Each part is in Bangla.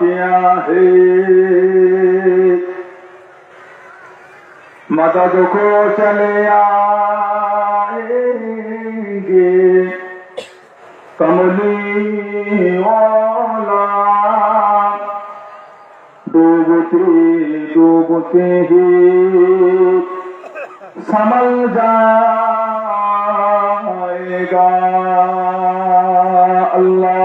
किया है। मदद को चले आएंगे कमली वाला, डूबते डूबते ही संभल जाएगा। अल्लाह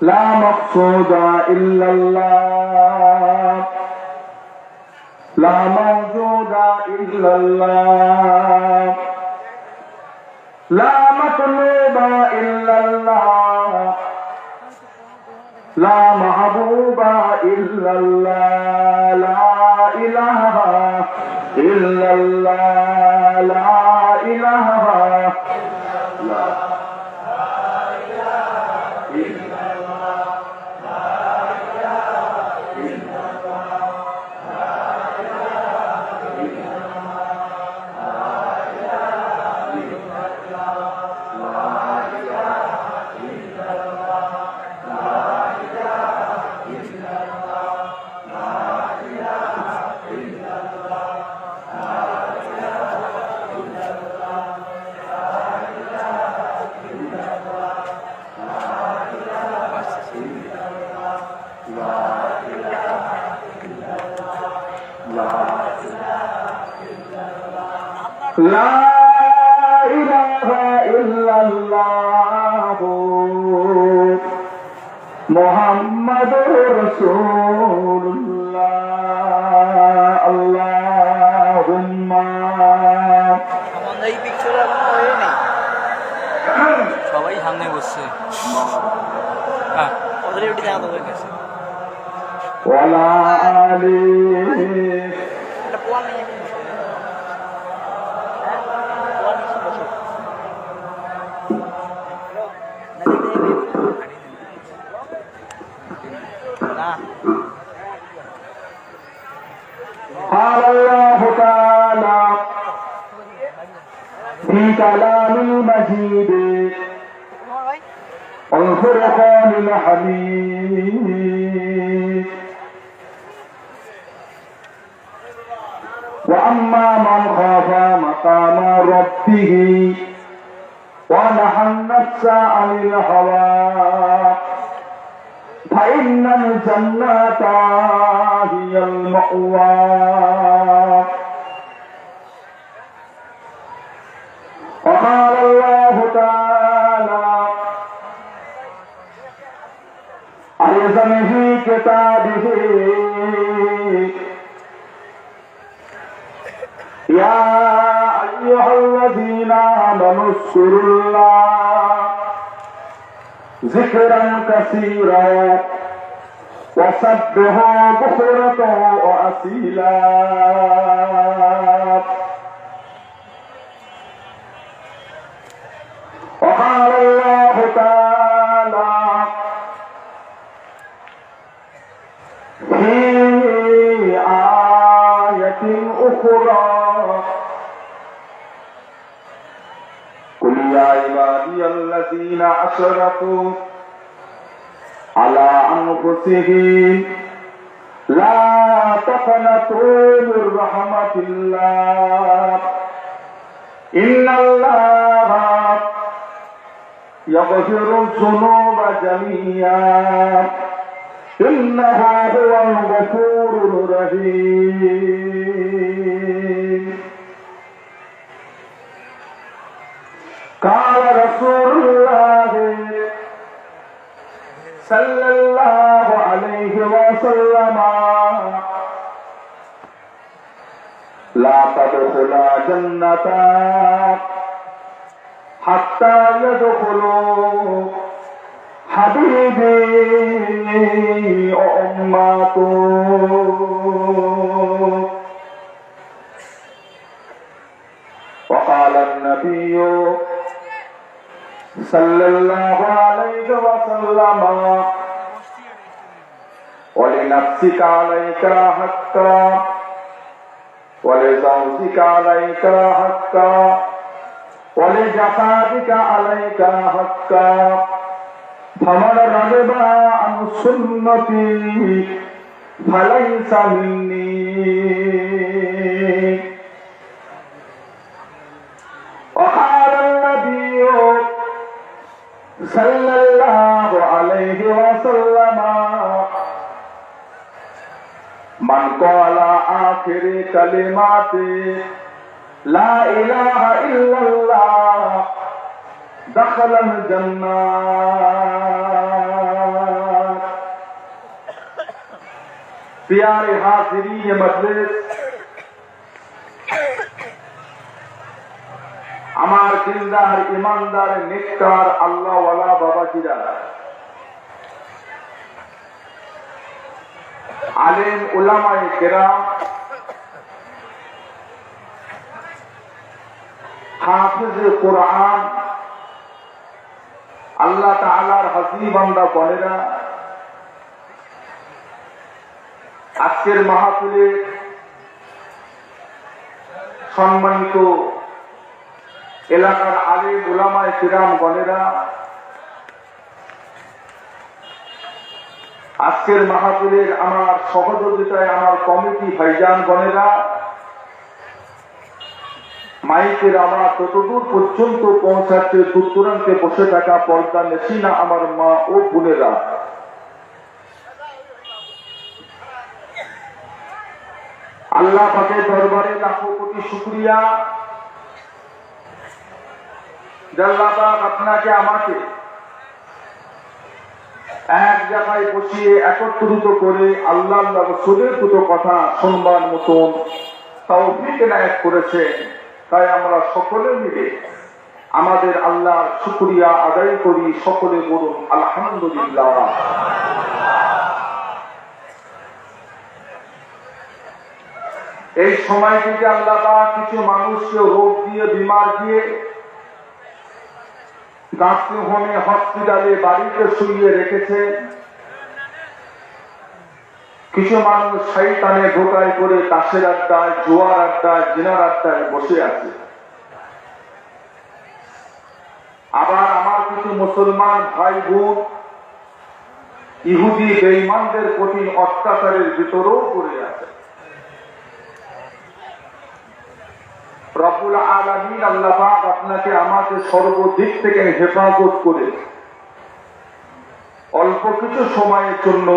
لا مقصود إلا الله، لا موجود إلا الله، لا مطلوب إلا الله، لا محبوب إلا الله، لا إله إلا الله، لا إله إلا الله. لا إله إلا الله محمد رسول الله. اللهم সবাই সামনে বসছে, ওদের উঠে যাওয়া তোদের কাছে ওয়ালা আলি قال الله تعالى في كلام المجيد والفرقان الحميد وأما من خاف مقام ربه ونهى النفس عن الهوى فإن الجنة هي المأوى. وقال الله تعالى أيضا في كتابه يا أيها الذين آمنوا اذكروا الله ذكرا كثيرا وسبحوا بكرة وأصيلا. وقال الله تعالى في آية أخرى قل يا عبادي الذين أشركوا على أنفسهم لا تقنطوا من رحمة الله إن الله يغفر الذنوب جميعا إنه هو الغفور الرحيم. قال رسول الله صلى الله عليه وسلم لا تدخل جنة حتى يدخلوا حبيبي وأمته. وقال النبي সাল্লাল্লাহু আলাইহি ওয়াসাল্লাম ولنفسك عليك حقا ولزوجك عليك حقا ولجسدك عليك حقا فمن رغب عن سنتي فليس مني وقال النبي صلى الله عليه وسلم من قال آخر كلمات لا إله إلا الله دخل الجنة प्यारे हाज़िरीन ये मजलिस আমার দিলদার ইমানদার নেককার আল্লাহ ওয়ালা বাবাজিরা আলেম উলামায়ে কেরাম হাফিজে কুরআন আল্লাহ তাআলার হাজি বান্দা বলেরা আজকের মাহফিলে সম্মানিত এলাকার আলেম উলামায়ে কিরাম গণেরা আজকের মাহফিলের আমার সহযোগিতায় আমার কমিটি ভাইজান গণেরা মাইকের আওয়াজ ততদূর পর্যন্ত পৌঁছাচ্ছে দূর দূরান্তে বসে থাকা পর্দা নেশিনা আমার মা ও বোনেরা আল্লাহ পাকের দরবারে লাখো কোটি শুকরিয়া আল্লাহ পাক আপনাকে আমাকে এক জায়গায় বসিয়ে একত্রিত করে আল্লাহ রাসূলের দুটো কথা শুনবার মতন তৌফিক এনায়েত করেছে তাই আমরা সকলে মিলে আমাদের আল্লাহর শুকরিয়া আদায় করি সকলে বলুন আলহামদুলিল্লাহ এই সময়টিতে আল্লাহ পাক কিছু মানুষকে রোগ দিয়ে বিমার দিয়ে নার্সিং হোমে হসপিটালে বাড়িতে শুইয়ে রেখেছে কিছু মানুষ শয়তানে ধোঁকায় করে তাসের আড্ডায় জুয়ার আড্ডায় জিনার আড্ডায় বসে আছে আবার আমার কিছু মুসলমান ভাই বোন ইহুদি বেঈমানদের কঠিন অত্যাচারের ভিতরেও পড়ে আছে রব্বুল আলামিন আল্লাহ পাক আপনাকে আমাকে সর্বদিক থেকে হেফাজত করে অল্প কিছু সময়ের জন্য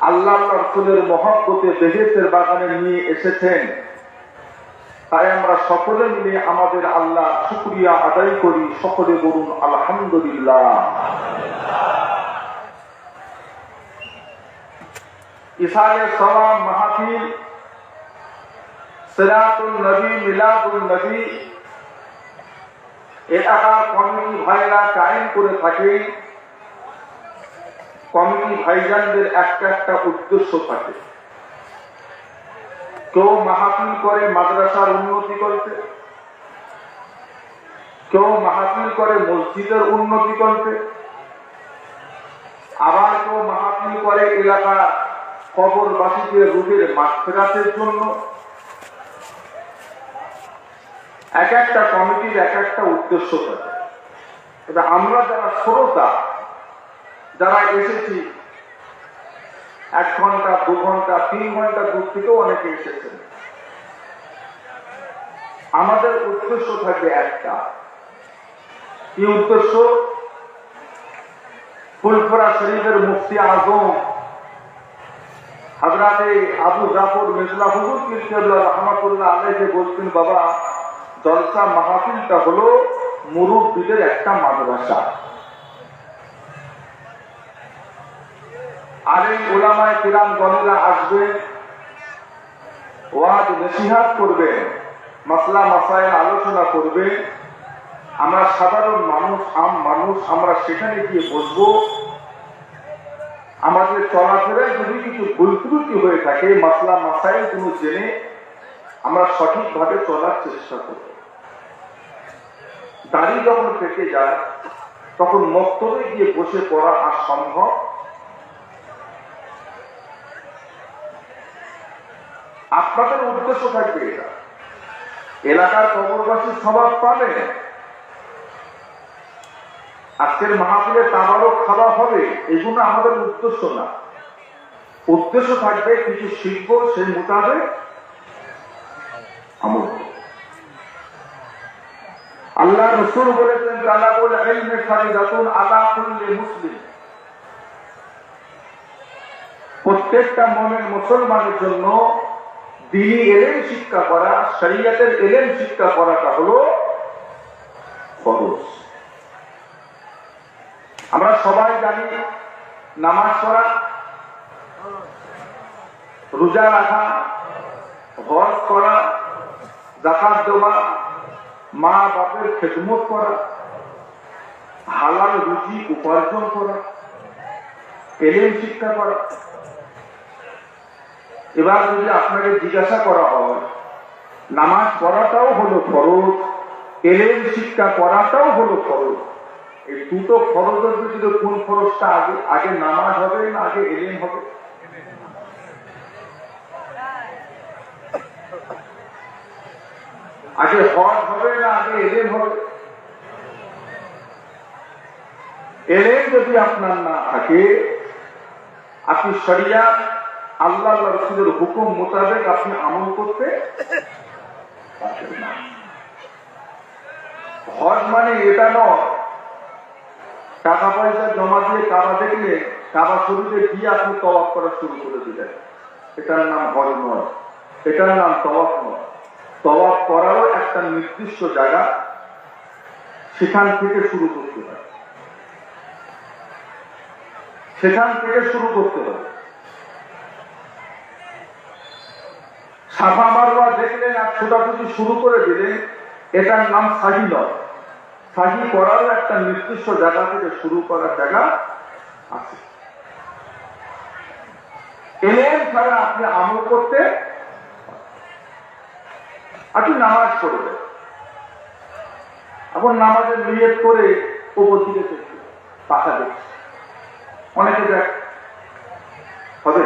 আল্লাহ রাসূলের মহব্বতে বেহেশতের বাগানে নিয়ে এসেছেন তাই আমরা সকলে মিলে আমাদের আল্লাহ শুকরিয়া আদায় করি সকলে বলুন আলহামদুলিল্লাহ ইসালে সালাম মাহফিল সিরাতুল নবী মিলাদুল নবী এলাকার কমিটি ভাইরা কায়েম করে থাকে কমিটি ভাইজানদের একটা একটা উদ্দেশ্য থাকে কেউ মাহফিল করে মাদ্রাসার উন্নতি করতে কেউ মাহফিল করে মসজিদের উন্নতি করতে আবার কেউ মাহফিল করে এলাকার কবরবাসীদের রূহের মাগফিরাতের জন্য এক একটা কমিটির এক একটা উদ্দেশ্য থাকে আমরা যারা শ্রোতা যারা এসেছি 1 ঘন্টা 2 ঘন্টা 3 ঘন্টা দূর থেকেও অনেকে এসেছেন আমাদের উদ্দেশ্য থাকবে একটা কি উদ্দেশ্য ফুলপুরা শরীফের মুফতি আজম হযরতে আবু জাফর মির্জা হুজুর কিবলা রাহমাতুল্লাহ আলাইহি বলতেন বাবা জলসা মাহফিলটা হলো মুরব্বিদের একটা মাদ্রাসা আলেম উলামায়ে কিরাম গণেরা আসবে ওয়াজ নসিহত করবে মাসলা মাসাইল আলোচনা করবে আমরা সাধারণ মানুষ আম মানুষ আমরা সেখানে গিয়ে বসবো আমাদের চলাফেরায় যদি কিছু ভুল ত্রুটি হয়ে থাকে মাসলা মাসাইল গুলো জেনে আমরা সঠিকভাবে চলার চেষ্টা করব দাড়ি যখন পেকে যায় তখন মক্তবে গিয়ে বসে পড়া আর সম্ভব? আপনাদের উদ্দেশ্য থাকবে এটা, এলাকার কবরবাসীর স্বভাব পাবে, আজকের মাহফিলে তাবারক খাওয়া হবে, এগুলো আমাদের উদ্দেশ্য না। উদ্দেশ্য থাকবে কিছু শিখব, সেই মোতাবেক আমল করব। আল্লাহ রাসূল বলেছেন তালাবুল ইলমি ফারিদাতুন আলা কুল্লি মুসলিম, প্রত্যেকটা মুমিন মুসলমানের জন্য দ্বীনি ইলম শিক্ষা করা, শরীয়তের ইলম শিক্ষা করাটা হলো ফরজ। আমরা সবাই জানি নামাজ পড়া, রোজা রাখা, হজ করা, যাকাত দেওয়া, মা বাপের খেদমত করা, হালাল রুজি উপার্জন করা, ইলম শিক্ষা করা। এবার যদি আপনাকে জিজ্ঞাসা করা হয় নামাজ পড়াটাও হলো ফরজ, ইলম শিক্ষা করাটাও হলো ফরজ, এই দুটো ফরজের ভিতরে কোন ফরজটা আগে? আগে নামাজ হবে না আগে ইলম হবে? আগে হজ হবে না আগে ইলম হবে? ইলম যদি আপনার না থাকে, আপনি শরিয়াত আল্লাহ রাসূলের হুকুম মোতাবেক আপনি আমল করতে পারবেন না। হজ মানে এটা নয় টাকা পয়সা জমা দিয়ে কাবা দেখলে কাবা শরীফে গিয়ে আপনি তওয়াফ করা শুরু করে দিলেন, এটার নাম হজ নয়, এটার নাম তওয়াফ নয়। তওয়াফ করারও একটা নির্দিষ্ট জায়গা, সেখান থেকে শুরু করতে হয়, সেখান থেকে শুরু করতে হবে। সাফা মারওয়া দেখলেন আর ছোটাছুটি শুরু করে দিলেন, এটার নাম সাহি নয়। সাহি করারও একটা নির্দিষ্ট জায়গা থেকে শুরু করার জায়গা আছে। ইলম ছাড়া আপনি আমল করতে, আপনি নামাজ পড়বেন, এখন নামাজের নিয়ত করে উপর দিকে দেখছে, পাখা দেখছে, অনেকে দেখ হবে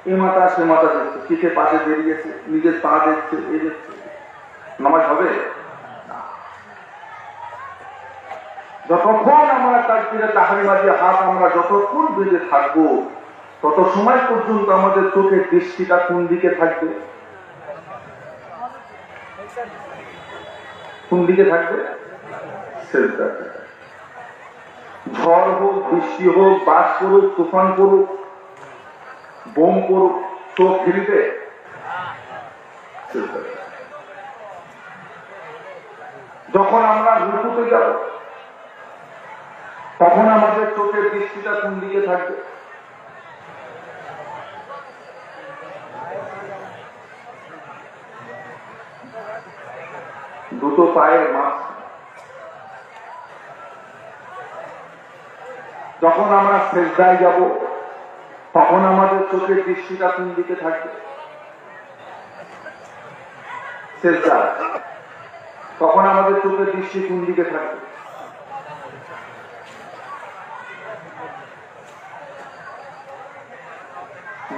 এই মাথা সে মাথা দেখছে, পিঠে পাশে বেরিয়েছে, নিজের পা দেখছে, এই দেখছে, নামাজ হবে? যতক্ষণ আমরা তাকবীরে তাহরিমা দিয়ে হাত আমরা যতক্ষণ বেঁধে থাকবো, তত সময় পর্যন্ত আমাদের চোখের দৃষ্টিটা কোন দিকে থাকবে? কোন দিকে থাকবে? সেজদাতে। ঝড় হোক, বৃষ্টি হোক, বাজ করুক, তুফান করুক, বোম করুক, চোখ ফিরবে সেজদাতে। যখন আমরা রুকুতে যাব তখন আমাদের চোখের দৃষ্টিটা কোন দিকে থাকবে? দুটো পায়ের মাছ। যখন আমরা সেজদায় যাব তখন আমাদের চোখের দৃষ্টিটা কোন দিকে থাকবে? সেজদায়। তখন আমাদের চোখের দৃষ্টি কোন দিকে থাকবে?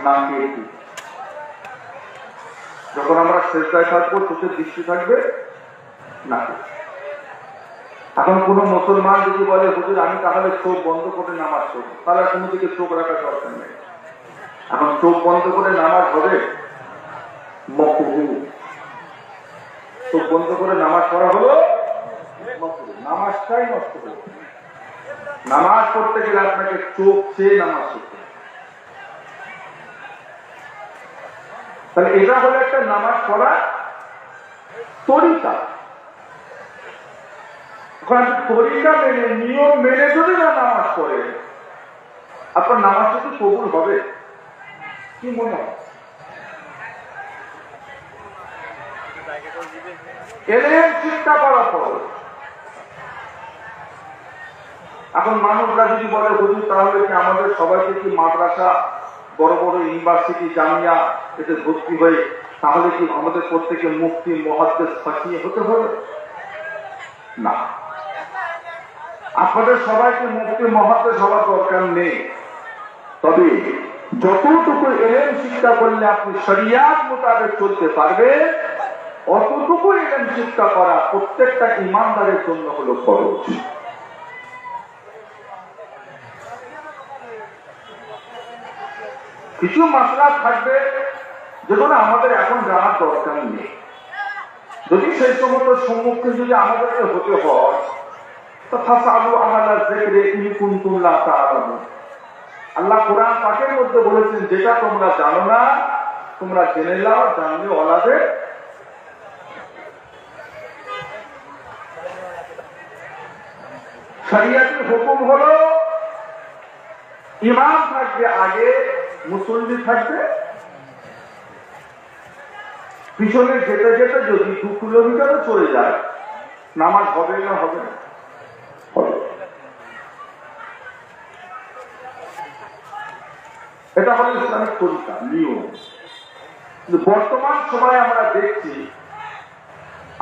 নাকের দিকে। যখন আমরা সেজদায় থাকবো চোখের দৃষ্টি থাকবে নাকে। এখন কোন মুসলমান যদি বলে হুজুর আমি তাহলে চোখ বন্ধ করে নামাজ পড়ব, তাহলে কোনো দিকে চোখ রাখার দরকার নেই। এখন চোখ বন্ধ করে নামাজ হবে মাকরুহ। চোখ বন্ধ করে নামাজ পড়া হলো মাকরুহ, নামাজটাই নষ্ট হলো। নামাজ পড়তে গেলে আপনাকে চোখ চেয়ে নামাজ পড়তে হবে। তাহলে এটা হলো একটা নামাজ পড়া তরিকা। তরিকা মেনে, নিয়ম মেনে যদি না নামাজ পড়ে, আপনার নামাজটা কি কবুল হবে? কি মনে হয়? ইলম শিক্ষা করা ফরজ। এখন মানুষরা যদি বলে হুজুর তাহলে কি আমাদের সবাইকে কি মাদ্রাসা, বড় বড় ইউনিভার্সিটি, জামিয়া এতে ভর্তি হয়ে তাহলে কি আমাদের প্রত্যেকে মুফতি, মুহাদ্দিস, ফাকিহ হতে হবে? না, আপনাদের সবাইকে মুক্তি মহাদেশ হওয়ার দরকার নেই। তবে যতটুকু এলেম শিক্ষা করলে আপনি শরিয়াত মোতাবেক চলতে পারবেন, অতটুকু এলেম শিক্ষা করা প্রত্যেকটা ইমানদারের জন্য হলো ফরজ। কিছু মাসলা থাকবে যেগুলো আমাদের এখন জানার দরকার নেই। যদি সেই সমস্ত সম্মুখীন যদি আমাদেরকে হতে হয়, তো ফাসআলু আহলা যিকরি ইন কুনতুম লা তা'লামুন। আল্লাহ কোরআন পাকের মধ্যে বলেছেন, যেটা তোমরা জানো না তোমরা জেনে নাও, জানলে ওলাদের। শরিয়াতের হুকুম হলো ইমাম থাকবে আগে, মুসল্লি থাকবে পিছনে। যেতে যেতে যদি 2 কিলোমিটারও চলে যায়, নামাজ হবে না হবে না? হবে। এটা হলো ইসলামিক তরিকা, নিয়ম। কিন্তু বর্তমান সময়ে আমরা দেখছি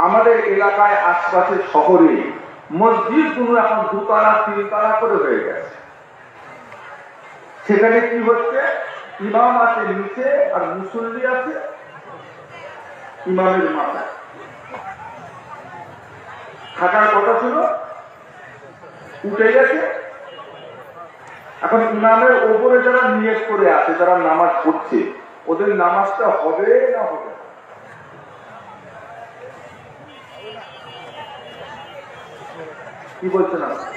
আমাদের এলাকায়, আশপাশের শহরে মসজিদ গুলো এখন 2 তলা 3 তলা করে হয়ে গেছে। সেখানে কি হচ্ছে, ইমাম আছে নিচে আর মুসল্লি আছে ইমামের মাথায়। থাকার কথা ছিল, উঠে গেছে। এখন ইমামের ওপরে যারা নিয়ত করে আছে, যারা নামাজ পড়ছে, ওদের নামাজটা হবে না হবে না? কি বলছেন আপনি?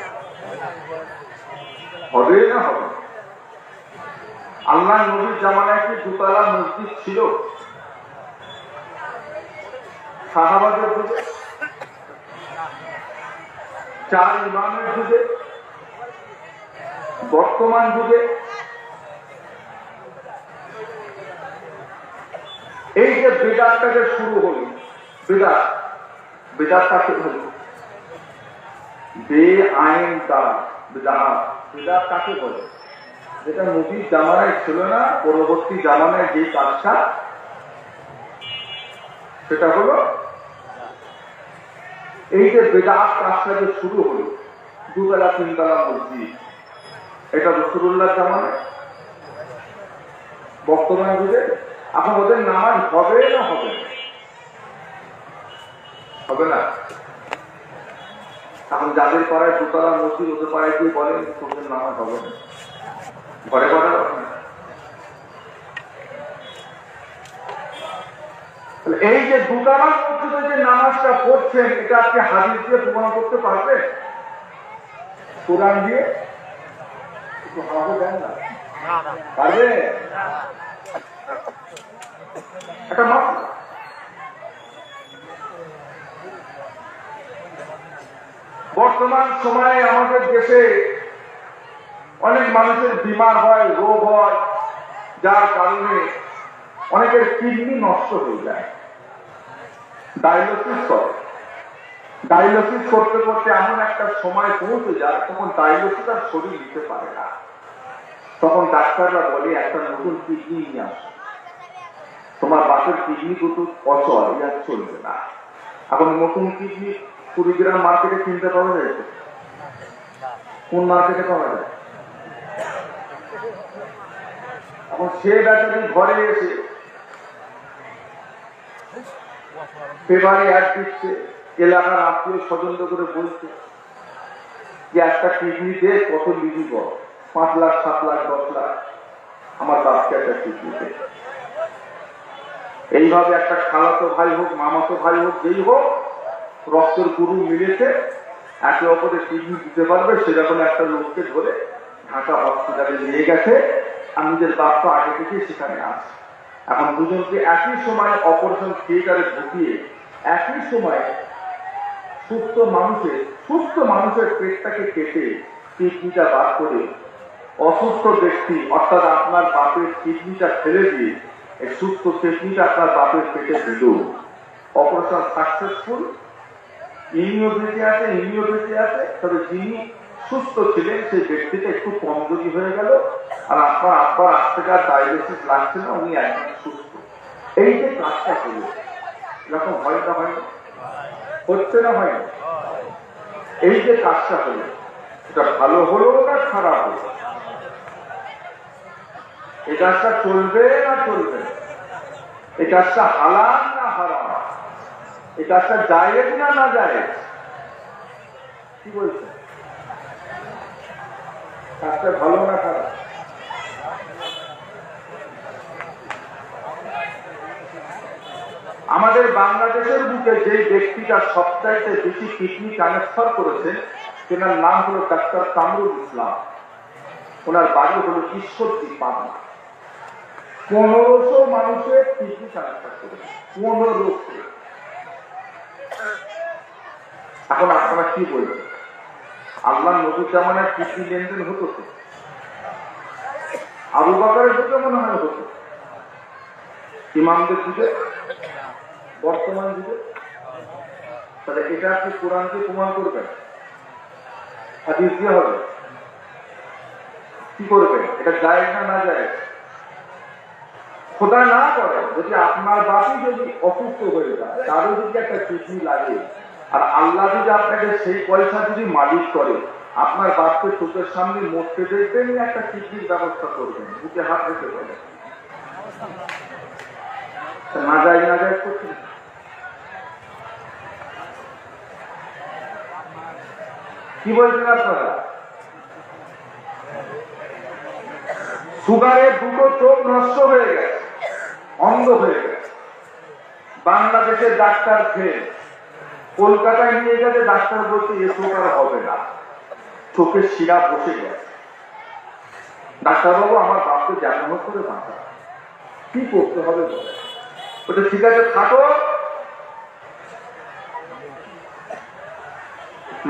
হবে না হবে? আল্লাহ নবীর জামানায় কি 2 তলা মসজিদ ছিল? সাহাবাদের যুগে, 4 ইমামের যুগে, বর্তমান যুগে এই যে বিদআতটাকে শুরু হল, বিদআতটাকে হল বেআইন দ্বারা বিদআত। বিদআত কাকে বলে? যেটা নবীর জামানায় ছিল না, পরবর্তী জামানায় যে কাজটা, সেটা হলো এই যে বিদআত কাজটা যে শুরু হলো, 2 তলা 3 তলা মসজিদ, এটা রাসূলুল্লাহর জামানায়। বর্তমান যুগে এখন ওদের নামাজ হবে না হবে না? হবে না। এখন যাদের পাড়ায় 2 তলা মসজিদ, ওদের পাড়ায় গিয়ে বলেন তোদের নামাজ হবে না, ঘরে ঘরে হবে না। এই যে 2 তলা মসজিদে যে নামাজটা পড়ছেন, এটা আপনি হাদিস দিয়ে প্রমাণ করতে পারবেন? কোরআন দিয়ে? একটু হাতে দেন না, পারবে? একটা মাত্র বর্তমান সময়ে আমাদের দেশে অনেক মানুষের বিমার হয়, রোগ হয়, যার কারণে অনেকের কিডনি নষ্ট হয়ে যায়। ডায়ালিসিস করে। ডায়ালিসিস করতে করতে এমন একটা সময় পৌঁছে যায়, তখন ডায়ালিসিস আর শরীর নিতে পারে না। তখন ডাক্তাররা বলে একটা নতুন কিডনি নিয়ে আসো, তোমার বাপের কিডনি দুটো অচল, ইয়ার চলবে না। এখন নতুন কিডনি 20 গ্রাম মার্কেটে কিনতে পাওয়া যায়। কোন মার্কেটে পাওয়া যায়? এখন সে বেচারি ঘরে এসে পেপারে অ্যাড দিচ্ছে, এলাকার আত্মীয় স্বজন করে বলছে যে একটা কিডনি দিয়ে কত লিখি কর, 5 লাখ 7 লাখ 10 লাখ, আমার বাপকে একটা কিডনি দে। এইভাবে একটা খালাতো ভাই হোক, মামাতো ভাই হোক, যেই হোক, রক্তের গুরু মিলেছে, একে অপরের কিডনি দিতে পারবে, সেরকম একটা লোককে ধরে ঢাকা হসপিটালে নিয়ে গেছে। আর নিজের বাপ তো আগে থেকে সেখানে আছে। এখন দুজনকে একই সময় অপারেশন থিয়েটারে ঢুকিয়ে একই সময় সুস্থ মানুষের পেটটাকে কেটে কিডনিটা বার করে অসুস্থ ব্যক্তি, অর্থাৎ আপনার বাপের কিডনিটা ফেলে দিয়ে এই সুস্থ কিডনিটা আপনার বাপের পেটে দিল। Operation successful. ইনিও বেঁচে আছে, তবে যিনি সুস্থ ছিলেন সেই ব্যক্তিটা একটু কমজোরি হয়ে গেল, আর আপনার আব্বার আজ থেকে আর ডায়ালিসিস লাগছে না, উনি একদম সুস্থ। এই যে কাজটা হলো, এরকম হয় না? হয় না? হচ্ছে না? হয় না? এই যে কাজটা হলো, এটা ভালো হলো না খারাপ হলো? এই কাজটা চলবে না চলবে? এই কাজটা হালাল না হারাম? এই কাজটা জায়েজ না না জায়েজ? কি বলছে? কাজটা ভালো না খারাপ? আমাদের বাংলাদেশের বুকে যে ব্যক্তিটা সবচাইতে বেশি কিডনি ট্রান্সফার করেছে, তেনার নাম হলো ডাক্তার কামরুল ইসলাম। ওনার বাড়ি হলো ঈশ্বরদী, পাবনা। 1500 মানুষের কিডনি ট্রান্সফার করেছে, 1500। এখন আপনারা কি বলবেন? আল্লাহ নবী জামানায় কিডনি লেনদেন হতো তো? আবু বকরের যুগে মনে হয় হতো, ইমামদের যুগে, বর্তমান যুগে। তাহলে এটা আপনি কোরআনকে প্রমাণ করবেন, হাদিস দিয়ে হবে? কি করবেন? এটা জায়েজ না না জায়েজ? খোদা না করে যদি আপনার বাপই যদি অসুস্থ হয়ে যায়, তারও যদি একটা কিডনি লাগে, আর আল্লাহ যদি আপনাকে সেই পয়সা যদি মালিক করে, আপনার বাপকে চোখের সামনে মরতে দেখবেন, একটা কিডনির ব্যবস্থা করবেন, বুকে হাত রেখে বলেন না যায় না যায় করতে। কি বলছেন আপনারা? সুগারের দুটো চোখ নষ্ট হয়ে গেছে, অন্ধ হয়ে গেছে। বাংলাদেশের ডাক্তার ফেল, কলকাতায় নিয়ে গেছে, ডাক্তার বলছে এ চোখ আর হবে না, চোখের শিরা বসে গেছে। ডাক্তারবাবু আমার বাপকে যেমন করে বাঁচা, কি করতে হবে বলে? ওটা ঠিক আছে, থাকো,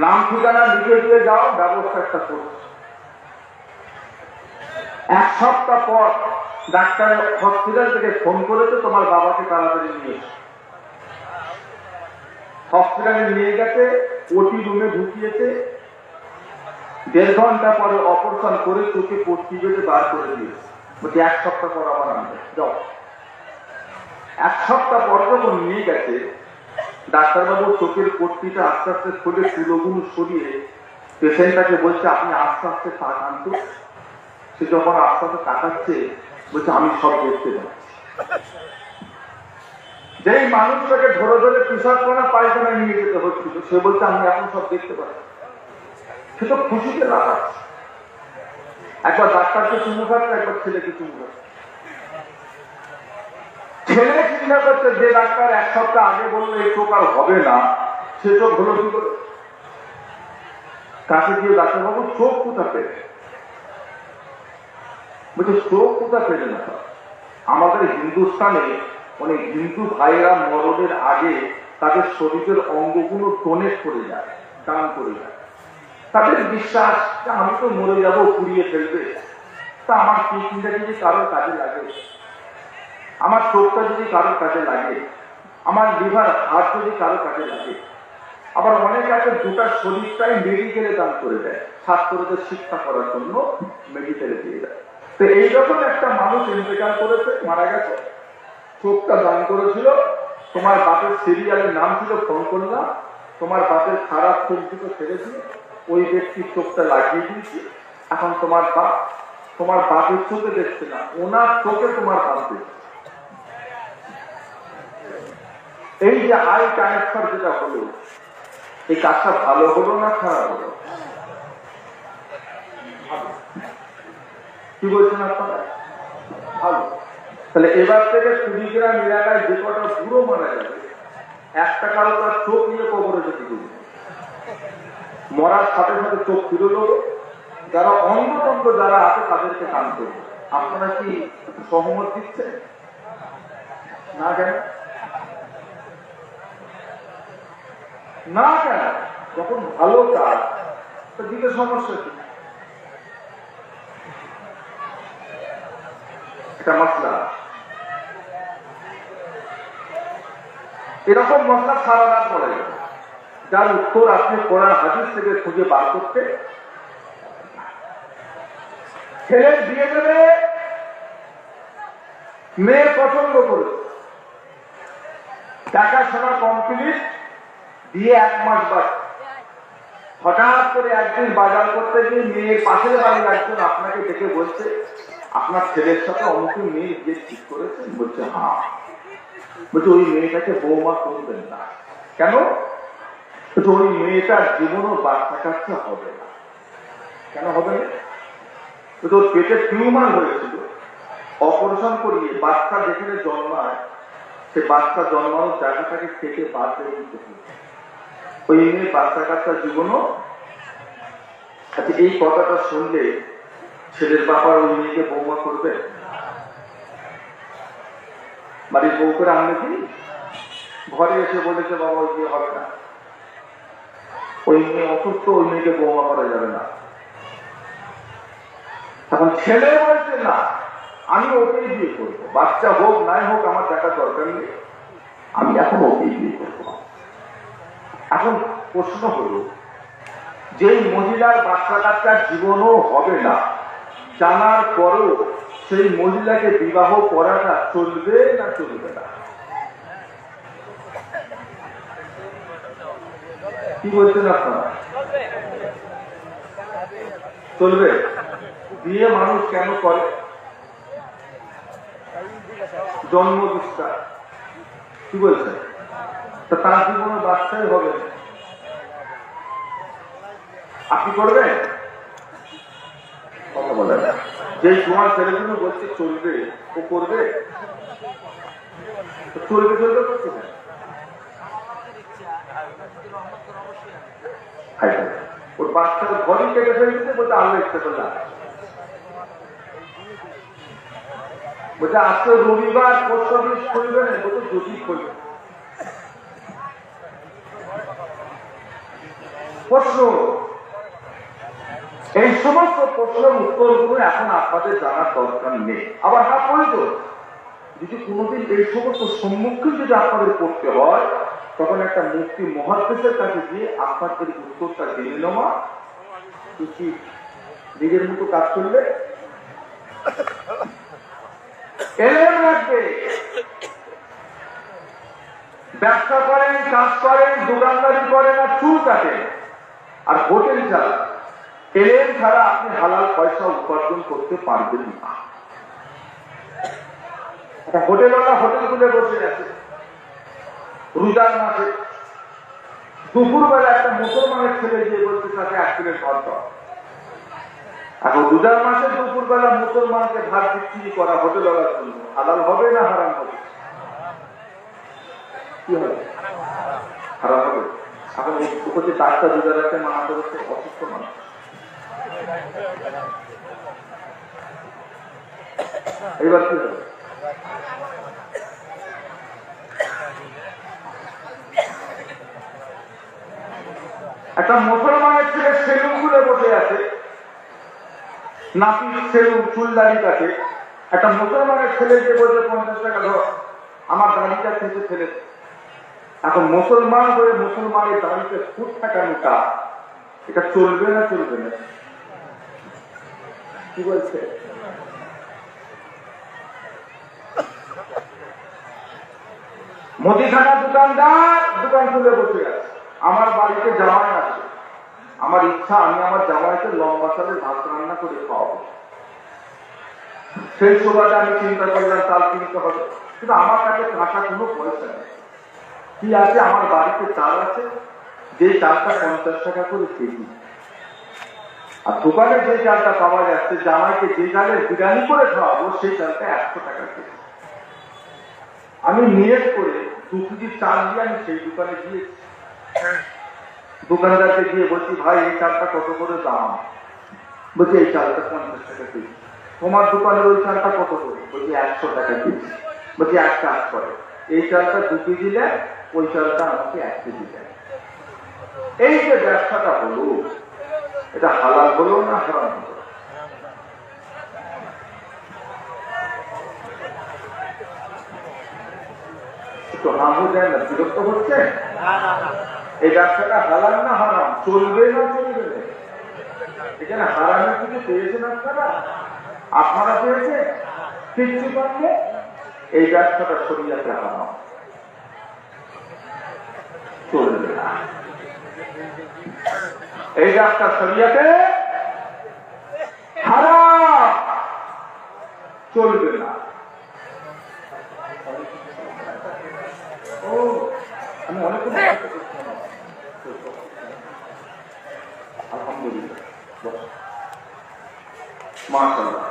নাম ঠিকানা লিখে দিয়ে যাও, ব্যবস্থা একটা করছে। 1 সপ্তাহ পর ডাক্তারের হসপিটাল থেকে ফোন করেছে, তোমার বাবাকে তাড়াতাড়ি নিয়ে এসো। হসপিটালে নিয়ে গেছে, ওটি রুমে ঢুকিয়েছে। 1.5 ঘন্টা পরে অপারেশন করে চোখে পট্টি বেঁধে বার করে দিয়েছে। বলছি 1 সপ্তাহ পর আবার আনবে, যাও। 1 সপ্তাহ পর যখন নিয়ে গেছে, ডাক্তারবাবু চোখের পট্টিটা আস্তে আস্তে খুলে তুলোগুলো সরিয়ে পেশেন্টটাকে বলছে আপনি আস্তে আস্তে তাকান তো। সে যখন আস্তে আস্তে তাকাচ্ছে, বলছে আমি সব দেখতে পাচ্ছি। যেই মানুষটাকে ধরে ধরে পেশাবখানা পায়খানা নিয়ে যেতে হচ্ছিল, সে বলছে আমি এখন সব দেখতে পাচ্ছি। সে তো খুশিতে লাগাচ্ছে। একবার ডাক্তারকে চুমু খাচ্ছে, একবার ছেলেকে চুমু খাচ্ছে। ছেলে চিন্তা করছে যে ডাক্তার 1 সপ্তাহ আগে বললো এই চোখ আর হবে না, সে চোখ হলো কি করে? কাছে গিয়ে ডাক্তারবাবু চোখ কোথা পেলে? বলছে চোখ কোথা পেলে না? আমাদের হিন্দুস্তানে অনেক হিন্দু ভাইয়েরা মরণের আগে তাদের শরীরের অঙ্গগুলো ডোনেট করে যায়, দান করে যায়। তাদের বিশ্বাস যে আমি তো মরে যাবো, পুড়িয়ে ফেলবে, তা আমার কিডনিটা যদি কারোর কাজে লাগে, আমার চোখটা যদি কারোর কাজে লাগে, আমার লিভার হার্ট যদি কারোর কাজে লাগে। আবার অনেক আছে দুটা শরীরটাই মেডিকেলে দান করে দেয়, ছাত্রদের শিক্ষা করার জন্য মেডিকেলে দিয়ে দেয়। তো এইরকম একটা মানুষ ইন্তেকাল করেছে, মারা গেছে, চোখটা দান করেছিল। তোমার বাপের সিরিয়ালের নাম ছিল, ফোন করলাম, তোমার বাপের খারাপ চোখ দুটো ছেড়ে দিয়ে ওই ব্যক্তির চোখটা লাগিয়ে দিয়েছি। এখন তোমার বাপের চোখে দেখছে না, ওনার চোখে তোমার বাপ দেখছে। এই যে আই ট্রান্সফার যেটা হলো, এই কাজটা ভালো হলো না খারাপ হলো? কি বলছেন আপনারা? ভালো। তাহলে এবার থেকে কুড়িগ্রাম এলাকায় যে কটা বুড়ো মারা যাবে, 1 টাকারও তার চোখ নিয়ে কবরে যেতে দেবে। মরার সাথে সাথে চোখ ফিরে দেবো, যারা অন্ধতন্ত্র যারা আছে তাদেরকে দান করবে। আপনারা কি সহমত দিচ্ছেন না? কেন না? কেন? যখন ভালো কাজ, তো দিকে সমস্যা কি? এটা মশলা, এরকম মশলা সারা রাত পড়ে যাবে, যার উত্তর আপনি কোরআন হাদিস থেকে খুঁজে বার করতে। ছেলের বিয়ে দেবে, মেয়ে পছন্দ করে, দেখাশোনা কমপ্লিট, বিয়ে 1 মাস বাকি, হঠাৎ করে একদিন বাজার করতে গিয়ে মেয়ের পাশের বাড়ির একজন আপনাকে দেখে বলছে, আপনার ছেলের সাথে অমুক মেয়ে বিয়ে ঠিক করেছেন? বলছে হ্যাঁ। বলছে ওই মেয়েটাকে বৌমা করবেন না। কেন? বলছে ওই মেয়েটার জীবনও বাচ্চা কাচ্চা হবে না। কেন হবে না? বলছে ওর পেটে টিউমার হয়েছিল, অপারেশন করিয়ে বাচ্চা যেখানে জন্মায় সে বাচ্চা জন্মানোর জায়গাটাকে কেটে বাদ দিয়ে দিতে হবে। ওই মেয়ে বাচ্চা কাচ্চা জীবনও। আচ্ছা, এই কথাটা শুনলে ছেলের বাবার ওই মেয়েকে বৌমা করবে? বাড়ির বউ করে আনলে কি ঘরে এসে বলেছে বাবা ওই বিয়ে হবে না, ওই মেয়ে অসুস্থ, ওই মেয়েকে বৌমা করা যাবে না। তখন ছেলে বলছে না, আমি ওকেই বিয়ে করবো, বাচ্চা হোক নাই হোক আমার দেখার দরকার নেই, আমি এখন ওকেই বিয়ে করবো। এখন প্রশ্ন হলো, যেই মহিলার বাচ্চা কাচ্চার জীবনও হবে না জানার পরও সেই মহিলাকে বিবাহ করাটা চলবে না চলবে না? কি বলছেন আপনারা? চলবে। বিয়ে মানুষ কেন করে? জন্ম বিস্তার। কি বলছেন? তা তার জীবনে বাচ্চাই হবে না। আপনি করবেন? কথা বলেন। যেই তোমার ছেলেগুলো বলছে চলবে, ও করবে? চলবে চলবে করছে না। ওর বাচ্চার ঘরই কেটে ফেলছে, বলতে আল্লাহ ইচ্ছে করলাম। বলছে আজকে রবিবার, পোস্ট অফিস খুলবে না, বলতে যদি খুলবে। প্রশ্ন, এই সমস্ত প্রশ্নের উত্তরগুলো এখন আপনাদের জানার দরকার নেই। আবার হ্যাঁ প্রয়োজন, যদি কোনোদিন এই সমস্ত সম্মুখীন যদি আপনাদের করতে হয়, তখন একটা মুফতি মুহাদ্দিসের কাছে গিয়ে আপনাদের উত্তরটা জেনে নেওয়া উচিত। নিজের মতো কাজ করলে এলেম রাখবে। ব্যবসা করেন, কাজ করেন, দোকানদারি করেন আর চুল কাটেন আর হোটেল চালান, এলেম ছাড়া আপনি হালাল পয়সা উপার্জন করতে পারবেন না। হোটেলওয়ালা হোটেল খুলে বসে আছে, রোজার মাসে দুপুরবেলা একটা মুসলমানের ছেলে গিয়ে বলছে তাকে 1 প্লেট ভাত দাও। এখন রোজার মাসে দুপুরবেলা মুসলমানকে ভাত বিক্রি করা হোটেলওয়ালার জন্য হালাল হবে না হারাম হবে? কি হবে? হারাম হবে। এখন উপরে ডাক্তার রোজা রাখতে মানা করেছে, অসুস্থ মানুষ। এবার কি হবে? একটা মুসলমানের ছেলে সেলুন খুলে বসে আছে, নাপিত সেলুন, চুল দাড়ি কাটে। একটা মুসলমানের ছেলে যে বলছে 50 টাকা ধর, আমার দাড়িটা থেকে ফেলে। এখন মুসলমান হয়ে মুসলমানের দাড়িতে ফুট থাকানোটা এটা চলবে না চলবে না? কি বলছে? মুদিখানা দোকানদার দোকান খুলে বসে আছে, আমার বাড়িতে জামাই আছে, আমার ইচ্ছা আমি আমার জামাইকে লম্বা চালের ভাত রান্না করে খাওয়াবো। সেই সুবাদে আমি চিন্তা করলাম চাল কিনতে হবে, কিন্তু আমার কাছে কাঁচা কোনো পয়সা নেই। কি আছে? আমার বাড়িতে চাল আছে, যে চালটা 50 টাকা করে কেজি, আর দোকানে যে চালটা পাওয়া যাচ্ছে, জামাইকে যে চালের বিরিয়ানি করে খাওয়াবো সেই চালটা 100 টাকা কেজি। আমি নিয়ত করে 2 কেজি চাল দিয়ে আমি সেই দোকানে গিয়েছি। দোকানদারকে গিয়ে বলছি, ভাই এই চালটা কত করে দাম? বলছি এই চালটা 50 টাকা কেজি। তোমার দোকানের ওই চালটা কত করে? বলছি 100 টাকা কেজি। বলছি এক কাজ করে, এই চালটা 2 কেজি দেয়, ওই চালটা আমাকে 1 কেজি দেয়। এই যে ব্যবসাটা হলো, এটা হালাল হলো না হারাম হলো? তো হামু দেয় না, বিরক্ত হচ্ছে? এই ব্যবসাটা হালাল না হারাম? চলবে না চলবে না? এখানে হারামের কিছু পেয়েছেন আপনারা? আপনারা পেয়েছে কিচ্ছু পাচ্ছে? এই ব্যবসাটা শরীয়তে হারাম, চলবে না। এই রাস্তা শরিয়াতে হারাম, চলবে না। ও আমি অনেক আলহামদুলিল্লাহ, মাশাআল্লাহ।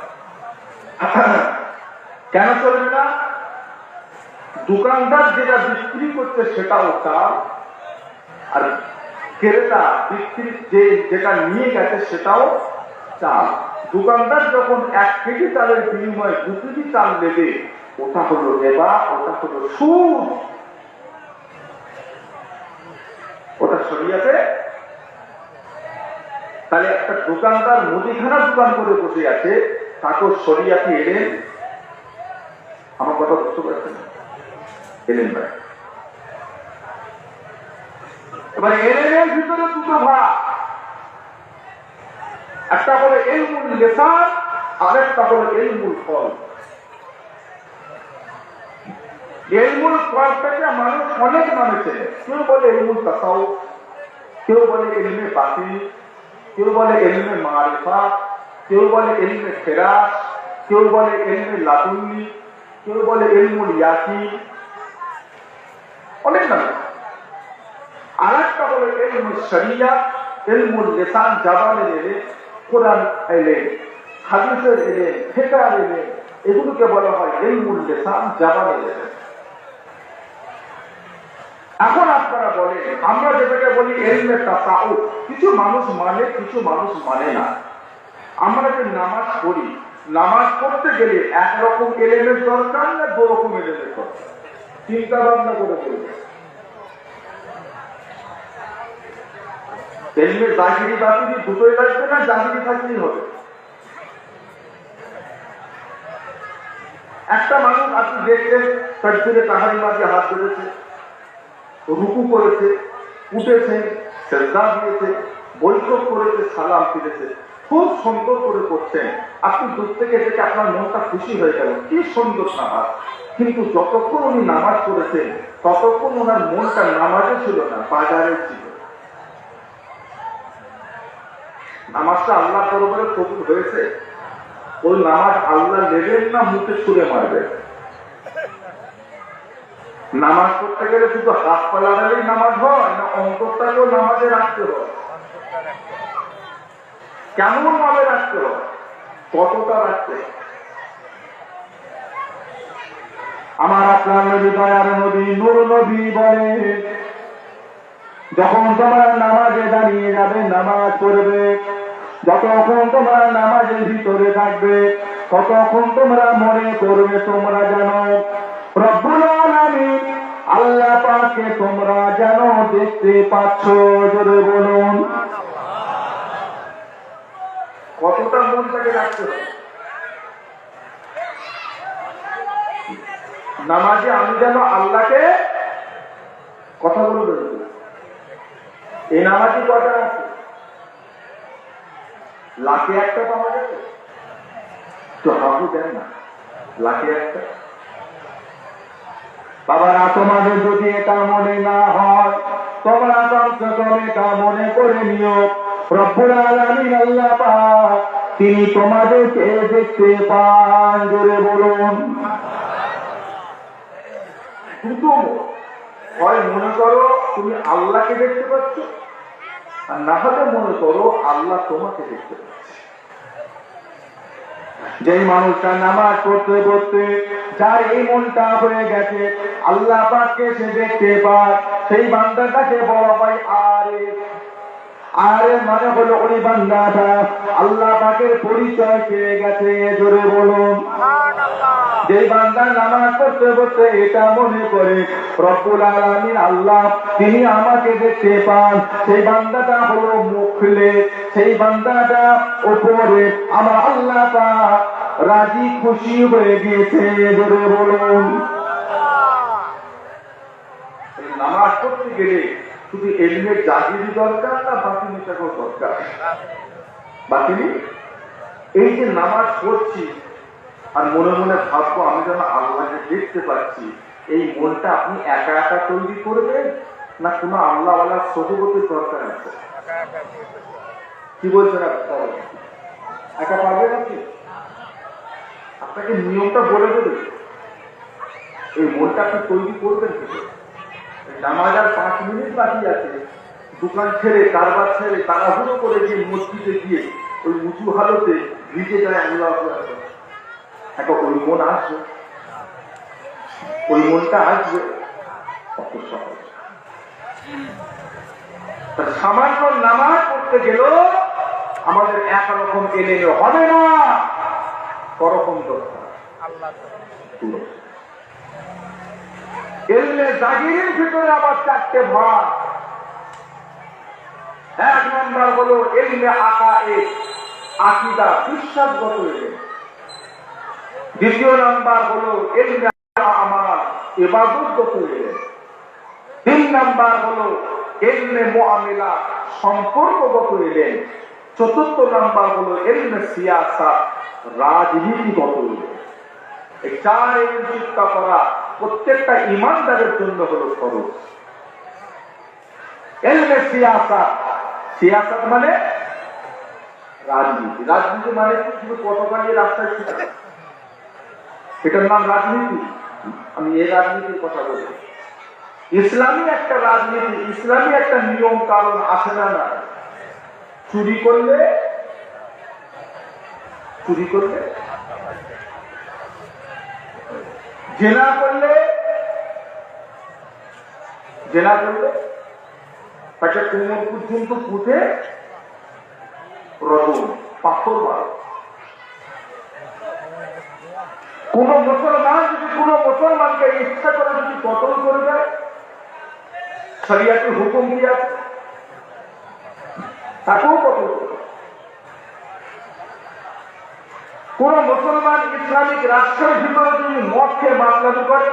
কেন চলবে না? দোকানদার যেটা বিক্রি করছে সেটাও চাল, আর ক্রেতা বিক্রি যেটা নিয়ে গেছে সেটাও চাল। দোকানদার যখন 1 কেজি চালের বিনিময়ে 2 কেজি চাল দেবে, ওটা হলো রিবা, ওটা হলো সুদ, ওটা শরিয়াতে। তাহলে একটা দোকানদার মুদিখানা দোকান করে বসে আছে, তাকে শরিয়াতে এলেন, আমার কথা বুঝতে পারছেন? এলেন ভাই। এবার এলেনের ভিতরে দুটো ভাগ, একটা হলো ইলমুল লিসান, আর একটা হলো ইলমুল কল। ইলমুল কলটাকে মানুষ অনেক মানেছে। কেউ বলে ইলমুল তাসাউফ, কেউ বলে ইলমে বাতিন, কেউ বলে ইলমে মারিফা, কেউ বলে ইলমে ফিরাস, কেউ বলে ইলমে লাদুন্নি, কেউ বলে ইলমুল ইয়াকিন, অনেক নাম। আর একটা হলো ইলমুল শরিয়াত, ইলমুল লিসান, জাবানের এলেম, কোরআন এলেম, হাদিসের এলেম, ফিকহের এলেম, এগুলোকে বলা হয় ইলমুল লিসান, জাবানের এলেম। এখন আপনারা বলেন, আমরা যেটাকে বলি ইলমে তাসাউফ, কিছু মানুষ মানে, কিছু মানুষ মানে না। আমরা যে নামাজ পড়ি, নামাজ পড়তে গেলে একরকম এলেমের দরকার না 2 রকম এলেমের দরকার? চিন্তা ভাবনা করে বলবে। এলমে জাহিরি বাতিনি দুটোই লাগবে না জাহিরি থাকলেই হবে? একটা মানুষ আপনি দেখছেন তাকবীরে তাহরিমা মাঝে হাত ধরেছে, রুকু করেছে, উঠেছে, সিজদা দিয়েছে, বৈঠক করেছে, সালাম ফিরেছে, খুব সুন্দর করে করছেন। আপনি দূর থেকে দেখে আপনার মনটা খুশি হয়ে গেল, কি সুন্দর নামাজ। কিন্তু যতক্ষণ উনি নামাজ পড়েছেন ততক্ষণ ওনার মনটা নামাজে ছিল না, বাজারে ছিল। নামাজটা আল্লাহ দরবারে কবুল হয়েছে? ওই নামাজ আল্লাহ নেবেন না মুখে ছুঁড়ে মারবেন? নামাজ পড়তে গেলে শুধু হাত পা লাগালেই নামাজ হয় না, অন্তরটাকেও নামাজে রাখতে হয়? কেমন ভাবে রাখতে হয়, কতটা রাখতে? আমার আপনার নবী, দয়ার নবী, নূর নবী বলে, যখন তোমরা নামাজে দাঁড়িয়ে যাবে, নামাজ পড়বে, যতক্ষণ তোমরা নামাজের ভিতরে থাকবে ততক্ষণ তোমরা মনে করবে তোমরা জানো রব্বুল আলামিন আল্লাহ পাককে তোমরা জানো দেখতে পাচ্ছ। জোরে বলুন, কতটা মনটাকে রাখতে হবে? নামাজে আমি যেন আল্লাহকে কথা বলবে। এই নামাজি কটা আছে? লাখে একটা পাওয়া যাবে তো? হাবু দেন না, লাখে একটা। বাবারা, তোমাদের যদি এটা মনে না হয়, তোমরা কমসে কম এটা মনে করে নিও, রব্বুল আলামিন আল্লাহ পাক তিনি তোমাদেরকে দেখতে পান। জোরে বলুন। কিন্তু হয় মনে করো তুমি আল্লাহকে দেখতে পাচ্ছ, আর না হলে মনে করো আল্লাহ তোমাকে দেখতে পাচ্ছে। যেই মানুষটা নামাজ পড়তে পড়তে যার এই মনটা হয়ে গেছে আল্লাহ পাককে সে দেখতে পায়, সেই বান্দাটাকে বলা হয় আরে। আরে মানে হলো ওই বান্দাটা আল্লাহ পাকের পরিচয় পেয়ে গেছে। জোরে বলুন। যে বান্দা নামাজ পড়তে পড়তে এটা মনে করে রব্বুল আলামিন আল্লাহ তিনি আমাকে দেখতে পান, সেই বান্দাটা হলো মুখলেস, সেই বান্দাটা উপরে আমার আল্লাহ পাক রাজি খুশি হয়ে গিয়েছে। জোরে বলুন। নামাজ পড়তে গেলে শুধু এলমের জাহিরি দরকার না বাতিনিটাকেও দরকার? বাতিনি এই যে নামাজ পড়ছি আর মনে মনে ভাববো আমি যেন আল্লাহকে দেখতে পাচ্ছি, এই মনটা আপনি একা একা তৈরি করবেন না কোনো আল্লাহওয়ালার সহবতের দরকার আছে? কি বলছেন একা পারবেন আপনি? আপনাকে নিয়মটা বলে দেবে, এই মনটা আপনি তৈরি করবেন থেকে। নামাজ আর 5 মিনিট বাকি আছে, দোকান ছেড়ে কারবার ছেড়ে তাড়াহুড়ো করে গিয়ে মসজিদে গিয়ে ওই উঁচু হালতে ভিজে যায় আল্লাহ একটা ওই মন আসবে, ওই মনটা আসবে কত সহজ। সামান্য নামাজ পড়তে গেলেও আমাদের একরকম এলে হবে না, করকম দরকার। এলমে জাগিরের ভিতরে আবার 4টে ভাগ। 1 নম্বর হলো এলমে আকায়েদ, আকীদা, বিশ্বাসগত এলেম। 2 নম্বর হলো এলমে আমাল, ইবাদতগত এলেম। 3 নম্বর হলো এলমে মুআমিলা, সম্পর্কগত এলেম। 4 নম্বর হলো এলমে সিয়াসাত, রাজনীতিগত এলেম। এই 4 এলম শিক্ষা করা প্রত্যেকটা ইমানদারের জন্য হলো ফরজ। এলমে সিয়াসাত, সিয়াসাত মানে রাজনীতি। রাজনীতি মানে শুধু পতাকা নিয়ে রাস্তায় ছিটা, এটার নাম রাজনীতি? আমি এই রাজনীতির কথা বলি। ইসলামী একটা রাজনীতি, ইসলামী একটা নিয়ম কারণ আছে না? না, চুরি করলে জেনা করলে তাকে কোমর পর্যন্ত পুঁতে রজম, পাথর মার। কোন মুসলমান যদি কোন মুসলমানকে ইচ্ছা করে যদি কতল করে দেয়, শরিয়াতের হুকুম কি আছে? তাকেও কতল করে। কোন মুসলমান ইসলামিক রাষ্ট্রের ভিতরে যদি মদ খেয়ে মাতলামি করে,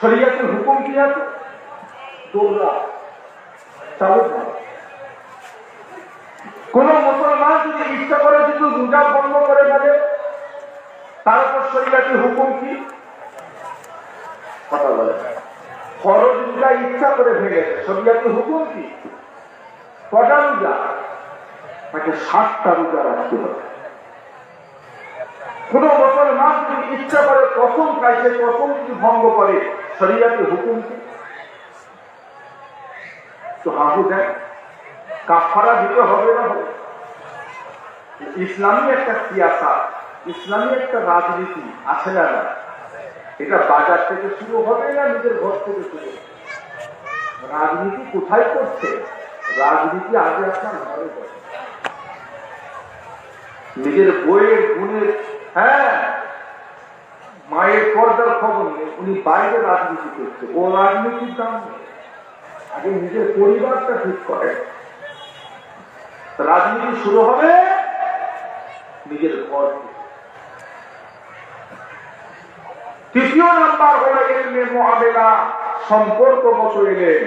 শরিয়াতের হুকুম কি আছে? দৌড়া, চাবুক মারা। কোন মুসলমান যদি ইচ্ছা করে যদি রোজা বন্ধ করে ফেলে, তার উপর শরিয়াতের হুকুম কি? কথা বলে। ফরজ রোজা ইচ্ছা করে ভেঙেছে, শরিয়াতের হুকুম কি? কটা রোজা? তাকে 60টা রোজা রাখতে হবে। কোন মুসলমান যদি ইচ্ছা করে কসম খাইছে, কসম যদি ভঙ্গ করে, শরিয়াতের হুকুম কি? তো হাসু দেন, কাফারা দিতে হবে না? হবে। ইসলামী একটা সিয়াসা, ইসলামী একটা রাজনীতি আছে না? এটা বাজার থেকে শুরু হবে না নিজের ঘর থেকে শুরু হবে? রাজনীতি কোথায় করছে? রাজনীতি আগে আপনার ঘরে করছে। নিজের বইয়ের গুণের, হ্যাঁ, মায়ের পর্দার খবর নেই, উনি বাইরে রাজনীতি করছে। ও রাজনীতির দাম নেই, আগে নিজের পরিবারটা ঠিক করে। রাজনীতি শুরু হবে নিজের ঘর থেকে। 3 নাম্বার হলো ইলমে মুআমিলা, সম্পর্কগত এলেম।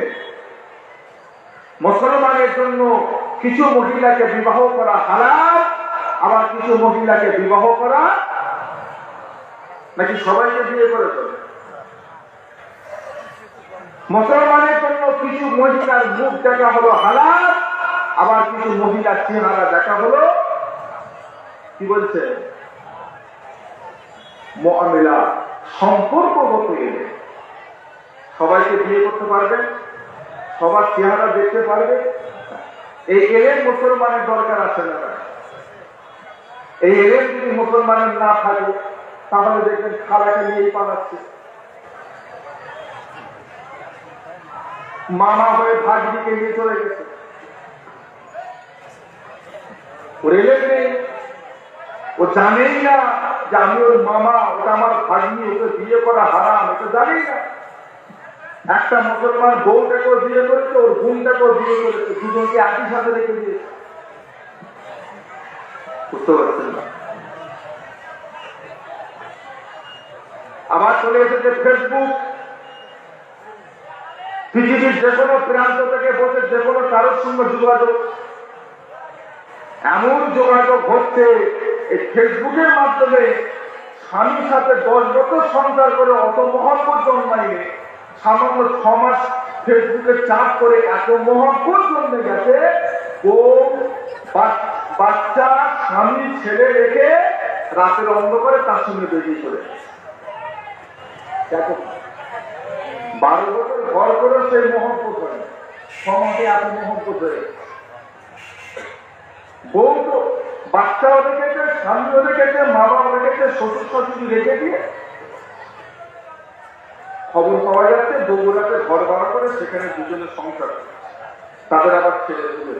মুসলমানের জন্য কিছু মহিলাকে বিবাহ করা হালাল, আবার কিছু মহিলাকে বিবাহ করা নাকি সবাইকে বিয়ে করে চলে। মুসলমানের জন্য কিছু মহিলার মুখ দেখা হলো হালাল, আবার কিছু মহিলার চেহারা দেখা হলো কি বলছে? মুআমিলা, সম্পর্কগত এলেম। সবাইকে বিয়ে করতে পারবে, সবার চেহারা দেখতে পারবে, এই এলেম মুসলমানের দরকার আছে না? এই এলেম যদি মুসলমানের না থাকে, তাহলে দেখবেন খালাকে নিয়েই পালাচ্ছে, মামা হয়ে ভাগনিকে নিয়ে চলে গেছে। ওর এলেম নেই, ও জানেই না যে আমি ওর মামা, ওটা আমার ভাগ্নি, ওকে বিয়ে করা হারাম, এটা জানেই না। একটা মুসলমান বউটাকেও বিয়ে করেছে, ওর বোনটাকেও বিয়ে করেছে, দুজনকে একই সাথে রেখে দিয়েছে। বুঝতে পারছেন না? আবার চলে এসেছে ফেসবুক। পৃথিবীর যে কোনো প্রান্ত থেকে বসে যে কোনো কারোর সঙ্গে যোগাযোগ, এমন যোগাযোগ হচ্ছে এই ফেসবুকের মাধ্যমে। স্বামীর সাথে 10 বছর সংসার করে অত মহব্বত জন্মাইলে, সামান্য 6 মাস ফেসবুকে চাপ করে এত মহব্বত জন্মে গেছে, বউ বাচ্চা স্বামী ছেলে রেখে রাতের অন্ধকারে তার সঙ্গে বেরিয়ে চলে দেখো 12 বছর ঘর করে সেই মহব্বত হয় সমাজে এত মহব্বত হয়ে বউ তো বাচ্চাও রেখেছে স্বামীও রেখেছে মা বাবা রেখেছে শ্বশুর শাশুড়ি রেখে দিয়ে খবর পাওয়া যাচ্ছে বগুড়াতে ঘর ভাড়া করে সেখানে দুজনের সংসার তাদের আবার ছেলে পুলে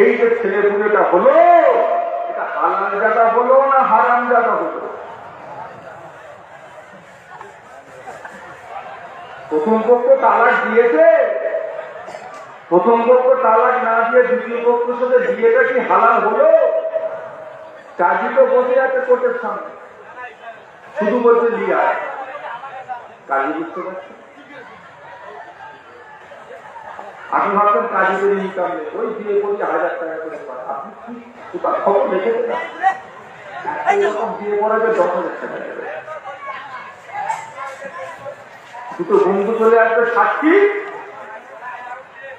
এই যে ছেলে পুলেটা হলো এটা হালাল জায়গা হলো না হারাম জায়গা হলো প্রথম পক্ষ তালাক দিয়েছে প্রথম পক্ষ তালাক না দিয়ে দ্বিতীয় পক্ষের সাথে বিয়েটা কি হালাল হলো কাজী তো বসে আছে কোর্টের সামনে শুধু বলছে লিয়া কাজী বুঝতে পারছে আপনি ভাবছেন কাজী করে ইনকাম নেই ওই বিয়ে করছে 1000 টাকা করে পায় আপনি কি তার খবর দেখেছেন এরকম বিয়ে করা যায় 10,000 টাকা দেবে দুটো বন্ধু চলে আসবে সাক্ষী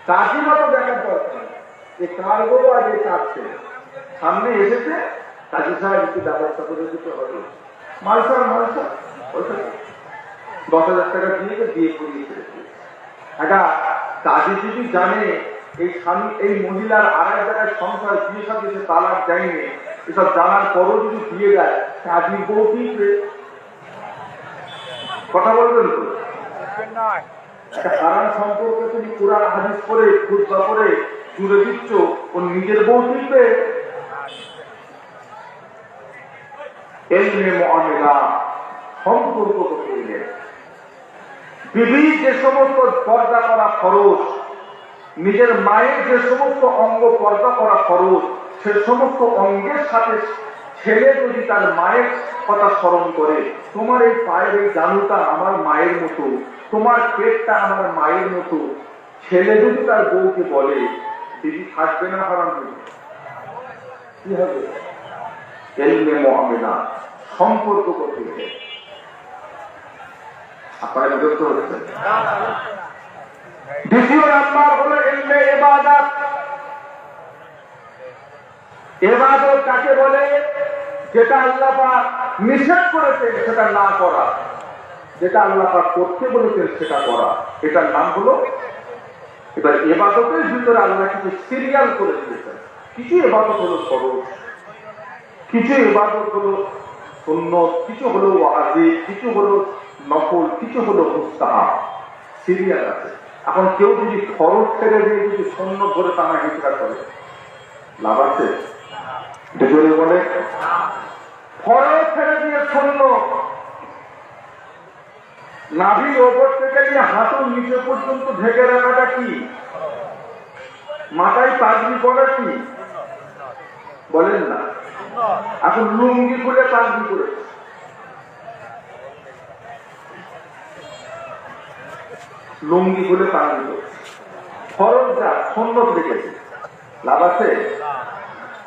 কাজী মতো দেখার দরকার যে কার বউ আর এই কাজ ছেলে সামনে এসেছে কাজী সাহেব একটু ব্যবস্থা করে দিতে হবে মালসার 10,000 টাকা দিয়ে বিয়ে করিয়ে ফেলেছে একটা কাজী যদি জানে এই স্বামী এই মহিলার আর এক জায়গায় সংসার বিয়ে সাথে সে তালাক দেয়নি এসব জানার পরও যদি দিয়ে দেয় কাজী বউ কি কথা বলবেন তো একটা হারাম সম্পর্কে তুমি কোরআন হাদিস করে খুতবা করে জুড়ে দিচ্ছ ও নিজের বউ দিবে এলমে মুআমিলা সম্পর্ক করলে বিবি যে সমস্ত পর্দা করা খরচ নিজের মায়ের যে সমস্ত অঙ্গ পর্দা করা খরচ সে সমস্ত অঙ্গের সাথে ছেলে যদি তার মায়ের কথা স্মরণ করে তোমার এই পায়ের এই জানুটা আমার মায়ের মতো তোমার পেটটা আমার মায়ের মতো ছেলে যদি তার বউকে বলে দিদি থাকবে না হারাম কি হবে এলমে মুআমিলা সম্পর্ক করতে হবে আপনারা বিরক্ত হচ্ছেন দ্বিতীয় নাম্বার হলো ইলমে ইবাদত ইবাদত কাকে বলে যেটা আল্লাহ পাক নিষেধ করেছেন সেটা না করা যেটা আল্লাহ পাক করতে বলেছেন সেটা করা এটার নাম হলো এবার ইবাদতের ভিতরে আল্লাহ কিছু সিরিয়াল করে দিয়েছেন কিছু ইবাদত হলো ফরজ কিছু ইবাদত হলো সুন্নত কিছু হলো ওয়াজিব কিছু হলো নফল কিছু হলো মুস্তাহাব সিরিয়াল আছে এখন কেউ যদি ফরজ ছেড়ে দিয়ে যদি সুন্নত ধরে টানা হিসেবে করে লাভ আছে জোরে বলে ফরজ ছেড়ে দিয়ে সুন্নত নাভির ওপর থেকে নিয়ে হাঁটুর নিচে পর্যন্ত ঢেকে রাখাটা কি মাথায় পাগড়ি পড়া কি বলেন না এখন লুঙ্গি খুলে পাগড়ি করেছে লুঙ্গি খুলে পাগড়ি করেছে ফরজ যা সুন্নত রেখেছে লাভ আছে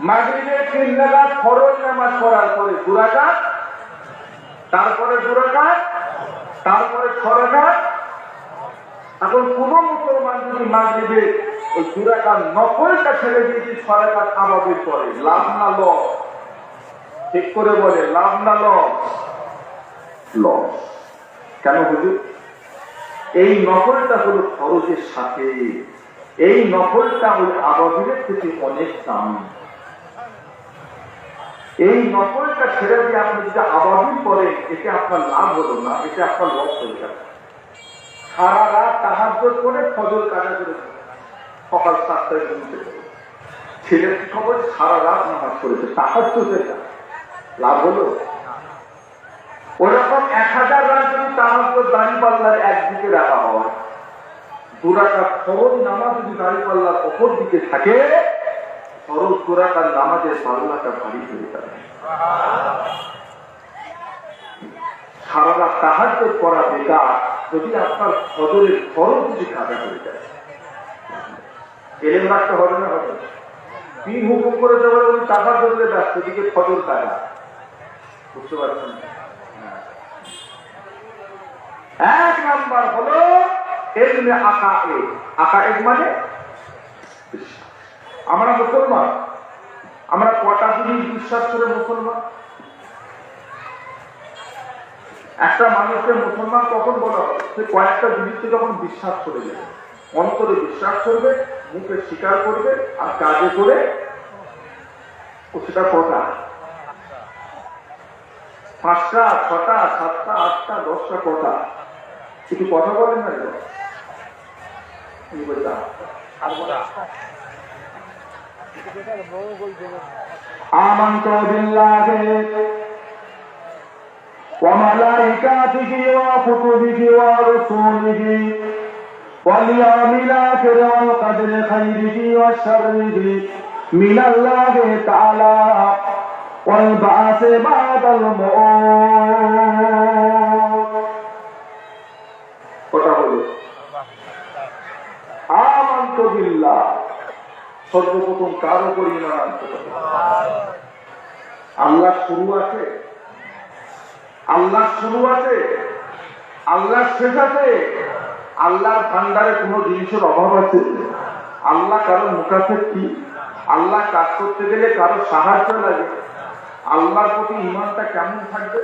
মাগরিবের 3 রাকাত ফরজ নামাজ পড়ার পরে 2 রাকাত তারপরে 2 রাকাত তারপরে 6 রাকাত এখন কোন মুসলমান যদি মাগরিবে ওই 2 রাকাত নফলটা ছেড়ে দিয়ে 6 রাকাত আবাবির পরে লাভ না লস ঠিক করে বলে লাভ না লস কেন হুজুর এই নফলটা হলো ফরজের সাথে এই নফলটা ওই আবাবিরের থেকে অনেক দামি এই নফলটা ছেড়ে দিয়ে আপনি যদি আবাবিল করেন এতে আপনার লাভ হলো না এতে আপনার লস হয়ে যাবে সারা রাত তাহাজ্জুদ করে ফজর কাজা করে সকাল 7টায় ঘুমতে পারে ছেলের খবর সারা রাত নামাজ করেছে তাহাজ্জুদের লাভ হলো ওরকম 1000 রাত যদি তাহাজ্জুদ দাঁড়িপাল্লার একদিকে রাখা হয় 2 রাকাত ফরজ নামাজ যদি দাঁড়িপাল্লার অপর দিকে থাকে ফরজ 2 রাকাত নামাজের পাল্লাটা ভারী হয়ে যাবে সারা রাত তাহাজ্জুদ করা বেকার যদি আপনার ফজরের ফরজ যদি কাজা হয়ে যায় এলেম রাখতে হবে না হবে কি হুকুম করে দেবে উনি তাহাজ্জুদে ব্যস্ত দিকে ফজর কাজা বুঝতে পারছেন এক নাম্বার হলো এলমে আকায়েদ মানে আমরা মুসলমান, আমরা কটা জিনিস বিশ্বাস করে মুসলমান? একটা মানুষকে মুসলমান কখন বলা হবে? সে কয়েকটা জিনিসকে যখন বিশ্বাস করে যাবে, অন্তরে বিশ্বাস করবে, মুখে স্বীকার করবে, আর কাজে করে ও সেটা কটা? 5টা, 6টা, 7টা, 8টা, 10টা কটা? কিছু কথা বলেন না? আমানতু বিল্লাহি ওয়া মালাইকাতিহি ওয়া কুতুবিহি ওয়া রুসুলিহি ওয়াল ইয়াউমিল আখির ওয়াল কদরি খাইরিহি ওয়া শাররিহি মিনাল্লাহি তাআলা ওয়াল বা'সি বা'দাল মউত। কথা বলো। আমানতু বিল্লাহ, সর্বপ্রথম কার উপর ঈমান আনতে হবে? আল্লাহ শুরু আছে, আল্লাহ শুরু আছে, আল্লাহ শেষ আছে? আল্লাহর ভান্ডারে কোন জিনিসের অভাব আছে? আল্লাহ কারো মুখাফের কি? আল্লাহ কাজ করতে গেলে কারো সাহায্য লাগে? আল্লাহর প্রতি ঈমানটা কেমন থাকবে?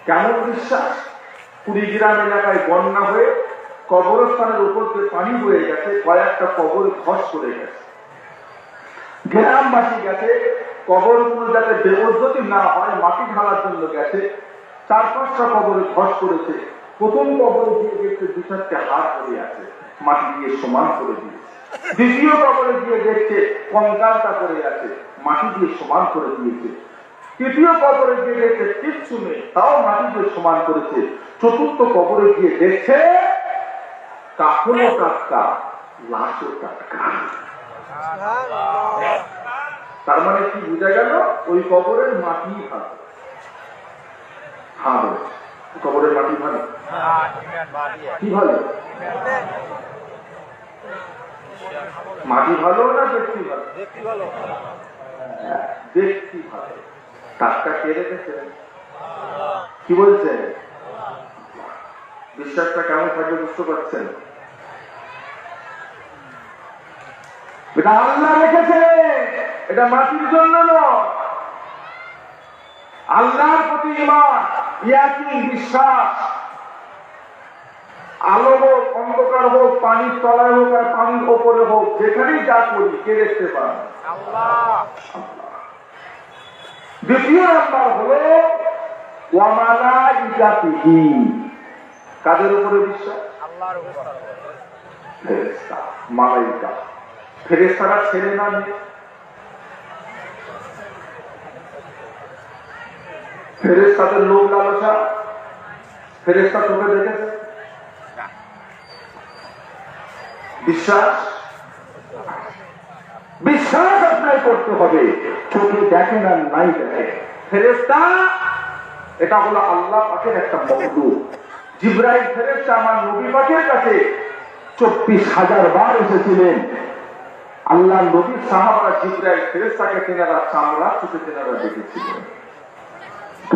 কেমন বিশ্বাস? কুড়িগ্রাম এলাকায় বন্যা হয়ে কবরস্থানের উপর দিয়ে পানি বয়ে গেছে, কয়েকটা কবর ধস করে গেছে। গ্রামবাসী গেছে কবরগুলো যাতে বেবজ্জতি না হয় মাটি ঢালার জন্য গেছে। 4-5টা কবরে ধস করেছে। প্রথম কবরে দিয়ে দেখছে 2-4টে হাত পড়ে আছে, মাটি দিয়ে সমান করে দিয়েছে। দ্বিতীয় কবরে দিয়ে দেখছে কঙ্কালটা পড়ে আছে, মাটি দিয়ে সমান করে দিয়েছে। তৃতীয় কবরে গিয়ে দেখছে কিচ্ছু নেই, তাও মাটি দিয়ে সমান করেছে। চতুর্থ কবরে গিয়ে দেখছে কাফনও টাটকা, লাশও টাটকা। তার মানে কি বোঝা গেল? ওই কবরের মাটি ভালো। হ্যাঁ, কবরের মাটি ভালো। কি ভালো? মাটি ভালো না ব্যক্তি ভালো? ব্যক্তি ভালো। টাটকা কে রেখেছে? কি বলছে? বিশ্বাসটা কেমন থাকবে বুঝতে পারছেন? এটা আল্লাহ রেখেছে, এটা মাটির জন্য নয়। আল্লাহর প্রতি ঈমান, ইয়াকিন, বিশ্বাস। আলো হোক, অন্ধকার হোক, পানির তলায় হোক আর পানির ওপরে হোক, যেখানেই যা করি কে দেখতে পান? আল্লাহ। দ্বিতীয় নাম্বার হলো ওয়া মালাইকাতিহি। কাদের উপরে বিশ্বাস? আল্লাহর উপর। ফেরেশতা, মালাইকা। ফেরেশতারা ছেড়ে না মেয়ে? ফেরেশতাদের লোভ লালসা ফেরেশতা চোখে দেখেছে? বিশ্বাস, বিশ্বাস আপনার করতে হবে। চোখে দেখেন আর নাই দেখেন। ফেরেশতা এটা হলো আল্লাহ পাকের একটা মওজুদ। জিবরাইল ফেরেশতা আমার নবী পাকের কাছে 24,000 বার এসেছিলেন। আল্লাহ নবীর সাহাবারা জিবরাইল ফেরেশতাকে তেনারা চামড়া চোখে তেনারা দেখেছিলেন।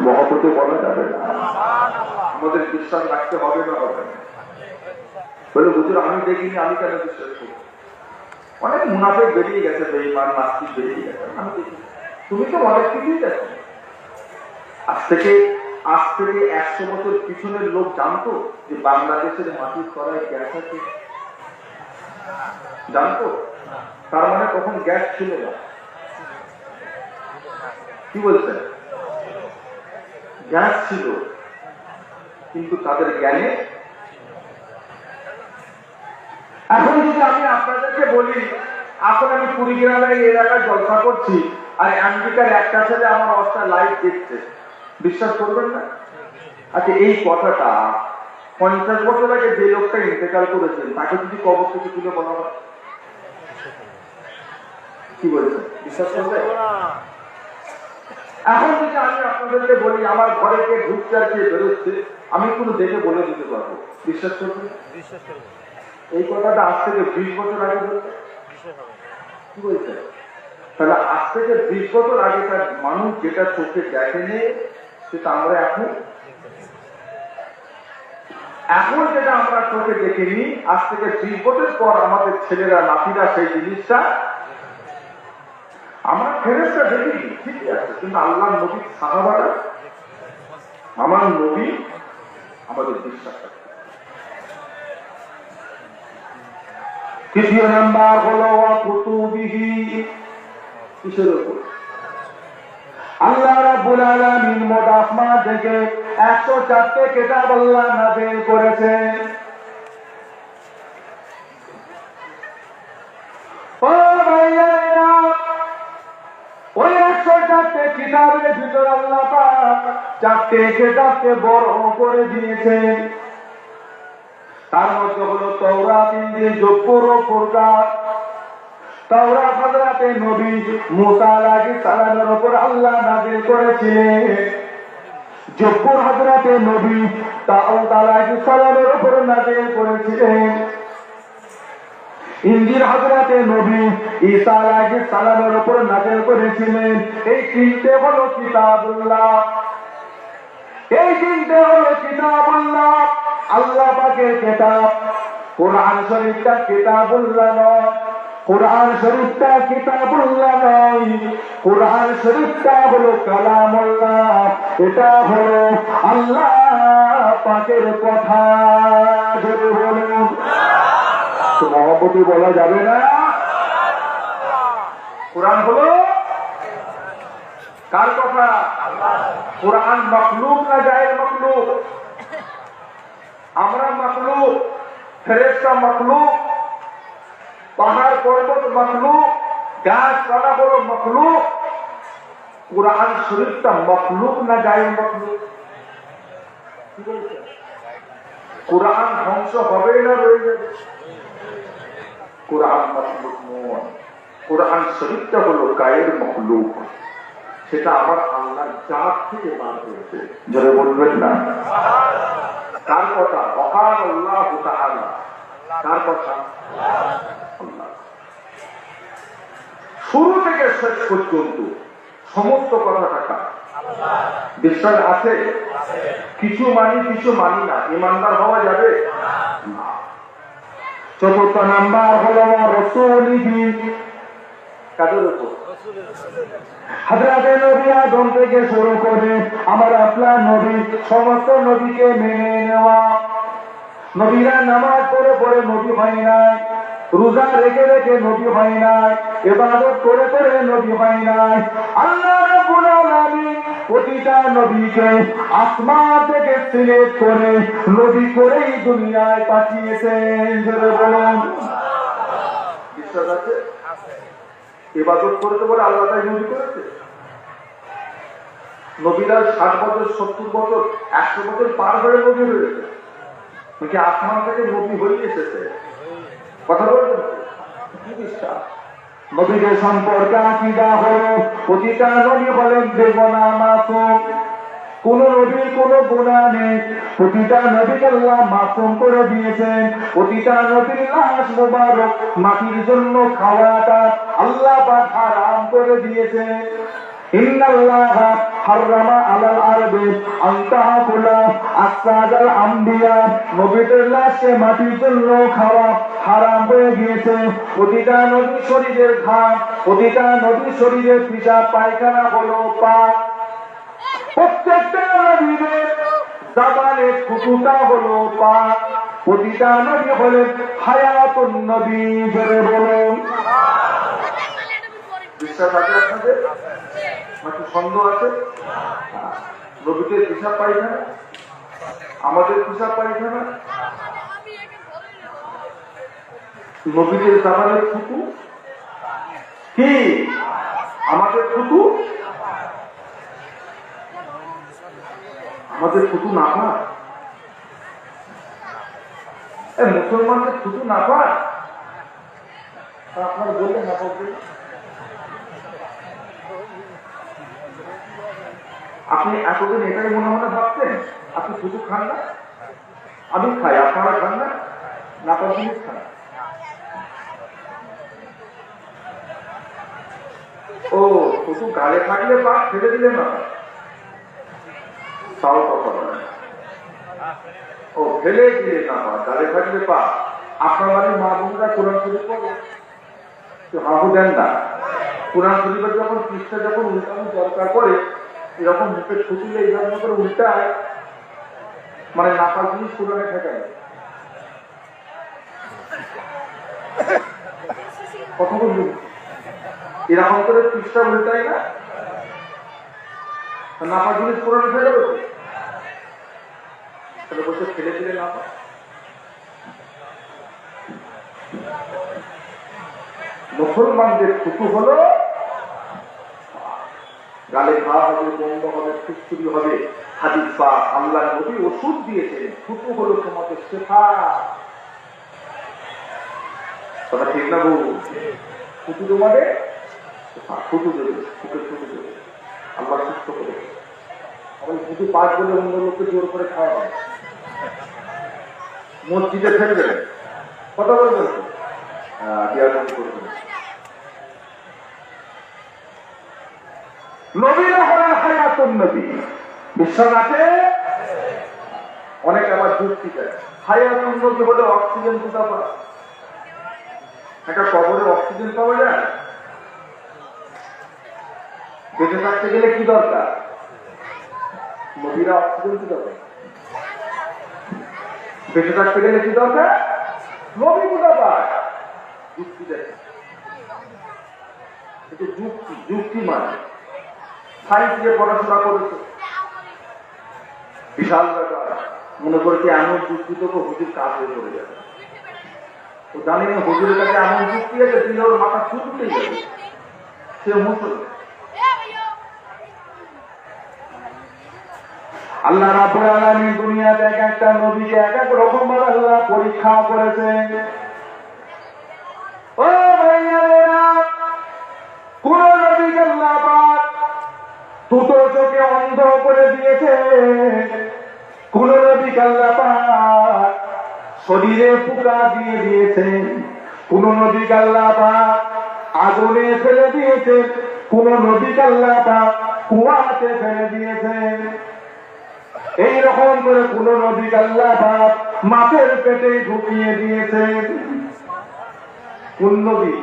মহব্বতে বলা যাবে না। আমাদের বিশ্বাস রাখতে হবে না? হবে না? বলে হুজুর আমি দেখিনি, আমি কেন বিশ্বাস করব? অনেক মুনাফিক বেরিয়ে গেছে, বেঈমান নাস্তিক বেরিয়ে গেছে, আমি দেখি। তুমি তো অনেক কিছুই দেখো। আজ থেকে 100 বছর পিছনের লোক জানতো যে বাংলাদেশের মাটির তলায় গ্যাস আছে? জানতো? তার মানে তখন গ্যাস ছিল না। কি বলছেন? গ্যাস ছিল, কিন্তু তাদের জ্ঞানে। এখন যদি আমি আপনাদেরকে বলি, এখন আমি কুড়িগ্রামের এই এলাকায় জলসা করছি আর আমেরিকার একটা ছেলে আমার অবস্থা লাইভ দেখছে, বিশ্বাস করবেন না? আচ্ছা, এই কথাটা 50 বছর আগে যে লোকটা ইন্তেকাল করেছেন তাকে যদি কবর থেকে তুলে বলা হয়, কি বলছেন? বিশ্বাস করবে? এখন যদি আমি আপনাদেরকে বলি আমার ঘরে কে ঢুকছে আর কে বেরোচ্ছে, আমি কোনো দেখে বলে দিতে পারবো, বিশ্বাস করবে? বিশ্বাস করবে। এই কথাটা আজ থেকে 20 বছর আগে বলতে কি বলছে? তাহলে আজ থেকে 20 বছর আগেকার মানুষ যেটা চোখে দেখেনি সেটা আমরা এখন যেটা আমরা চোখে দেখিনি, আজ থেকে 20 বছর পর আমাদের ছেলেরা নাতিরা সেই জিনিসটা আমরা ফেরেশতা দেখি ঠিকই আছে, কিন্তু আল্লাহ নবী সাহাবারা, আমার নবী আমাদের বিশ্বাস আছে। তৃতীয় নাম্বার হলো কুতুবিহি, কিসের উপর? আল্লাহ রাব্বুল আলামিন মোট আসমান থেকে 104টি কিতাব আল্লাহ নাযিল করেছেন। ও ভাইয়েরা, ওই 104টি কিতাবের ভিতর আল্লাহ পাক 4টি কিতাবকে বড় করে দিয়েছেন। তার মধ্যে হলো তাওরাত, ইনজিল, জব্বুর ও ফুরকান। তাওরাত হযরতে নবী মুসা আলাইহিস সালামের উপর আল্লাহ নাযিল করেছিলেন। জব্বুর হযরতে নবী দাউদ আলাইহিস সালামের উপর নাযিল করেছিলেন। ইনজিল হযরতে নবী ঈসা আলাইহিস সালামের উপর নাযিল করেছিলেন। এই তিনটে হলো কিতাবুল্লাহ, এই তিনটে হলো কিতাবুল্লাহ, আল্লাহ পাকের কিতাব। কোরআন শরীফটা কিতাবুল্লাহ নয়, কোরআন শরীফটা কিতাবুল্লাহ নয়, কোরআন শরীফটা হলো কালামুল্লাহ। এটা হলো আল্লাহ পাকের কথা। যদি বলুন তো মহব্বতে বলা যাবে না? কোরআন হলো কার কথা? কোরআন মখলুক না গায়ের মখলুক? আমরা মখলুক, ফেরেশতা মখলুক, পাহাড় পর্বত মখলুক, গাছপালা হলো মখলুক। কোরআন শরীফটা মখলুক না গায়ের মখলুক? কোরআন ধ্বংস হবে না রয়ে যাবে? কোরআন মখলুক নয়, কোরআন শরীফটা হলো গায়ের মখলুক। সেটা আমার আল্লাহর জাত থেকে বার হয়েছে। যারা বলবেন না কার কথা? ওয়াকান আল্লাহু তাআলা। কার কথা? আল্লাহ। শুরু থেকে শেষ পর্যন্ত সমস্ত কথাটা কার? বিশ্বাস আছে? কিছু মানি কিছু মানি না, ইমানদার হওয়া যাবে না। চতুর্থ নাম্বার হলো রাসূলিহি। কাদের উপর? হযরতে নবী আদম থেকে শুরু করে আমার আপনার নবী, সমস্ত নবীকে মেনে নেওয়া। নবীরা নামাজ পড়ে পড়ে নবী হয় নাই, রোজা রেখে রেখে নবী হয় নাই, ইবাদত করে করে নবী হয় নাই। আল্লাহ রাব্বুল আলামিন প্রতিটা নবীকে আসমান থেকে সিলেক্ট করে নবী করেই দুনিয়ায় পাঠিয়েছেন। যারা বলুন বিশ্বাস আছে? ইবাদত করতে বলে আল্লাহ তাই নবী করেছে। নবীরা 60 বছর 70 বছর 100 বছর পার হয়ে নবী হয়েছে, নাকি আসমান থেকে নবী হয়ে এসেছে? কথা বলবেন কি বিশ্বাস? নবীদের সম্পর্কে আকীদা হলো প্রতিটা নবী হলেন বেগুনা মাসুম, কোন নবীর কোন গুনাহ নেই। প্রতিটা নবীকে আল্লাহ মাসুম করে দিয়েছেন। প্রতিটা নবীর লাশ মুবারক মাটির জন্য খাওয়াটা আল্লাহ পাক হারাম করে দিয়েছেন। ইন্নাল্লাহা হারামা আলাল আরদি আন তাকুলা আসসাদাল আম্বিয়া। নবীদের লাশকে মাটির জন্য খাওয়া হারাম হয়ে গিয়েছে। প্রতিটা নবীর শরীরের ঘাম, প্রতিটা নবীর শরীরের পিশাব পায়খানা হলো পাক। প্রত্যেকটা নবীর জাবানের থুতুটা হলো পাক। প্রতিটা নবী হলেন হায়াতুন নবী। জোরে বলুন বিশ্বাস আছে আপনাদের? নাকি সন্দেহ আছে? নবীদের পিশাব পায়খানা, আমাদের পিশাব পায়খানা, নবীদের জাবানের থুতু কি আমাদের থুতু? আমাদের থুতু না পায়? মুসলমানদের থুতু না পায়? আপনার বললেন না বলবেন? আপনি এতদিন এটাই মনে মনে ভাবতেন আপনি থুতু খান না? আমি খাই, আপনারা খান না? না পার জিনিস খান। ও থুতু গালে থাকলে পা ফেলে দিলে না, তাও কথা বলে। ও ফেলে দিলে না পা, গালে থাকলে পা। আপনার বাড়ির মা বোনরা কোরআন শরীফ পড়ে, হাহু দেন না? কোরআন শরীফের যখন পৃষ্ঠা যখন উল্টানো দরকার করে এরকম মুখে ছুটিলে এই ধরনের করে উল্টায়, মানে নাপাক জিনিস কোরআনে ঠেকায়। কথা বলুন, এরকম করে পৃষ্ঠা উল্টায় না, নাপাক জিনিস কোরআনে ঠেকাবে তো, তাহলে বসে ফেলে ফেলে না পায়। মুসলমানদের ছুটু হলো গালে ঘা হবে, বন্ধ হবে, ফুসফুরি হবে। হাদিস পাক আল্লাহ নবী ওষুধ দিয়েছেন, ছুটু হলো তোমাদের শেফা। কথা ঠিক না বউ? ছুটু তোমাদের ছুটু দেবে, ছুটে ছুটে দেবে, আল্লাহ সুস্থ করে। আমি ছুটু পাঁচ বলে অন্য লোককে জোর করে খাওয়া হবে, মসজিদে ফেলবে, কথা বলবেন তো? নবীরা হলেন হায়াতুন নবী। বিশ্বাস আছে? অনেক আবার যুক্তি দেয় হায়াতুন নবী হলে অক্সিজেন কোথা পায়? একটা কবরে অক্সিজেন পাওয়া যায়? বেঁচে থাকতে গেলে কি দরকার? নবীরা অক্সিজেন কি দরকার? বেঁচে থাকতে গেলে কি দরকার? নবী কোথা পায়? যুক্তি দেয়, যুক্তি যুক্তি মানে সাইন্স নিয়ে পড়াশোনা করেছে, বিশাল ব্যাপার। মনে করেছে এমন যুক্তি তো হুজুর কাজ হয়ে চলে যাবে। ও জানি না হুজুরের কাছে এমন যুক্তি আছে তিনি ওর মাথা ছুটতেই যাবে, সে মুসলমান। আল্লাহ রাব্বুল আলামিন দুনিয়াতে এক একটা নবীকে এক এক রকম ভাবে আল্লাহ পরীক্ষা করেছেন। ও ভাইয়েরা, কোন নবীকে আল্লাহ পাক দুটো চোখে অন্ধ করে দিয়েছে, কোন নবীকে আল্লাহ পাক শরীরে পোকা দিয়ে দিয়েছেন, কোন নবীকে আল্লাহ পাক আগুনে ফেলে দিয়েছেন, কোন নবীকে আল্লাহ পাক কুয়াতে ফেলে দিয়েছেন। এইরকম করে কোন নবীকে আল্লাহ পাক মাছের পেটে ঢুকিয়ে দিয়েছেন। কোন নবী?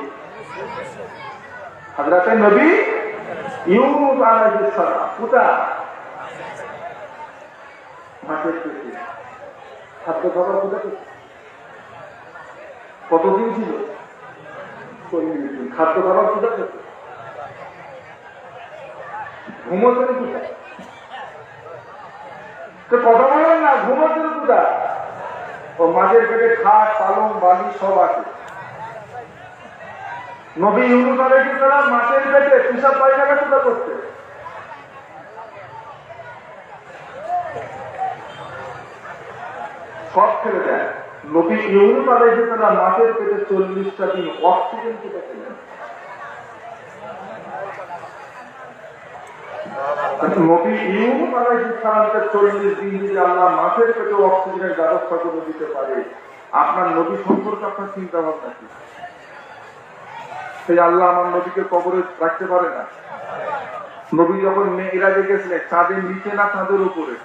হযরত নবী ইউনূস আলাইহিস সালাম। কোথায়? মাছের পেটে। খাদ্য খাবার কোথায়? কতদিন ছিল? 40 দিন। খাদ্য খাবার কোথায়? ঘুমোতেন কোথায়? কথা বলেন না, ঘুমোতেন কোথায়? ও মাছের পেটে খাট, পালং, বালি সব আছে। নবী ইউনূস আলাইহিস সালাম মাছের পেটে পেশাব পায়খানা কোথায় করতে? সব ছেড়ে দেয়। নবী ইউনূস আলাইহিস সালাম মাছের পেটে 40টা দিন অক্সিজেন কোথায় পেলেন? নবী ইউনূস আলাইহিস সালামকে 40 দিন যদি আল্লাহ মাছের পেটে অক্সিজেনের ব্যবস্থা করে দিতে পারে, আপনার নবী সম্পর্কে আপনার চিন্তা ভাবনা কি? সেই আল্লাহ আমার নবীকে কবরে রাখতে পারে না? নবী যখন মেরাজে গেছিলেন চাঁদের নিচে না চাঁদের উপরে?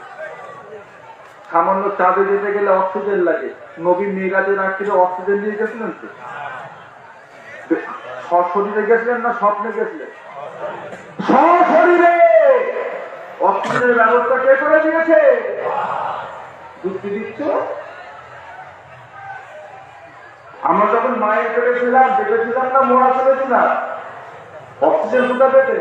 সামান্য চাঁদে যেতে গেলে অক্সিজেন লাগে, নবী মেরাজে রাখতে অক্সিজেন নিয়ে গেছিলেন তো? সশরীরে গেছিলেন না স্বপ্নে গেছিলেন? সশরীরে। অক্সিজেনের ব্যবস্থা কে করে দিয়েছে? যুক্তি দিচ্ছ? আমরা যখন মায়ের পেটে ছিলাম, দেখেছিলাম না মরা চলেছিলাম? অক্সিজেন কোথা পেতে?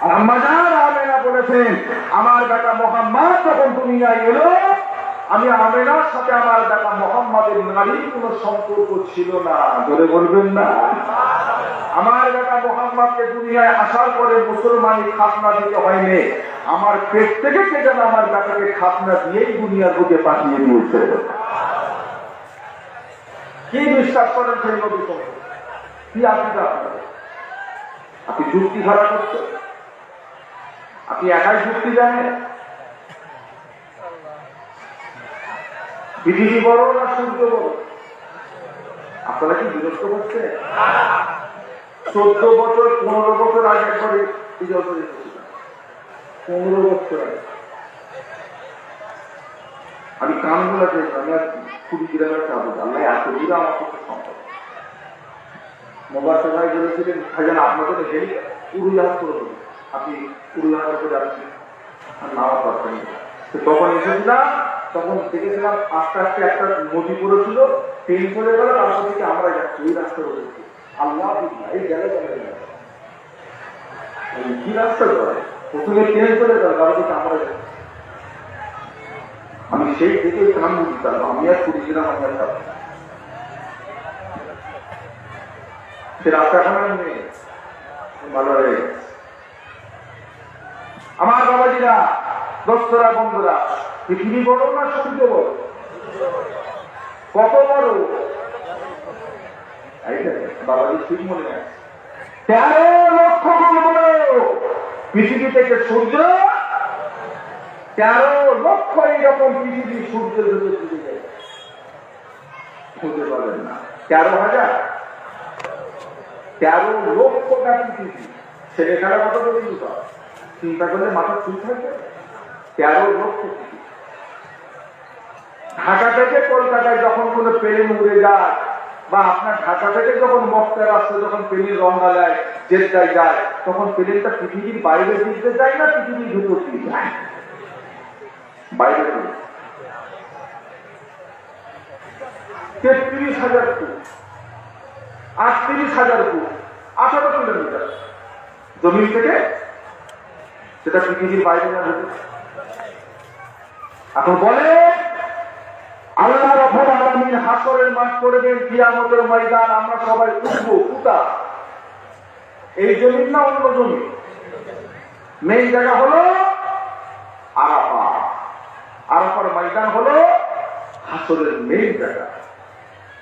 আর আম্মাজান আমেনা বলেছেন, আমার বেটা মুহাম্মদ যখন দুনিয়ায় এলো, আমি আমেনার সাথে আমার বেটা মুহাম্মাদের নারীর কোন সম্পর্ক ছিল না। ধরে বলবেন না? আমার বেটা মুহাম্মদকে দুনিয়ায় আসার পরে মুসলমানি খাতনা দিতে হয়নি, আমার পেট থেকে কে যেন আমার বেটাকে খাতনা দিয়েই দুনিয়ার বুকে পাঠিয়ে দিয়েছে। কি বিশ্বাস করেন সেই নবী সম্পর্কে? কি আপনি যুক্তি ধরা করছেন? আপনি একাই যুক্তি জানেন? পৃথিবী বড় না সূর্য বড়? আপনারা কি বিরক্ত করছে? 14 বছর 15 বছর আগে একবারে 15 বছর আগে আমি কানগুলা চেয়েছি, আমি আর 20 গ্রামের চাবো, আল্লাহ এত দূরে আমার পক্ষে সম্ভব। মোবারক ভাই বলেছিলেন ভাইজান আপনাদের উড়োজাহাজ করে দেবেন, আপনি উড়োজাহাজ করে যাচ্ছেন আর নামাজ দরকার নেই। তো তখন এসেছিলাম, তখন দেখেছিলাম আস্তে আস্তে একটা নদী পড়েছিল, ট্রেন চলে গেল, তারপর থেকে আমরা যাচ্ছি ওই রাস্তা বলেছি। আল্লাহ এই গেলে কি রাস্তা করে প্রথমে ট্রেন চলে গেল, তারপর থেকে আমরা যাচ্ছি। আমি সেই থেকে কান বুঝতাম, আমি আর করেছিলাম, আমি আর যাবো সে রাস্তাখানা নেই, ভালো হয়ে গেছে। আমার বাবাজিরা, দোস্তরা, বন্ধুরা, পৃথিবী বড় না সূর্য বড়? কত বড়? বাবাজি ঠিক মনে আছে, 13 লক্ষ গুণ বড় পৃথিবী থেকে সূর্য। 13 লক্ষ এইরকম পৃথিবী সূর্যের ভেতর ঢুকে যায়, খুঁজে পাবেন না। 13,000, 13 লক্ষটা পৃথিবী। ছেলে খেলা কত করে চিন্তা করলে মাথা ঠিক থাকবে। 13 লক্ষ পৃথিবী। ঢাকা থেকে কলকাতায় যখন কোনো প্লেন উড়ে যায়, বা আপনার ঢাকা থেকে যখন মক্কা রাস্তা যখন প্লেনের রওনা দেয়, জেদ্দায় যায়, তখন প্লেনটা পৃথিবীর বাইরে দিতে যায় না পৃথিবীর ভিতর দিয়ে যায়? বাইরে দিয়ে। 33,000 ফুট, 38,000 ফুট, 18 কিলোমিটার জমিন থেকে, সেটা পৃথিবীর বাইরে না ভেতরে। এখন বলে আল্লাহ রাব্বুল আলামিন হাসরের মাঠ করবেন, কিয়ামতের ময়দান, আমরা সবাই উঠবো। কোথা? এই জমিন না অন্য জমি? মেইন জায়গা হলো আরাফাত। আরাফার ময়দান হলো হাসরের মেইন জায়গা।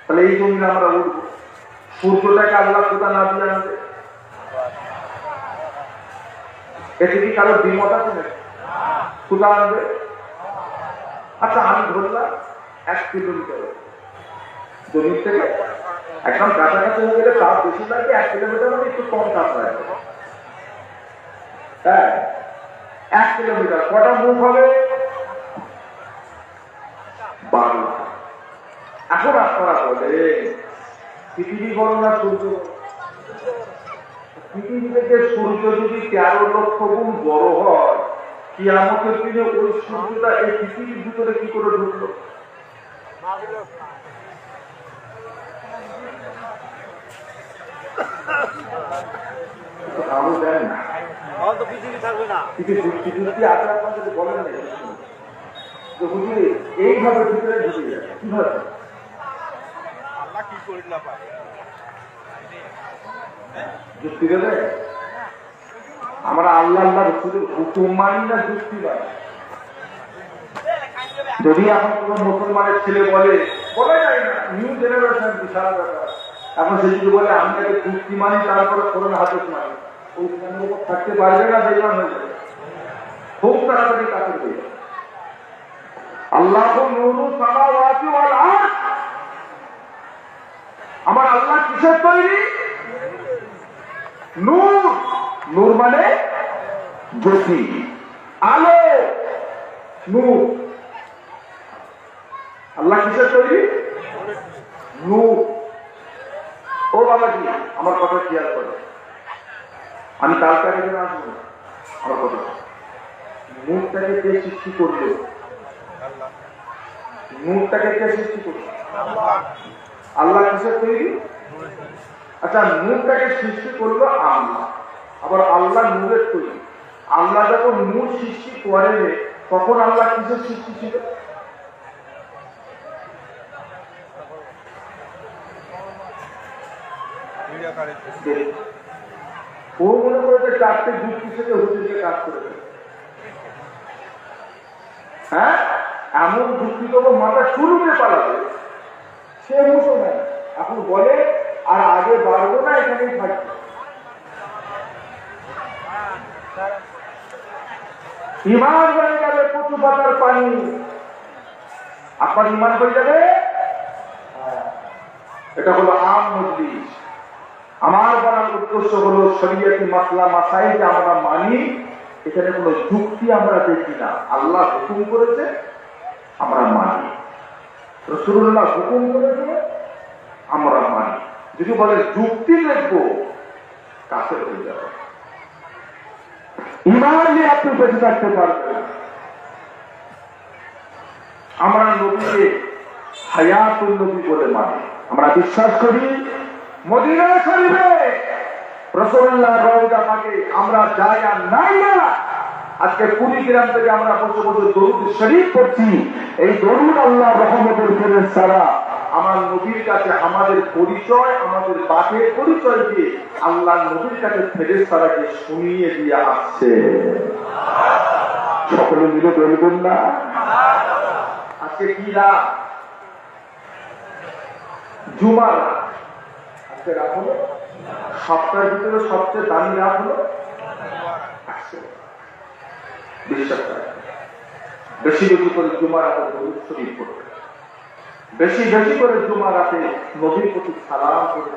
তাহলে এই জমিনে আমরা উঠবো। সূর্যটাকে আল্লাহ কোথা না দিয়ে আনবে? এতে কি কারো দ্বিমত আছে নাকি? কোথা আনবে? আচ্ছা আমি ধরলাম 1 কিলোমিটার জমির থেকে একদম কাছাকাছি হয়ে গেলে তাপ বেশি লাগে, 1 কিলোমিটার মানে একটু কম তাপ লাগে। হ্যাঁ, 1 কিলোমিটার কটা মুখ হবে? 12। এখন আপনারা বলে পৃথিবী বড় না সূর্য? পৃথিবী থেকে সূর্য যদি 13 লক্ষ গুণ বড় হয়, কিয়ামতের দিনে ওই সূর্যটা এই পৃথিবীর ভিতরে কি করে ঢুকলো? আরো দেন না, পৃথিবী থাকবে না। পৃথিবী আছে আপনাদের বলেন না যে হুজুরে এইভাবে ভিতরে ঢুকে যায়, কিভাবে? আল্লাহ কি করে না পারে যুক্তি দেবে? আমরা আল্লাহ রসুলের হুকুম মানি না যুক্তি মানি? যদি এখন কোন মুসলমানের ছেলে বলে যায় না, নিউ জেনারেশন বিশাল ব্যাপার। এখন সে যদি বলে আমি তাকে যুক্তি মানি, তারপরে কোরআন হাদিস মানি, ওই স্থানের উপর থাকতে পারবে না, বেঈমান হয়ে যাবে, খুব তাড়াতাড়ি কাছে হয়ে যাবে। আল্লাহু নূরু সামাওয়াতি ওয়াল আরদ। আমার আল্লাহ কিসের তৈরি? নূর। নূর মানে জ্যোতি, আলো, নূর। আল্লাহ কিসের তৈরি? নূর। ও বাবাজি, আমার কথা খেয়াল করে, আমি কালকে এখানে আসবো না। আমার কথা, নূরটাকে কে সৃষ্টি করলো? নূরটাকে কে সৃষ্টি করলো? আল্লাহ কিসের তৈরি? আচ্ছা, নূরটাকে সৃষ্টি করলো আল্লাহ, আবার আল্লাহ নূরের তৈরি। আল্লাহ যখন নূর সৃষ্টি করেন, তখন আল্লাহ কিসের সৃষ্টি ছিল? ও মনে করেছে 4টে যুক্তি থেকে হুজুরকে কাজ করে দেবে। হ্যাঁ, এমন যুক্তি তখন মাথা শুরুতে পালাবে, সে মুসলমান। এখন বলে আর আগে বাড়বো না, এখানেই থাকবে। ইমান হয়ে যাবে কচু পাতার পানি। আপনার ইমান হয়ে যাবে, এটা হলো আম মজলিস। আমার বলার উদ্দেশ্য হলো শরীয়তি মাসলা মাসাইল যে আমরা মানি, এখানে কোনো যুক্তি আমরা দেখি না। আল্লাহ হুকুম করেছে, আমরা মানি। রাসূলুল্লাহ হুকুম করেছে, আমরা মানি। যদি বলে যুক্তি দেখবো, কাফের হয়ে যাবে। ঈমান নিয়ে আপনি বেঁচে থাকতে পারবেন। আমরা নবীকে হায়াতুল নবী বলে মানি। আমরা বিশ্বাস করি মদিনা শরীফে রাসূলুল্লাহ রওজা পাকে আমরা যাই আর নাই না, আজকে কুড়িগ্রাম থেকে আমরা বসে বসে দরুদ শরীফ পড়ছি। এই দরুদ আল্লাহ রহমতের ফেরেশতারা আমার নবীর কাছে আমাদের পরিচয়, আমাদের বাপের পরিচয়কে আল্লাহ নবীর কাছে ফেরেশতারাকে শুনিয়ে দিয়ে আসছে। সকলে মিলে বলবেন না? আজকে কি রাত? জুমার রাত। আজকে রাত হলো সপ্তাহের ভিতরে সবচেয়ে দামি রাত হলো বিশ্বাস করে বেশি বেশি করে জুমার রাতে দরুদ শরীফ পড়বে, বেশি বেশি করে জুমার রাতে নবীর প্রতি সালাম করে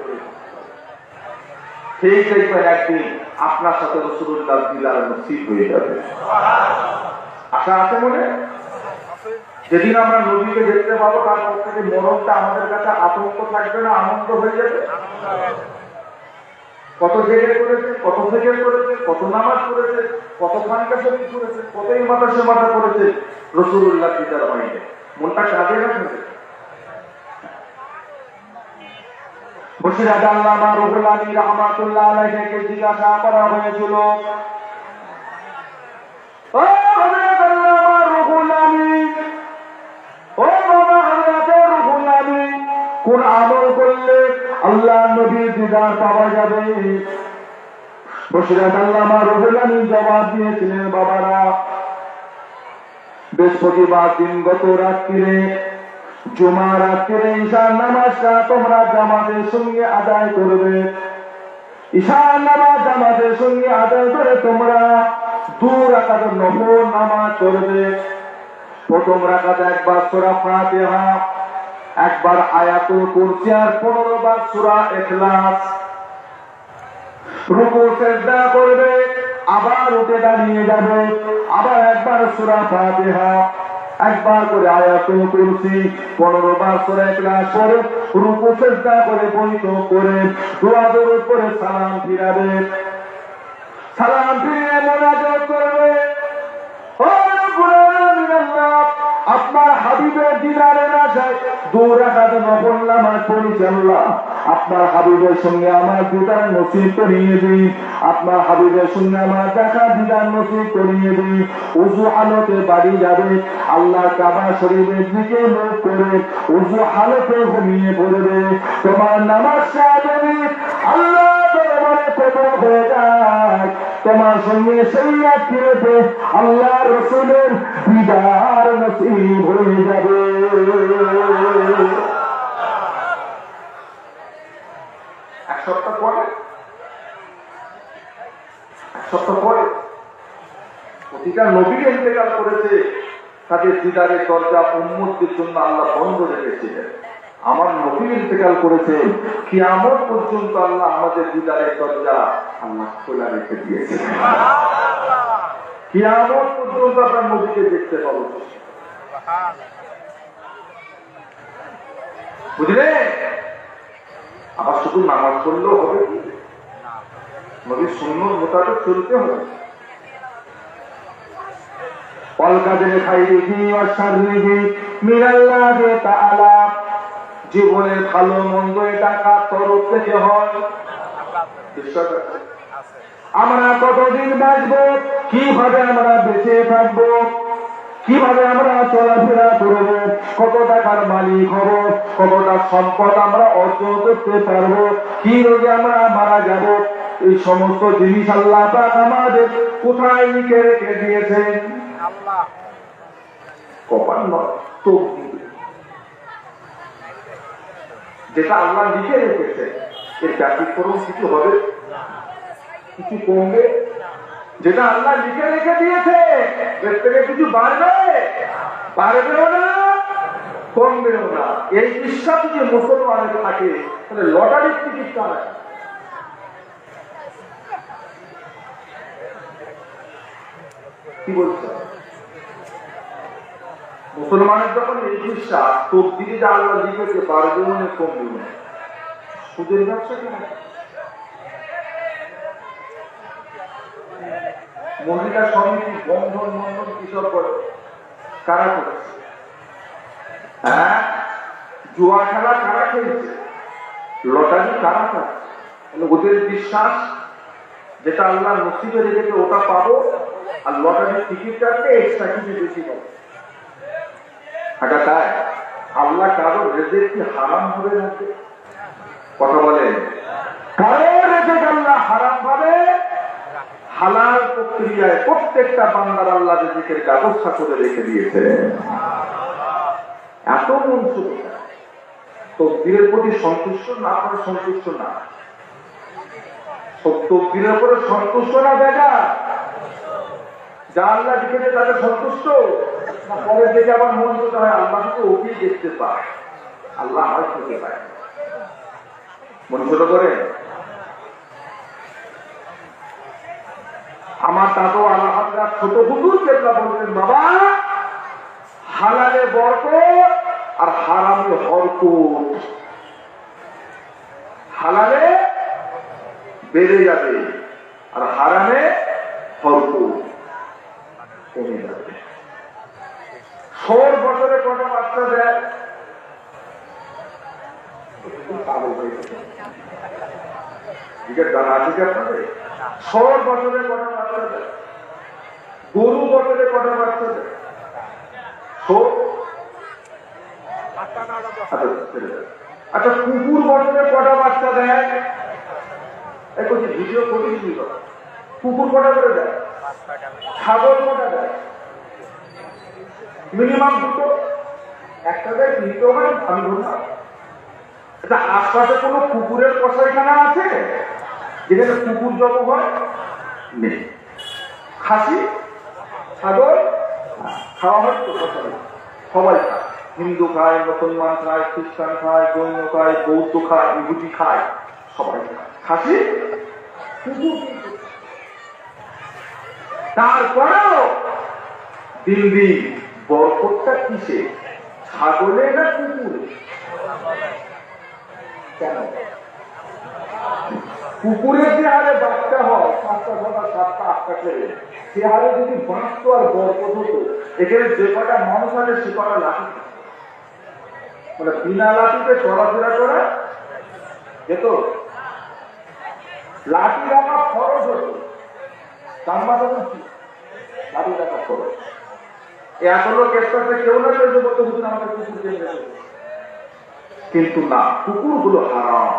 ঠিক দেখবেন একদিন আপনার সাথে রাসূলুল্লাহ দিদার নসিব হয়ে যাবে। আশা আছে মনে? যেদিন আমরা নবীকে দেখতে পাবো তারপর থেকে মরণটা আমাদের কাছে আতঙ্ক থাকবে না, আনন্দ হয়ে যাবে। কত জেগে করেছে, কত থেকে করেছে, কত নামাজ করেছে, কত খানকা শক্তি করেছে, কত ইমাতা সেমাতা করেছে রাসূলুল্লাহ দিদার বাইরে, মনটা কাঁদে না? বসিরাত আল্লামা রুহুল আমিন রাহমাতুল্লাহ আলাইহিকে জিজ্ঞাসা করা হয়েছিল, ও হযরত আল্লামা রুহুল আমিন, ও বাবা হযরত রুহুল আমিন, কোন আমল করলে আল্লাহ নবীর দিদার পাওয়া যাবে? বসিরাত আল্লামা রুহুল আমিন জবাব দিয়েছিলেন, বাবারা, বৃহস্পতিবার দিন গত রাত্রিরে জুমা রাত্রিরে ঈশার নামাজটা তোমরা জামাতের সঙ্গে আদায় করবে। ঈশার নামাজ জামাতের সঙ্গে আদায় করে তোমরা 2 রাকাত নফল নামাজ করবে। প্রথম রাকাতে একবার সূরা ফাতিহা, একবার আয়াতুল কুরসি আর 15 বার সূরা ইখলাস। রুকু সিজদা করবে, আবার উঠে দাঁড়িয়ে যাবে, আবার একবার সূরা ফাতিহা, একবার করে আয়াতুল কুরসি, 15 বার সূরা ইখলাস করে রুকু সিজদা করে বৈঠক করে দোয়া দরুদ করে সালাম ফিরাবে। সালাম ফিরিয়ে মুনাজাত করবে, ও রব্বুল আলামিন, আল্লাহ আপনার হাবিবের দিদারের আশায় 2 রাকাত নফল নামাজ পড়েছি। আল্লাহ আপনার হাবিবের সঙ্গে আমার দিদার নসিব করিয়ে দিন, আপনার হাবিবের সঙ্গে আমার দেখা দিদার নসিব করিয়ে দিন। উযু হালতে বাড়ি যাবে, আল্লাহ কাবা শরীফের দিকে মুখ করে উযু হালতে ঘুমিয়ে পড়বে। তোমার নামাজ সাহেবী আল্লাহ দরবারে কবুল হয়ে যায়। তোমার সঙ্গে সেই রাত্রিতে আল্লাহ রাসূলের দিদার নসিব হয়ে যাবে। এক সপ্তাহ পরে প্রতিটা নবী ইন্তেকাল করেছে, তাদের দিদারের দরজা উম্মতের জন্য আল্লাহ বন্ধ রেখেছিলেন। আমার নবী ইন্তেকাল করেছে, কিয়ামত পর্যন্ত আল্লাহ আমাদের দিদারের দরজা আল্লাহ খোলা রেখে দিয়েছে। কিয়ামত পর্যন্ত আমরা নবীকে দেখতে পাবো। বুঝলে? আবার শুধু নামাজ পড়লেও হবে কি? নবীর সুন্নাত মোতাবেক চলতে হবে। জীবনের ভালো মন্দ এটা কার তরফ থেকে হয়? আমরা কতদিন বাঁচবো, কিভাবে আমরা বেঁচে থাকবো, কিভাবে আমরা চলাফেরা করবো, কত টাকার মালিক হব, কতটা সম্পদ আমরা অর্জন করতে পারবো, কি রোগে আমরা মারা যাব, এই সমস্ত জিনিস আল্লাহ পাক আমাদের কোথায় লিখে রেখে দিয়েছেন? কপাল নয়, তকদীর। যেটা আল্লাহ লিখে রেখেছে এর ব্যতিক্রম কিছু হবে, কিছু কমবে। যেটা আল্লাহ লিখে রেখে দিয়েছে এর থেকে কিছু বাড়বেও না, কমবেও না। এই বিশ্বাস যদি মুসলমানের থাকে তাহলে লটারির টিকিট কাটে। কি বলছে? মুসলমানের যখন এই বিশ্বাস, তকদীরে যা আল্লাহ লিখেছে বাড়বেও না, কমবেও না, সুদের ব্যবসা কেন? মহিলা সমিতি, বন্ধন মন্ডল কিসব করে, কারা করেছে? হ্যাঁ, জুয়া খেলা কারা খেলছে, লটারি কারা খাচ্ছে? ওদের বিশ্বাস যেটা আল্লাহ নসিবে রেখেছে ওটা পাবো, আর লটারির টিকিট কাটলে এক্সট্রা কিছু বেশি পাবো। এটা তাই আল্লাহ কারোর রেজেক কি হারাম হবে নাকি? কথা বলেন, কারোর রেজেক আল্লাহ হারাম হবে? হালাল প্রক্রিয়ায় প্রত্যেকটা বান্দার আল্লাহ রিজিকের ব্যবস্থা করে রেখে দিয়েছে। এত মন শুধু তকদিরের প্রতি সন্তুষ্ট না করে সন্তুষ্ট না, তকদিরের উপরে সন্তুষ্ট না দেখা, যা আল্লাহ লিখেছে তাকে সন্তুষ্ট, পরের দিকে আবার মন করতে হয় আল্লাহকে ওকেই দেখতে পায়, আল্লাহ আমার খেতে পায়। মনে ছোট করে আমার দাদু আল্লাহ ছোট হুজুর কেবলা বলতেন, বাবা হালালে বরকত আর হারামে হরকত। হালালে বেড়ে যাবে আর হারামে হরকত কমে যাবে। 100 বছরে কটা বাচ্চা দেয়? 100 বছরে কটা বাচ্চা দেয়? গরু বছরে কটা বাচ্চা দেয়? আচ্ছা, কুকুর বছরে কটা বাচ্চা দেয়? ভিডিও করিস, কুকুর কটা করে দেয়? ছাগল কটা দেয়? মিনিমাম দুটো, একটা দেয় নিতে হবে। আমি বললাম এটা আশপাশে কোনো কুকুরের কসাইখানা আছে যেখানে কুকুর জব হয়? নেই। খাসি ছাগল খাওয়া হয় তো, সবাই খায়। হিন্দু খায়, মুসলমান খায়, খ্রিস্টান খায়, জৈন খায়, বৌদ্ধ খায়, ইহুদি খায়, সবাই খায় খাসি কুকুর। তারপরেও দিন দিন বরকতটা কিসে, ছাগলে না কুকুরে? কেন? কুকুরের যে হারে বাচ্চা হয় 5টা 6টা 7টা 8টা করে, সে হারে যদি বাঁচত আর বরকত হতো, এখানে যে কটা মানুষ আছে সে কটা লাঠি, মানে বিনা লাঠিতে চলাফেরা করা যেত। লাঠি রাখা খরচ হতো, চাম্বা তখন কি লাঠি রাখা খরচ। এখনো কেসটাতে কেউ না কেউ বলতে বুঝুন আমাদের কুকুর কেন্দ্রে, কিন্তু না, কুকুর হলো হারাম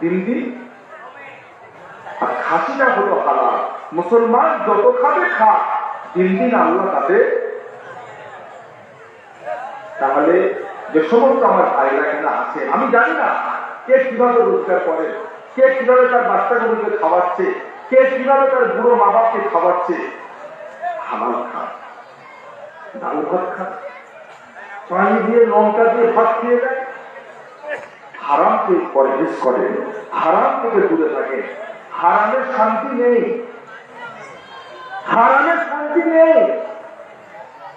দিন দিন, আর খাসিটা হলো হালাল। মুসলমান যত খাবে খা, দিন দিন আল্লাহ তাতে। তাহলে যে সমস্ত আমার ভাইরা এখানে আছে, আমি জানি না কে কিভাবে রোজগার করে, কে কিভাবে তার বাচ্চাগুলোকে খাওয়াচ্ছে, কে কিভাবে তার বুড়ো মা বাপকে খাওয়াচ্ছে। হালাল খান, ডাল ভাত খান, পানি দিয়ে লঙ্কা দিয়ে ভাত খেয়ে দেয়। হারামকে পরহেজ করে, হারাম থেকে দূরে থাকে। হারামের শান্তি নেই, হারামের শান্তি নেই।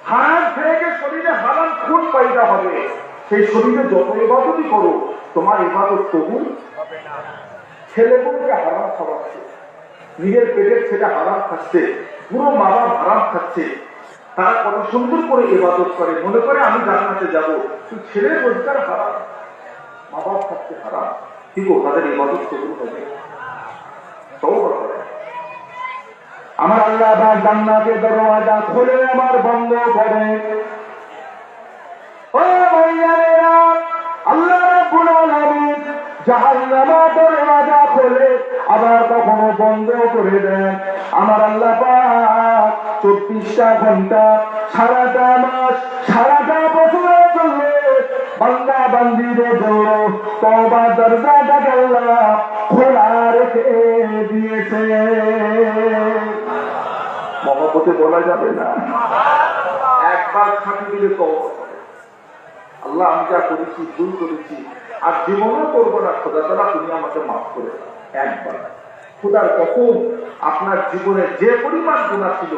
হারাম থেকে শরীরে হারাম খুন পয়দা হবে, সেই শরীরে যত ইবাদতই করো তোমার ইবাদত কবুল হবে না। ছেলেগুলোকে হারাম খাওয়াচ্ছে, নিজের পেটের ছেলে হারাম খাচ্ছে, পুরো মা বাপ হারাম খাচ্ছে। তারা কত সুন্দর করে ইবাদত করে, মনে করে আমি জান্নাতে যাবো, কিন্তু ছেলের রোজগার হারাম, মা বাপ খাচ্ছে হারাম, কিন্তু তাদের ইবাদত কবুল হবে? আমার আল্লাহ জান্নাতের দরওয়াজা খুলে আমার বন্ধ করে। ও ভাইয়ারা, আল্লাহ রাব্বুল আলামিন জাহান্নামের দরওয়াজা খুলে আবার কখনো বন্ধ করে দেন। আমার আল্লাহ পাক 24টা ঘন্টা, সারাটা মাস, সারাটা বছরের জন্য বান্দা বান্দীদের জন্য তওবার দরজাটাকে আল্লাহ খোলা রেখে দিয়েছে। মহব্বতে বলা যাবে না, একবার খাটি দিলে তওবা করে, আল্লাহ আমি যা করেছি ভুল করেছি আর জীবনও করবো না, খোদা তাআলা তুমি আমাকে মাফ করে দাও। একবার খোদার কসম, আপনার জীবনে যে পরিমাণ গুনাহ ছিল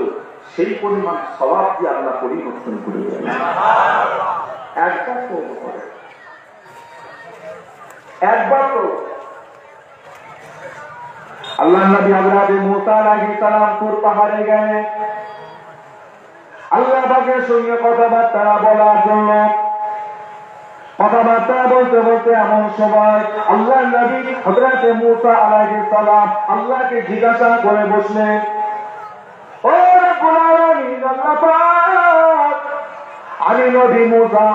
সেই পরিমাণ সওয়াব দিয়ে আল্লাহ পরিবর্তন করে দেন। একবার তওবা করে, একবার তো আল্লাহ নবী হযরত মুসা আলাইহিস সালাম তুর পাহাড়ে গেলেন আল্লাহ পাকের সঙ্গে কথাবার্তা বলার জন্য। কথাবার্তা বলতে বলতে এমন সময় আল্লাহ নবী হযরত মুসা আলাইহিস সালাম আল্লাহকে জিজ্ঞাসা করে বসলেন, ও রব্বুল আলামিন আল্লাহ পাক, আমি নবী মুসা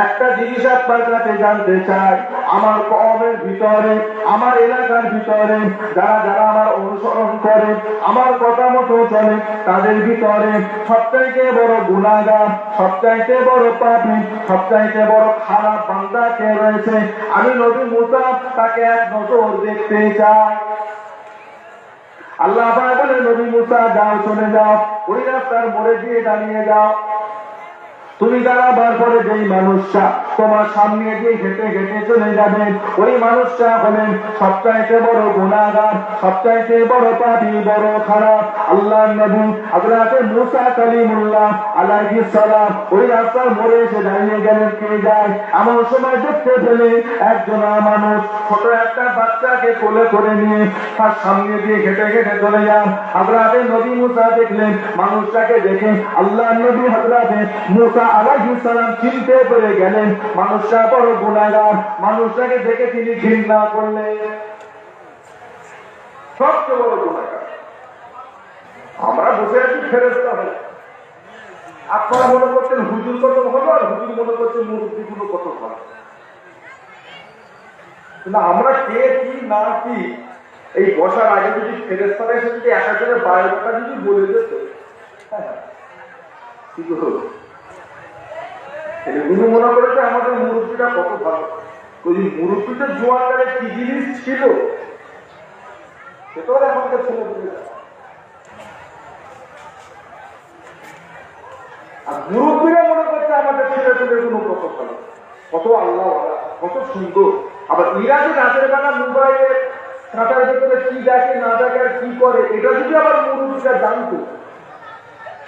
একটা জিনিস আপনার কাছে জানতে চাই। আমার কওমের ভিতরে, আমার এলাকার ভিতরে যারা যারা আমার অনুসরণ করে, আমার কথা মতো চলে, তাদের ভিতরে সবচাইতে বড় গুনাহগার, সবচাইতে বড় পাপী, সবচাইতে বড় খারাপ বান্দা কে রয়েছে? আমি নবী মুসা তাকে এক নজর দেখতে চাই। আল্লাহ পাক বলে, নবী মুসা যাও, চলে যাও, ওই রাস্তার মোড়ে গিয়ে দাঁড়িয়ে যাও। তুমি দাঁড়াবার পরে যেই মানুষটা তোমার সামনে দিয়ে হেঁটে হেঁটে চলে যাবেন, ওই মানুষটা হলেন সবচাইতে বড় গুনাহগার, সবচাইতে বড় পাপী, বড় খারাপ। আল্লাহর নবী হযরত মুসা কালিমুল্লাহ আলাইহিস সালাম ওই রাস্তার মোড়ে এসে দাঁড়িয়ে গেলেন। কে যায়? এমন সময় দেখতে পেলে একজন মানুষ ছোট একটা বাচ্চাকে কোলে করে নিয়ে তার সামনে দিয়ে হেঁটে হেঁটে চলে যান। হযরত নবী মুসা দেখলেন, মানুষটাকে দেখে আল্লাহর নবী হযরত মুসা আলাইহিস সালাম চিনতে পেরে গেলেন মানুষটা বড় গুনাহগার। মানুষটাকে দেখে তিনি ঘৃণা করলেন, সবচেয়ে বড় গুনাহগার। আমরা বসে আছি ফেরেশতা হয়ে, আপনারা মনে করছেন হুজুর কত ভালো, আর হুজুর মনে করছেন মুরব্বী গুলো কত ভালো। কিন্তু আমরা কে কি না কি এই বসার আগে যদি ফেরেশতারা এসে যদি এক একজনের বায়োডাটা যদি বলে যেত, কি হলো? এগুলো মনে করেছে আমাদের মুরব্বীটা কত ভালো। ওই মুরব্বীটা জোয়ানদারে কি জিনিস ছিল সেটাও এখনকার ছেলে বলে। আর মুরব্বীরা মনে করছে আমাদের ছেলে পেলেগুলো কত ভালো, কত আল্লাহ, কত সুন্দর। আবার এরা যে রাতের বেলা মোবাইলে কাঁটার ভেতরে কি দেখে না দেখে আর কি করে, এটা যদি আবার মুরব্বীরা জানতো,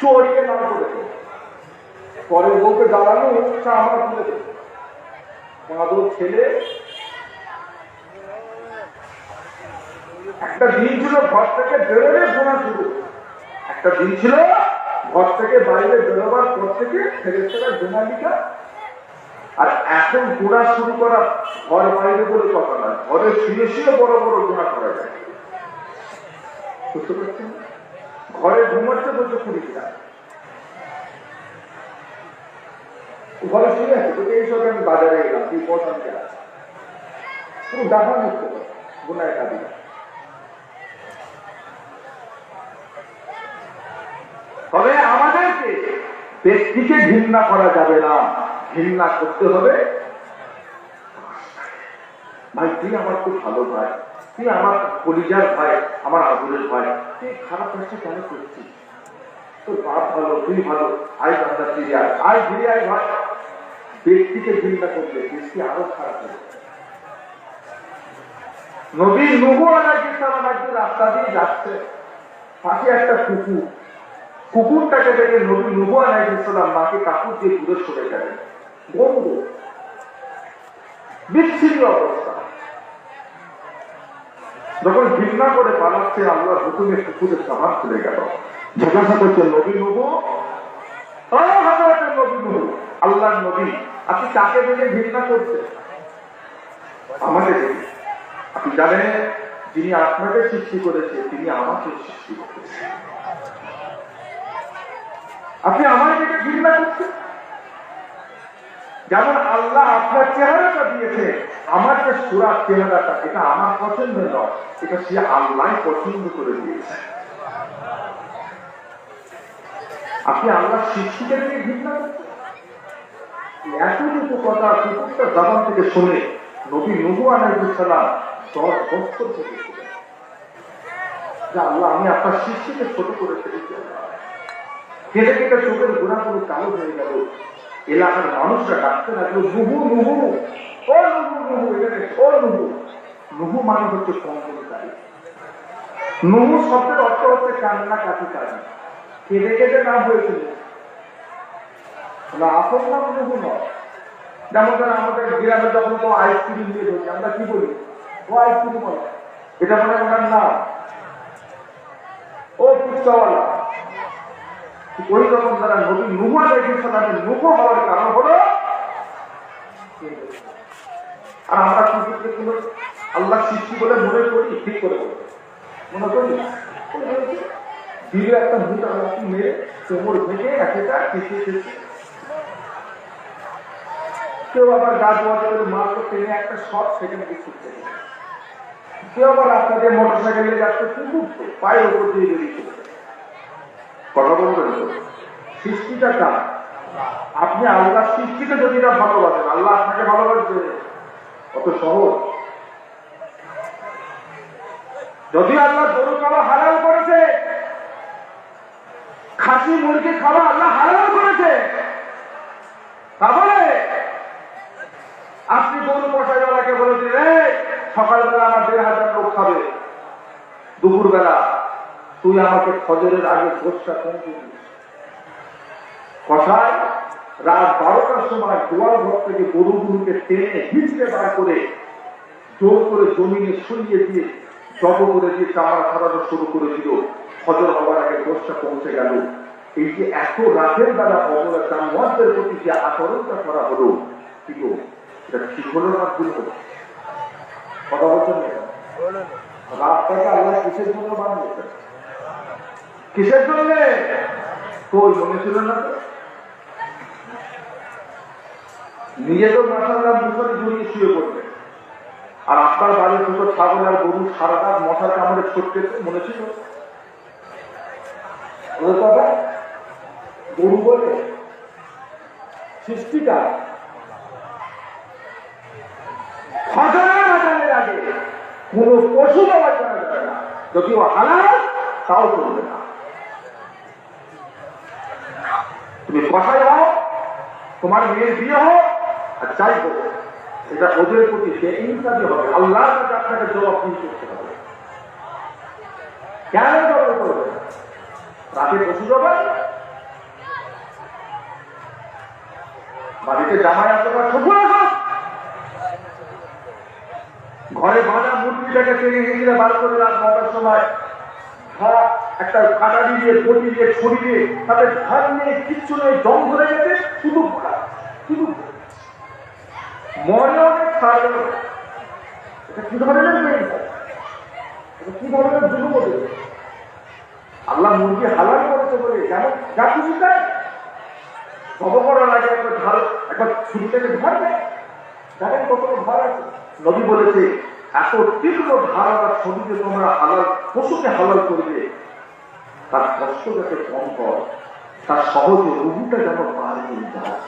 চড়িয়ে না করে পরে বউকে জ্বালানো আমরা তুলে দেব। মাদক ছেলে একটা দিন ছিল ঘর থেকে বেরোলে গোনা শুরু, একটা দিন ছিল ঘর থেকে বাইরে বেরোবার পর থেকে ফেরেশতারা গোনা লিখা। আর এখন গোনা শুরু করা ঘর বাইরে বলে কথা নয়, ঘরে শুয়ে শুয়ে বড় বড় গোনা করা যায়। বুঝতে পারছেন? ঘরে ঘুমাচ্ছে বলছে পুলিশরা, ঘরে শুনে আছে তোকে এইসব আমি বাজারে গেলাম, তুই পছন্দ গেলাম, পুরো দেখা মুক্ত করে গুনায় কাঁদি। তবে আমাদেরকে ব্যক্তিকে ঘৃণা করা যাবে না, ঘৃণা করতে হবে ভাই তুই আমার খুব ভালো ভাই, তুই আমার কলিজার ভাই, আমার আদরের ভাই, তুই খারাপ কাজটা কেন করছিস? তোর বাপ ভালো, তুই ভালো, আয় বান্দা ফিরে আয়, আয় ফিরে আয় ভাই। ব্যক্তিকে ঘৃণা করলে ব্যক্তি আরো খারাপ হবে। নবী নূহ আলাইহিস সালাম একদিন রাস্তা দিয়ে যাচ্ছে, পাশে একটা কুকুর, কুকুরটাকে দেখে নবী নূহ আলাইহিস সালাম মাকে কাপড় দিয়ে দূরে সরে গেলেন। বন্ধ, বিচ্ছিন্ন অবস্থা। যখন ঘৃণা করে পালাচ্ছে, আল্লাহর হুকুমে কুকুরের সামান খুলে গেল। জিজ্ঞাসা করছেন, নবী নূহ, নবী নূহ, আল্লাহর নবী, আপনি কাকে দেখে ঘৃণা করছেন? আমাকে দেখে। আপনি জানেন যিনি আপনাকে সৃষ্টি করেছে তিনি আমাকে সৃষ্টি করেছে, আপনি আমার দিকে ঘৃণা করছেন? যেমন আল্লাহ আপনার চেহারাটা দিয়েছে, আমার যে সুরার চেহারাটা, এটা আমার পছন্দ নয়, এটা সে আল্লাহ পছন্দ করে দিয়েছে। আপনি আল্লাহ সৃষ্টিকে নিয়ে ঘৃণা করছেন? এতটুকু কথা কুকুরটার জবান থেকে শুনে নবী নূহ আলাইহিস সালাম 10 বছর থেকেছিলেন যে আল্লাহ আমি আপনার সৃষ্টিকে ছোট করে ফেলেছি। কেটে কেটে চোখের গোড়াগুলো কালো হয়ে গেল। এলাকার মানুষরা ডাকতে লাগলো, নূহ নূহ, ও নূহ নূহ, এখানে ও নূহ। নূহ মানে হচ্ছে কঙ্কলকারী। নূহ শব্দের অর্থ হচ্ছে কান্না কাটিকারী। কেটে কেটে নাম হয়েছিল না, আসল নাম নূহ নয়। যেমন ধর আমাদের গ্রামে যখন তো আইসক্রিম নিয়ে ধরছি, আমরা কি বলি? ও আইসক্রিম বলে, ও এটা মনে ওনার নাম, ও পুষ্টাওয়ালা। ওই রকম যারা নবী নূহ আলাইহিস সালামের নূহ হওয়ার কারণ হলো, আর আমরা কিন্তু আল্লাহ সৃষ্টি বলে মনে করি, ঠিক করে মনে করি দিলে একটা মুটা লাঠি মেরে কোমর ভেঙে একটা কেটে এসেছে। কেউ আবার গা ধোয়া করে মাত্র টেনে একটা শট সেখানে ছুটতে, কেউ আবার রাস্তা দিয়ে মোটর সাইকেলে যাচ্ছে খুব পায়ের উপর দিয়ে বেরিয়ে চলে। কথা বলবেন তো, সৃষ্টিটা কার? আপনি আল্লাহ সৃষ্টিকে যদি না ভালোবাসেন, আল্লাহ আপনাকে ভালোবাসবে? কত সহজ। যদি আল্লাহ গরু খাওয়া হালাল করেছে, খাসি মুরগি খাওয়া আল্লাহ হালাল করেছে, তাহলে আপনি গরু কষাইওয়ালাকে বলে দিলেন সকালবেলা আমার ১,৫০০ লোক খাবে, দুপুরবেলা তুই আমাকে ফজরের আগে গোষ্ঠটা পৌঁছে দিস। কষায় রাত ১২টার সময় গোয়াল ঘর থেকে গরুগুলোকে টেনে হিঁচড়ে বার করে জোর করে জমিনে সরিয়ে দিয়ে জব করে দিয়ে চামড়া ছাড়ানো শুরু করে দিল। ফজর হওয়ার আগে গোষ্ঠটা পৌঁছে গেল। এই যে এত রাতের বেলা অবলা জানোয়ারদের প্রতি যে আচরণটা করা হলো, কি গো, এটা ঠিক হলো না? ভুল হলো? কথা বলছেন না? রাতটাকে আল্লাহ কিসের জন্য বানিয়েছেন? কিসের জন্য? কই মনে ছিল না তো? নিজে তো মাসাল্লাহ মুখে জড়িয়ে শুয়ে পড়বে, আর আপনার বাড়ির দুটো ছাগল আর গরু সারা রাত মশার কামড়ে ছটকে মনে ছিল? গরু বলে সৃষ্টিটা হাজারের আগে কোন পশু ব্যবহার করা যাবে না, যদিও হালাল তাও চলবে না। তুমি কথায় হও, তোমার মেয়ের বিয়ে হোক আর যাই হোক, এটা ওদের প্রতি সে ইনসাফি হবে। আল্লাহর কাছে আপনাকে জবাব করতে হবে। কেন জবাব করবে? রাতে পশু জবাই, বাড়িতে জামাই আসতে ঘরে বাঁধা মুরগিটাকে টেনে গেলে বার করে রাত ৯টার সময় একটা কাটারি দিয়ে বটি দিয়ে ছড়ি দিয়ে তাদের ধান নিয়ে কিচ্ছু নেই, দম ধরে গেছে, শুধু শুধু মরে অনেক ছাড়। এটা কি ধরনের মেয়ে, এটা কি ধরনের জুলুম? আল্লাহ মুরগি হালাল করেছে বলে যেমন যা খুশি তাই জব করার আগে একবার ছুরি থেকে ধার দেয়। দেখেন কত ধার আছে। নবী বলেছে এত তীব্র ধারণা ছবিতে তোমরা হালাল পশুকে হালাল করবে, তার কষ্ট যাতে কম হয়, তার সহজে রুহুটা যেন পার হয়ে যায়।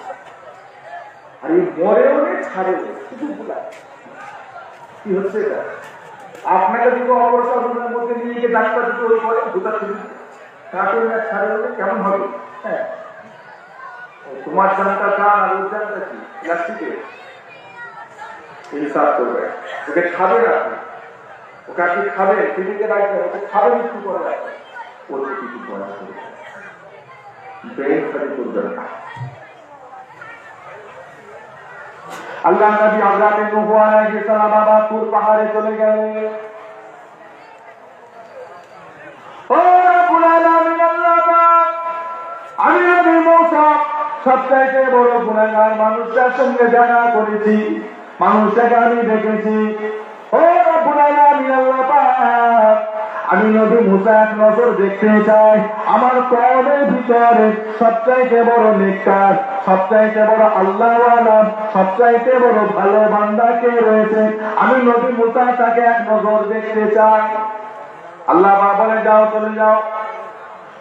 আর এই মরে অনেক ছাড়ে শুধু ভুলায়। কি হচ্ছে এটা? আপনাকে দুটো অপারেশন রুমের মধ্যে নিয়ে গিয়ে ডাক্তার দুটো ওই করে দুটা ছবি কাটে না ছাড়ে হলে কেমন হবে? হ্যাঁ, তোমার জানটা চান আর ওর জানটা কি প্লাস্টিকে হিসাব করবে। ওকে খাবে না, ওকে আপনি খাবে সেদিকে রাখবেন, ওকে খাবে মৃত্যু করে রাখবেন, ওর কিছু করা করবে বেখারি করবেন না। আল্লাহ নবী হযরত নূহ আলাইহিস সালাম আবার তুর পাহাড়ে চলে গেলেন। ও রব্বুল আলামিন, আল্লাহ পাক, আমি নবী মূসা সবচাইতে বড় গুনাহগার মানুষটার সঙ্গে দেখা করেছি, মানুষটাকে আমি দেখেছি। ও রব্বুল আলামিন, আল্লাহ পাক, আমি নবী মূসা এক নজর দেখতে চাই আমার কওমের ভিতরে সবচাইতে বড় নেককার, সবচাইতে বড় আল্লাহওয়ালা, সবচাইতে বড় ভালো বান্দা কে রয়েছে। আমি নবী মূসা তাকে এক নজর দেখতে চাই। আল্লাহ পাক বলে যাও, চলে যাও,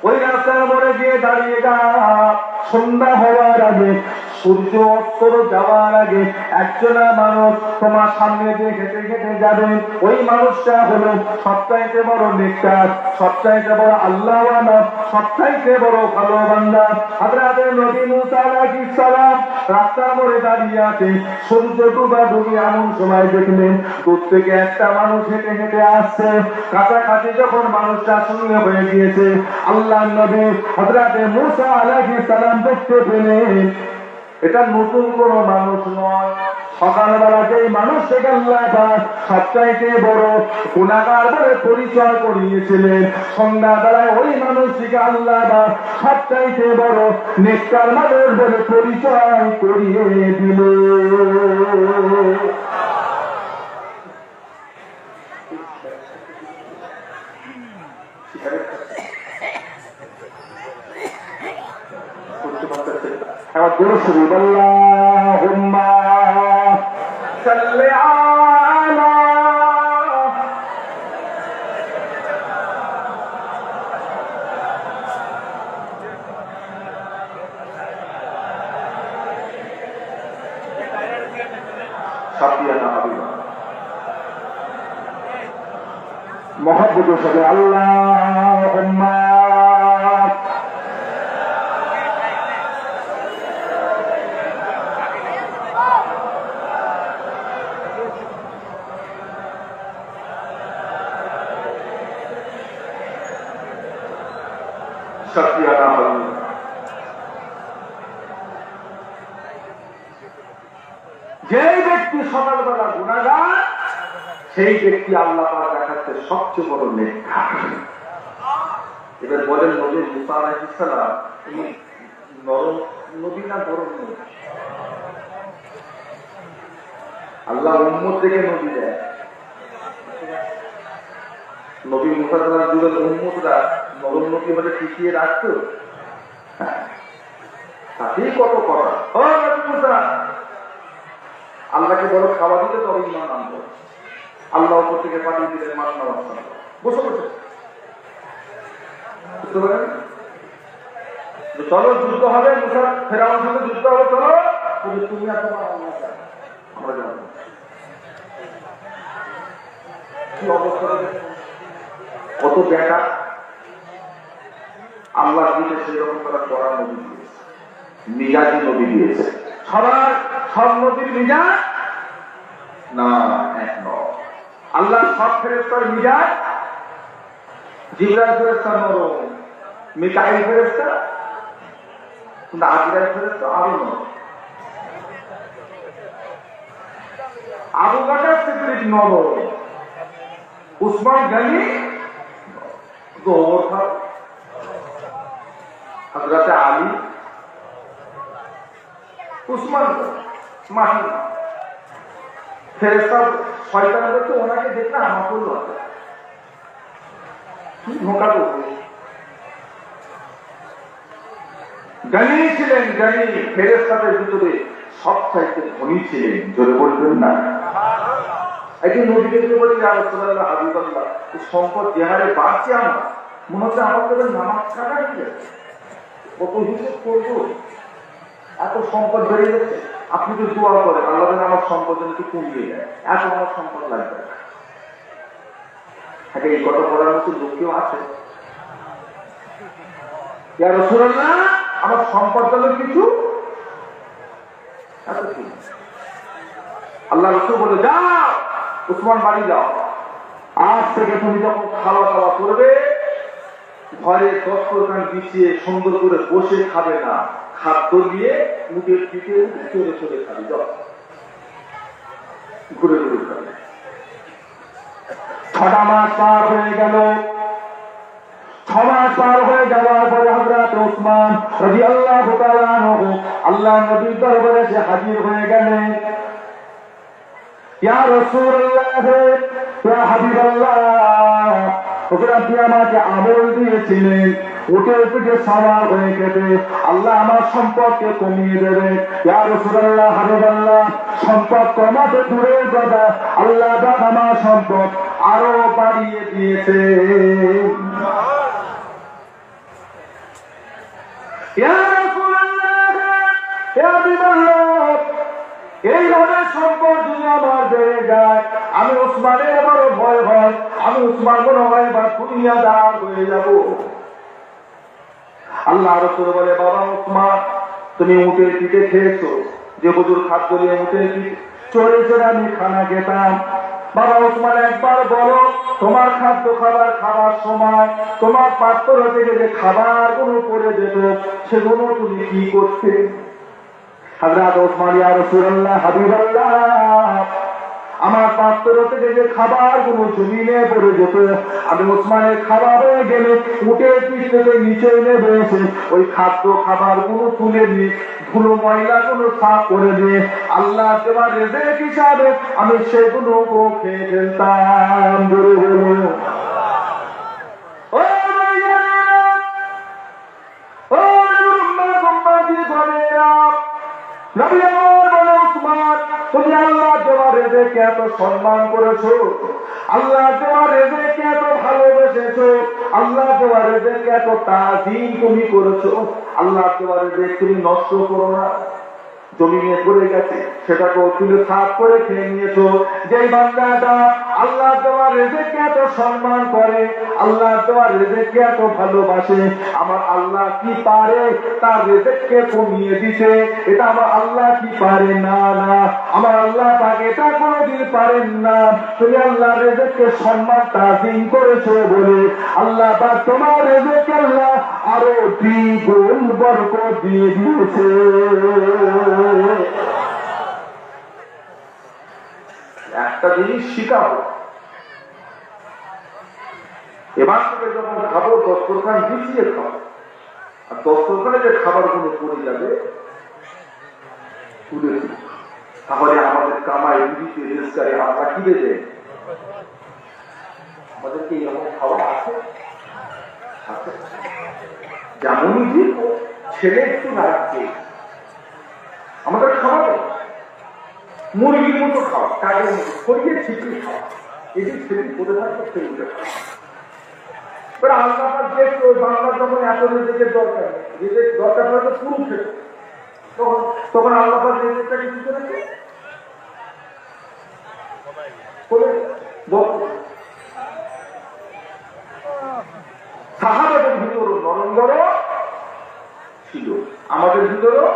ওই রাস্তার মোড়ে গিয়ে দাঁড়িয়ে যাও। সন্ধ্যা হওয়ার আগে, সূর্য অস্ত যাওয়ার আগে একজন মানুষ তোমার সামনে দিয়ে হেঁটে হেঁটে যাবে। ওই মানুষটা হলো সবচাইতে বড় নেককার, সবচাইতে বড় আল্লাহওয়ালা, সবচাইতে বড় ভালো বান্দা। হযরত নবী মূসা আলাইহিস সালাম রাস্তার মোড়ে দাঁড়িয়ে আছে। সূর্য ডুবাডুবি এমন সময় দেখলেন দূর থেকে একটা মানুষ হেঁটে হেঁটে আসছে। কাছাকাছি যখন মানুষটা শূন্য হয়ে গিয়েছে, আল্লাহ নবী হযরত মূসা আলাইহিস সালাম দেখতে পেলেন এটা নতুন কোন মানুষ নয়, সকালবেলা যেই মানুষকে আল্লাহ পাক সবচাইতে বড় গুনাহগার বলে পরিচয় করিয়েছিলেন, সন্ধ্যাবেলায় ওই মানুষটিকে আল্লাহ পাক সবচাইতে বড় নেককার মানুষ বলে পরিচয় করিয়ে দিল। এবার দূর শুরু আল্লাহুম্মা সাল্লি আলা সাফিয়ানা হাবিবা মুহাম্মদুর সাথে আল্লাহুম্মা সাফিয়ানা হাবিবা। যেই ব্যক্তি সকালবেলা গুনাহগার, সেই ব্যক্তি আল্লাহ পাক দেখাচ্ছে সবচেয়ে বড় নেককার। এবার বলেন নবী মুসা আলাইহিস সালাম তিনি নরম নবী না গরম নবী? আল্লাহ উম্মত থেকে নবী দেয়। নবী মুসা সালাম যুগের উম্মতরা নরম নবী হলে টিকিয়ে রাখতো? তাতেই কত করা। ও নবী মুসা, আল্লাহকে বড় খাওয়া দিলে তবে ইমান আনবো। আল্লাহ উপর থেকে পাঠিয়ে দিলেন মান্না ওয়াসসালাম। বসে বসে বুঝতে পারেন? চলো যুদ্ধ হবে, মুসা ফেরাউনের সাথে যুদ্ধ হবে, চলো। তুমি আর তোমার আল্লাহ চাই, আমরা জানবো কি অবস্থা হবে। কত দেখা আল্লাহ দিতে সেরকম করা করা নবী দিয়েছে, মিজাজি নবী দিয়েছে। সব নবীর মিজাজ না এক নয়। আল্লাহ সব ফেরেশতার মিজাজ, জিবরাইল ফেরেশতা নরম, মিকাইল ফেরেশতা কিন্তু আজরাইল ফেরেশতা আরো নরম। আবু বকর সিদ্দিক নরম, উসমান গনি গৌর খান, হযরত আলী, উসমান মাহি ফেরেশতা শয়তান বলতে ওনাকে দেখলে আমার করল কি ধোঁকা করবে। গনি ছিলেন, গনি ফেরেশতাদের ভিতরে সবচাইতে ধনী ছিলেন। জোরে বলবেন না? একদিন নবীকে বলি ইয়া রাসূলুল্লাহ হাবিবাল্লাহ, এই সম্পদ যে হারে বাড়ছে আমার মনে হচ্ছে আমার তোদের নামাজ কাটা হয়ে যাচ্ছে, কত হিসেব করবো, এত সম্পদ বেড়ে যাচ্ছে। আপনি তো দোয়া করেন আল্লাহ যেন আমার সম্পদ যেন একটু কমিয়ে দেয়, এত আমার সম্পদ লাগবে। এই কথা বলার মতো লোক কেউ আছে? ইয়া রাসূলুল্লাহ আমার সম্পদ যেন কিছু এত কি। আল্লাহ রাসূল বলে যাও উসমান বাড়ি যাও, আজ থেকে তুমি যখন খাওয়া দাওয়া করবে ঘরে দস্তরখান বিছিয়ে সুন্দর করে বসে খাবে না, খাদ্য দিয়ে মুখের পিঠে চড়ে চড়ে খাবে, যাও ঘুরে ঘুরে খাবে। 6 মাস পার হয়ে গেল। 6 মাস পার হয়ে যাওয়ার পরে হযরত উসমান রাদিয়াল্লাহু তাআলা আনহু আল্লাহ নবীর দরবারে এসে হাজির হয়ে গেলেন। ইয়া রাসূলুল্লাহ, ইয়া হাবিবাল্লাহ, আপনি আমাকে আমল দিয়েছিলেন উঠে পিঠে সাওয়ার হয়ে গেছে, আল্লাহ আমার সম্পদকে কমিয়ে দেবে। ইয়া রাসূলুল্লাহ, হাবিবাল্লাহ, সম্পদ কমাতে দূরের কথা, আল্লাহ পাক আমার সম্পদ আরো বাড়িয়ে দিয়েছে। ইয়া রাসূলুল্লাহ, ইয়া হাবিবাল্লাহ, এই ধরনের সম্পদ যদি আমার বেড়ে যায় আমি উসমানের বড় ভয় হয়, আমি উসমান মনে হয় বা দুনিয়াদার হয়ে যাব। আল্লাহ রাসূল বলে বাবা উসমান, তুমি উটের পিঠে খেয়েছো, যে হুজুর খাদ্য নিয়ে উটের পিঠে চড়ে চড়ে আমি খানা খেতাম। বাবা উসমান একবার বলো, তোমার খাদ্য খাবার সময় তোমার পাত্র থেকে যে খাবার গুলো পড়ে যেত সেগুলো তুমি কি করতে? হযরত ওসমান ইয়া রাসূলুল্লাহ হাবিবাল্লাহ আমার পাত্র থেকে যে খাবার গুলো জমিনে পড়ে যেত আমি ওসমানের খাবার হয়ে গেলে উঠে পিঠ থেকে নিচে নেবে এসে ওই খাদ্য খাবার গুলো তুলে নিয়ে ধুলো ময়লা গুলো সাফ করে দিয়ে আল্লাহ দেওয়া রেজেক হিসাবে আমি সেগুলো খেয়ে ফেলতাম। জোরে বলুন নবী আমার বলে উসমান তুমি আল্লাহ দেওয়া রেজেকে এত সম্মান করেছো, আল্লাহ দেওয়া রেজেকে এত ভালোবেসেছো, আল্লাহ দেওয়া রেজেকে এত তাজিম তুমি করেছো, আল্লাহ দেওয়া রেজেক তুমি নষ্ট করো না। জমিনে পড়ে গেছে সেটাকে তুলে সাফ করে খেয়ে নিয়েছো। যেই বান্দাটা আল্লাহ দেওয়া রেজেককে এত সম্মান করে, আল্লাহ দেওয়া রেজেককে এত ভালোবাসে, আমার আল্লাহ কি পারে তার রেজেককে কমিয়ে দিতে? এটা আমার আল্লাহ কি পারে? না না, আমার আল্লাহ তাকে এটা কোনোদিন পারেন না। তুমি আল্লাহ রেজেককে সম্মান তাজিম করেছো বলে আল্লাহ পাক তোমার রেজেককে আল্লাহ আরো দ্বিগুণ বরকত দিয়ে দিয়েছে। একটা জিনিস শিখাও, এবার থেকে যখন খাবো দস্তরখান গুছিয়ে খাও, আর দস্তরখানে যে খাবার গুলো পড়ে যাবে তুলে দিও, তাহলে আমাদের কামাই রুজিতে রোজগারে আমরা কি দেবে? আমাদেরকে এরকম খাবার আছে যেমনই যে ছেলে একটু রাখছে আমাদের খাওয়াবে, মুরগির মতো খাওয়া, কাজের মতো ছড়িয়ে ছিটিয়ে খাওয়া, এই যে ছেলে পড়ে থাকবে সেই উঠে খাওয়া। আল্লাহ দেখতো বাংলার যখন এত রেজেকের দরকার নেই, রেজেক দরকার হয়তো পুরো খেত, তখন আল্লাহ রেজেকটাকে কি করেছে সাহাবাদের ভিতরও নরম গরম ছিল, আমাদের ভিতরও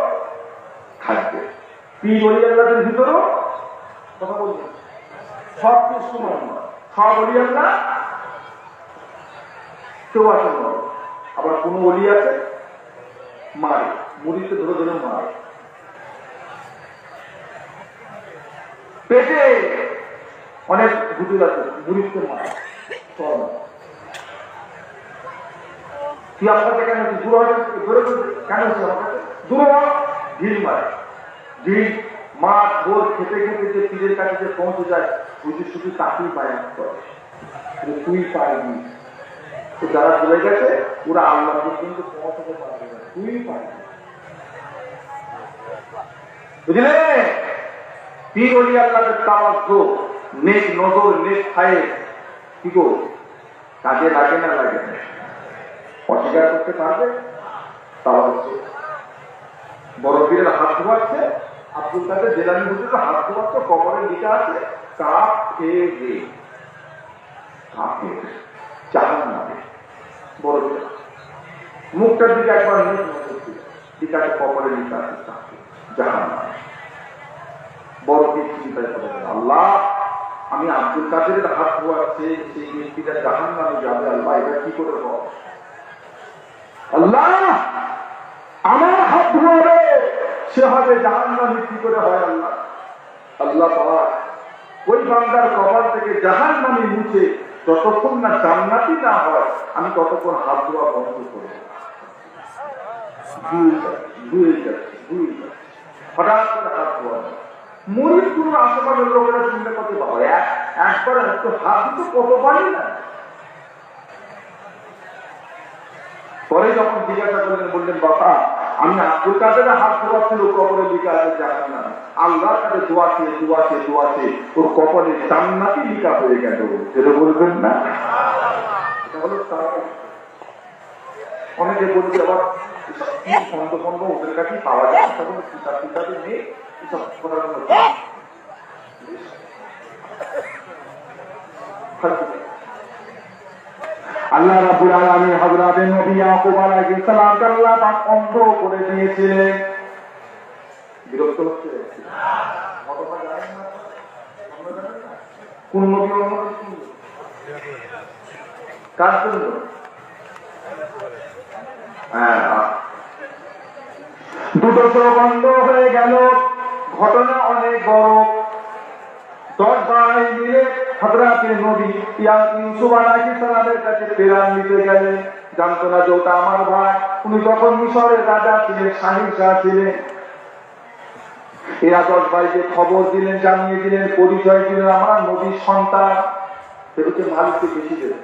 থাকবে। পীর ওলি আল্লাহদের ভিতরও কথা বলবেন সব কিছু সমান নয়, সব ওলি আল্লাহ কেউ আছে নয়, আবার কোন ওলি আছে মারে, মুড়িতে ধরে ধরে মারে, পেটে অনেক গুজুর আছে মুড়িতে মারে, তুই আমার কাছে কেন দূর হয় কেন আমার কাছে দূর ঢিল মারে, ঢিল মাঠ ভোর খেতে খেতে যে পীরের কাছে যে পৌঁছে যায় বুঝি শুধু তাকেই বায়ান করে, তুই পারবি। তো যারা চলে গেছে ওরা আল্লাহ পর্যন্ত পৌঁছাতে পারবে না, তুই পারবি। বুঝলে পীর ওলি আল্লাহদের তাওয়াজ্জু নেক নজর নেক খায়ে কি গো কাজে লাগে না লাগে না? অস্বীকার করতে পারবে? তাও হচ্ছে বড় পীরের হাত ধোয়াচ্ছে, আব্দুল কাদের জেলানি হুজুরের হাত ধোয়াচ্ছে, কবরে লিখা আছে কাফেরে, কাফের জাহান্নামে। বড় পীর মুখটার দিকে একবার নেক নজর দিল, লিখা আছে কবরে লিখা আছে কাফের জাহান্নামে। বড় পীর চিন্তায় করে আল্লাহ আমি আব্দুল কাদেরের হাত ধোয়াচ্ছে, সেই ব্যক্তিটা জাহান্নামে যাবে, আল্লাহ এটা কি করে হয়? আল্লাহ আমার হাত ধোয়াবে সে হবে জাহান্নামী, কি করে হয়? আল্লাহ আল্লাহ পাক ওই বান্দার কবর থেকে জাহান্নামী মুছে যতক্ষণ না জান্নাতি না হয় আমি ততক্ষণ হাত ধোয়া বন্ধ করব। হঠাৎ করে হাত ধোয়া মরিদ পুরো আশেপাশের লোকেরা চিন্তা করতে পারে একবার একটু হাত দিতে কত পারি না। পরে যখন জিজ্ঞাসা করলেন বললেন বাবা আমি আব্দুল কাদের হাত ধোয়াচ্ছিল কবরে লিখা আছে জাহান্নাম, আল্লাহর কাছে দোয়াছে দোয়াছে দোয়াছে ওর কবরে জান্নাতি লিখা হয়ে গেল, যেটা বলবেন না? এটা হলো অনেকে বলছে আবার খন্ড খন্ড ওদের কাছে পাওয়া যায়, তখন পিতা পিতাদের নেই এসব করার জন্য আল্লাহ রাব্বুল আলামিন হযরত নবী ইয়াকুব আলাইহিস সালামকে আল্লাহ পাক অন্ধ করে দিয়েছিলেন। বিরক্ত হচ্ছে কোন নবী কার জন্য? দুটো চোখ বন্ধ হয়ে গেল। ঘটনা অনেক বড়। 10 ভাই মিলে হযরতে নবী ইউসুফ আলাইহিস সালামের কাছে প্রেরণ নিতে গেলেন। জানতো না যে ওটা আমার ভাই। উনি তখন মিশরের রাজা ছিলেন, শাহিনশাহ ছিলেন। এরা 10 ভাইকে খবর দিলেন, জানিয়ে দিলেন, পরিচয় দিলেন, আমার নবীর সন্তান। সেটাকে মালিককে বেশি দেবেন।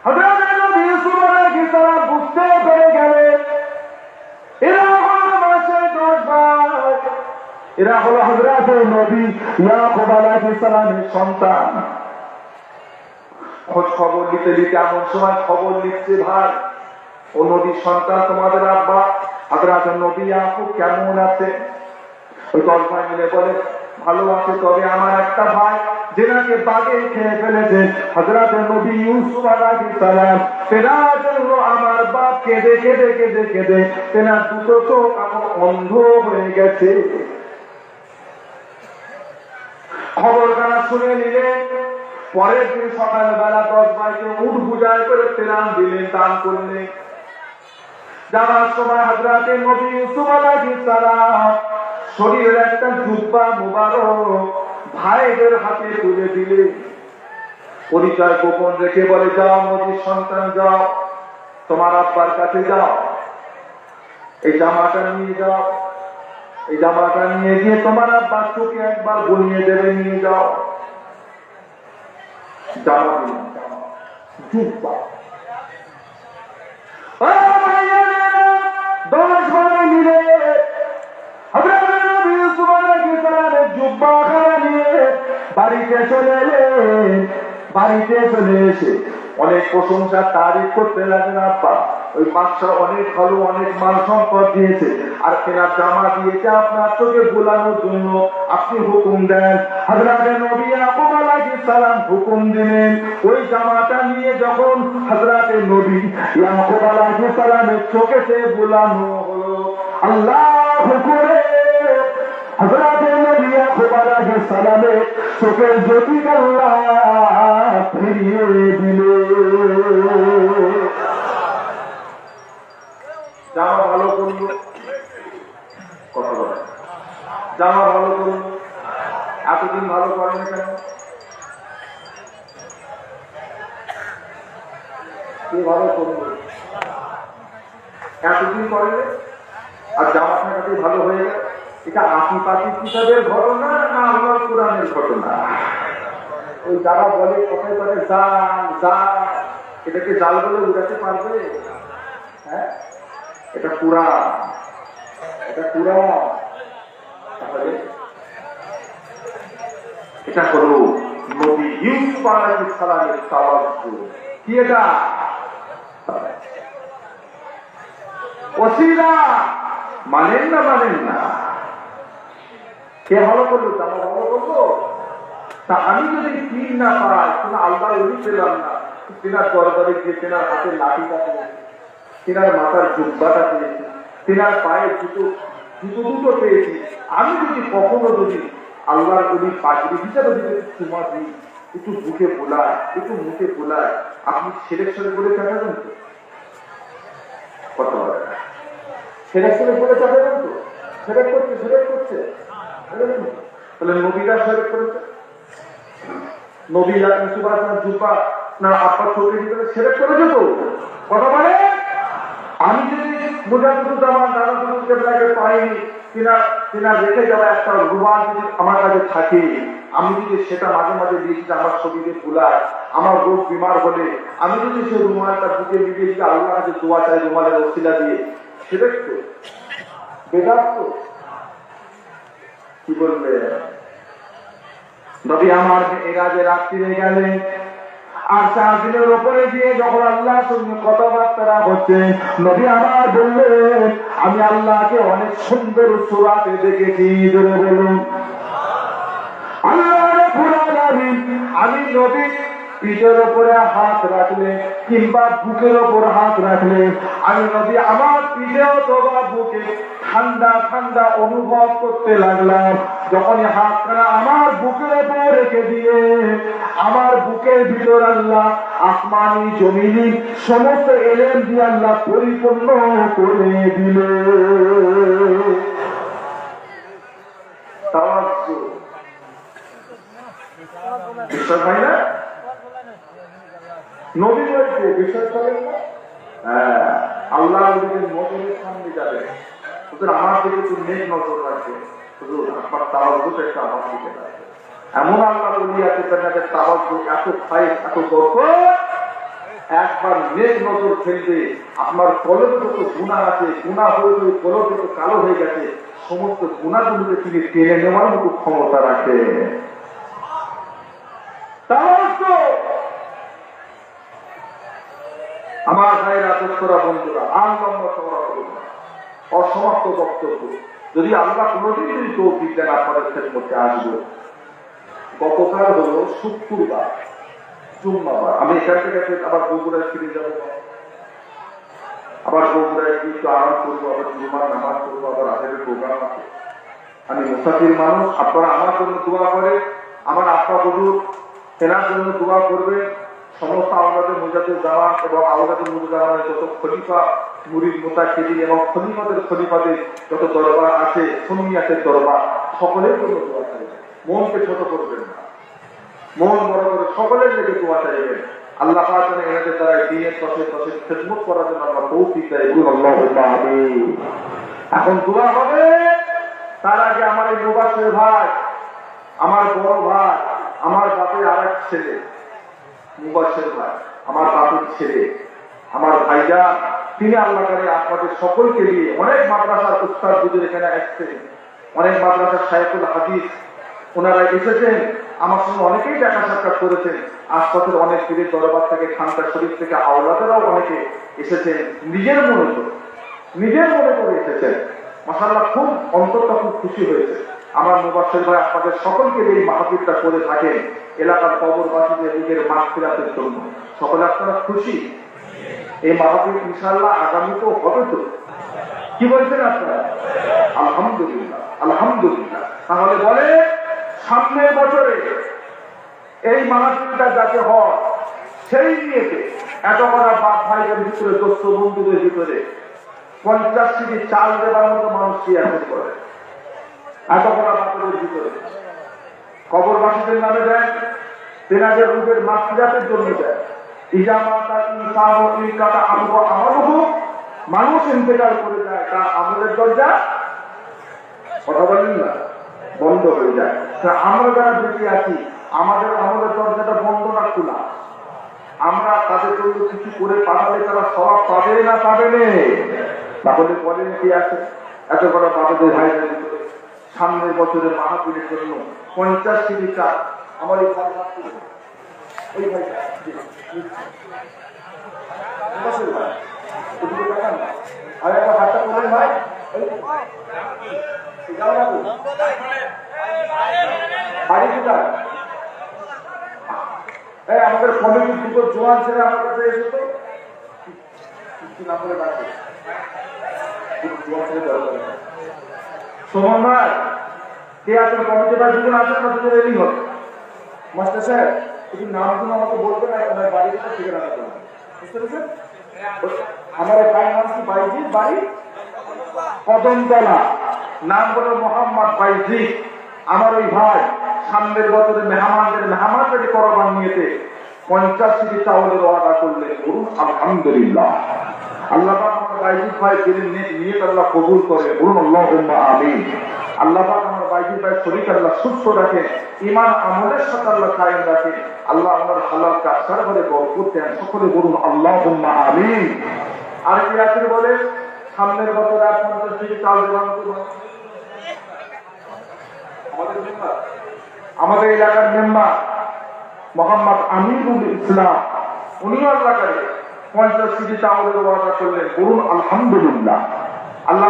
হযরত নবী ইউসুফ আলাইহিস সালাম বুঝতে পেরে গেলেন এরা হলো মাসের 10 ভাই। এরা হলো হযরত নবী ইয়াকুব আলাইহিস সালামের সন্তান। খোঁজ খবর নিতে নিতে এমন সময় খবর লিখছে, ভাই ও নবীর সন্তান তোমাদের আব্বা হযরত নবী ইয়াকুব কেমন আছে? ওই 10 ভাই মিলে বলে, ভালো আছে, তবে আমার একটা ভাই যেনাকে বাঘে খেয়ে ফেলেছে, হযরত নবী ইউসুফ আলাইহিস সালাম, তেনার জন্য আমার বাপ কেঁদে কেঁদে কেঁদে কেঁদে তেনার দুটো চোখ এখন অন্ধ হয়ে গেছে। খবরখানা শুনে নিলেন। পরের দিন সকালবেলা 10 ভাইকে উট বুঝায় করে তেরান দিলেন, দান করলেন। যাওয়ার সময় হযরত নবী ইউসুফ আলাইহিস সালাম শরীরের একটা জুব্বা মুবারক ভাইদের হাতে তুলে দিলেন। পরিচয় গোপন রেখে বলে, যাও নবীর সন্তান, যাও তোমার আব্বার কাছে যাও, এই জামাটা নিয়ে যাও, এই জামাটা নিয়ে গিয়ে তোমার আব্বার চোখে একবার বলিয়ে দেবে, নিয়ে যাও। জামা দিলেন, জুব্বা। 10 ভাই মিলে হযরত নবী ইউসুফ আলাইহিস সালামের জুব্বাখানা নিয়ে বাড়িতে চলে এলেন। বাড়িতে চলে এসে অনেক প্রশংসা তারিফ করতে লাগলেন। আব্বা ওই বাদশা অনেক ভালো, অনেক মাল সম্পদ দিয়েছে, আর কেনার জামা দিয়েছে আপনার চোখে বোলানোর জন্য। আপনি হুকুম দেন। হযরত নবী ইয়াকুব আলাইহিস সালাম হুকুম দিলেন। ওই জামাটা নিয়ে যখন হযরত নবী ইয়াকুব আলাইহিস সালামের চোখে সে বোলানো হলো, আল্লাহু করে হযরত নবী ইয়াকুব আলাইহিস সালামের চোখের জ্যোতি আল্লাহ ফিরিয়ে দিলেন। জামা ভালো করলো, কথা বলে, জামা ভালো করলো, এতদিন ভালো করেন কেন? কে ভালো করলো? এতদিন করেন আর জামা থাকাতে ভালো হয়ে গেল। এটা আশিপাশি কিতাবের ঘটনা না আল্লাহর কোরআনের ঘটনা? ওই যারা বলে কথায় কথায় জাল জাল, এটাকে জাল বলে উড়াতে পারবে? হ্যাঁ, এটা কুরআন, এটা কুরআন। তাহলে এটা হলো নবী ইউসুফ আলাইহিস সালামের তাওয়াজ্জুহ। কি এটা? ওসিলা মানেন না, মানেন না। কে ভালো করলো? জামা ভালো করলো। তা আমি যদি পীর না পাই, কোনো আল্লাহ ওলি পেলাম না, তেনার দরবারে গিয়ে তেনার হাতের লাঠিটা পেয়েছি, তেনার মাথার জুব্বাটা পেয়েছি, তেনার পায়ে দুটো পেয়েছি, আমি যদি কখনো যদি আল্লাহর ওলি পাগড়ি হিসাবে যদি চুমা দিই, একটু বুকে বোলায়, একটু মুখে বোলায়, আপনি সিলেকশনে করে চাটাবেন তো? কথা বলে সিলেকশনে করে চাটাবেন তো? সিলেক্ট করছে। তাহলে নবীরা সিলেক্ট করেছে, নবী ইউসুফ আলাইহিস জুব্বা না আপনার চোখের ভিতরে সিলেক্ট করেছে তো? কথা বলে। আমি যদি মুজাহিদুজ্জামান দাদা কেবলাকে পাইনি, কিনা রেখে যাওয়া একটা রুমাল যদি আমার কাছে থাকে, আমি যদি সেটা মাঝে মাঝে দিয়েছি আমার শরীরে ফুলায়, আমার রোগ বিমার হলে আমি যদি সেই রুমালটা বুকে মিলিয়ে দিয়ে আল্লাহর কাছে দোয়া চাই রুমালের ওসিলা দিয়ে, সেটা তো বেদাত তো। কি বলবে? নবী আমার মেরাজে রাত্রিরে গেলেন, আর 4 দিনের উপরে গিয়ে যখন আল্লাহর সঙ্গে কথাবার্তা হচ্ছে, নবী আমার বললেন, আমি আল্লাহকে অনেক সুন্দর সূরাতে দেখেছি। ধরে বলুন আল্লাহ রাব্বুল আলামিন। আমি নবী পিঠের উপরে হাত রাখলে কিংবা বুকের উপর হাত রাখলে, আমি নবী আমার পিঠে অথবা বুকে ঠান্ডা ঠান্ডা অনুভব করতে লাগলাম। যখনই হাতখানা আমার বুকের উপর রেখে দিয়ে আমার বুকের ভিতর আল্লাহ আসমানি জমিনি সমস্ত এলেম দিয়ে আল্লাহ পরিপূর্ণ করে দিল। বিশ্বাস হয় না? নবী বলছে বিশ্বাস করেন না? হ্যাঁ, আল্লাহ নবীর নজরের সামনে যাবে, ওদের আমার দিকে একটু নেক নজর রাখবে, শুধু আপনার তাওয়াজ্জুটা একটা আমার দিকে রাখবে। এমন আল্লাহ বলি আছে তাদের তাওয়াজ্জু এত খায় এত দরকার, একবার নেক নজর ফেলবে আপনার কলবে যত গুনাহ আছে, গুনাহ হয়ে ওই কলব যত কালো হয়ে গেছে, সমস্ত গুনাহগুলোকে তিনি টেনে নেওয়ার মতো ক্ষমতা রাখে। তাওয়াজ্জু আমার ভাইয়েরা, দোস্তরা, বন্ধুরা, আর লম্বা চওড়া করুন না, অসমাপ্ত বক্তব্য। যদি আল্লাহ কোনোদিন যদি তৌফিক দেন আপনাদের খেদমতে আসবো। গতকাল হলো শুক্রবার, জুম্মাবার, আমি এখান থেকে আবার বগুড়ায় ফিরে যাবো, আবার বগুড়ায় একটু আরাম করবো, আবার জুম্মার নামাজ করবো, আবার আজকের প্রোগ্রাম আছে। আমি মুসাফির মানুষ, আপনারা আমার জন্য দোয়া করে, আমার আব্বা হুজুর তেনার জন্য দোয়া করবে। সমস্ত আওলাদের মুজাদের জামান এবং আওলাদের মুজাদের যত খলিফা মুরিদ মুতাকিদিন এবং খলিফাদের খলিফাদের যত দরবার আছে, সুন্নিয়াতের দরবার, সকলের জন্য দোয়া চাইবেন। মনকে ছোট করবেন না, মন বড় করে সকলের লেগে দোয়া চাইবেন। আল্লাহ পাক যেন এনাদের দ্বারা দিনের পথে পথে খেদমত করার জন্য আমরা তৌফিক দেয়। আল্লাহুম্মা আমিন। এখন দোয়া হবে, তার আগে আমার এই মুবাশশির ভাই, আমার বড় ভাই, আমার বাপের আরেক ছেলে মুবাশশির ভাই, আমার বাপের ছেলে, আমার ভাইজান, তিনি আল্লাহ করে আপনাদের সকলকে নিয়ে অনেক মাদ্রাসার উস্তাদ বুঝে এখানে আসছেন, অনেক মাদ্রাসার শাইখুল হাদিস ওনারা এসেছেন, আমার সঙ্গে অনেকেই দেখা সাক্ষাৎ করেছেন। আশপাশের অনেক পীরের দরবার থেকে, খানকা শরীফ থেকে আওলাদেরাও অনেকে এসেছেন, নিজের মনে করে এসেছেন। মাশাআল্লাহ, খুব অন্তরটা খুব খুশি হয়েছে। আমার মুবাশশির ভাই আপনাদের সকলকে এই মাহফিলটা করে থাকেন এলাকার কবরবাসীদের নিজের মাগফিরাতের জন্য। সকলে আপনারা খুশি? এই মাহফিল ইনশাআল্লাহ আগামীতেও হবে তো? কি বলছেন আপনারা? আলহামদুলিল্লাহ, আলহামদুলিল্লাহ। তাহলে বলে সামনের বছরে এই মাহফিলটা যাতে হয় সেই নিয়েতে এত করা বাপ ভাইদের ভিতরে, দোস্ত বন্ধুদের ভিতরে 50 কেজি চাল দেবার মতো মানুষ কি এখন করে? এত করা বাপের ভিতরে কবরবাসীদের নামে দেয়, তেনাদের রূপের মাতৃজাতের জন্য দেয়। মানুষ ইন্তেকাল করে যায়, তার আমলের দরজা কথা বলেন না বন্ধ হয়ে যায়। আমরা যারা বেঁচে আছি, আমাদের আমলের দরজাটা বন্ধ না খোলা? আমরা তাদের জন্য কিছু করে পাঠালে তারা সবাব পাবে না পাবে না? তাহলে বলেন কি আছে? এত বড় বাবাদের ভাইদের ভিতরে সামনের বছরের মাহফিলের জন্য 50 কেজি চাল আমার এই ভাই ওই ভাই আর একটা হাতটা করেন ভাই, বাড়ি কোথায়? আমাদের কমিটির দুটো জোয়ান ছেলে আমার কাছে এসে তো না করে ডাকবে সোমন ভাই, কে আছেন কমিটি ভাই? দুজন আছেন না? দুজন এলেই হবে। মাস্টার স্যার একটু নামগুলো আমাকে বলবেন, আপনার বাড়ি কোথায় ঠিকানা দেবেন, বুঝতে পেরেছেন? আমার এই ভাইয়ের নাম কি? বাইজির বাড়ি কদমতলা, নাম হলো মোহাম্মদ বাইজি। আমার ওই ভাই সামনের বছরে মেহমানদের করবান নিয়েতে 50 কেজি চাউলের অর্ডার করলে বলুন আলহামদুলিল্লাহ। আল্লাহ পাক আমার বাইজির ভাই নিয়ে আল্লাহ কবুল করে, বলুন আল্লাহুম্মা আমিন। আল্লাহ পাক আমার বাইজির ভাই শরীর আল্লাহ সুস্থ রাখে, ঈমান আমলের সাথে আল্লাহ কায়েম রাখে, আল্লাহ আমার হালাল কাজের ঘরে বরকত দেন, সকলে বলুন আল্লাহুম্মা আমিন। আর কি আছে বলে সামনের বছরে 50 কেজি চাল দেওয়ার মতো আমাদের এলাকার মেম্বার মোহাম্মদ আমিরুল ইসলাম, উনিও আল্লাহ করে 50 কেজি চাউলের ওয়াদা করলেন, বলুন আলহামদুলিল্লাহ। আল্লাহ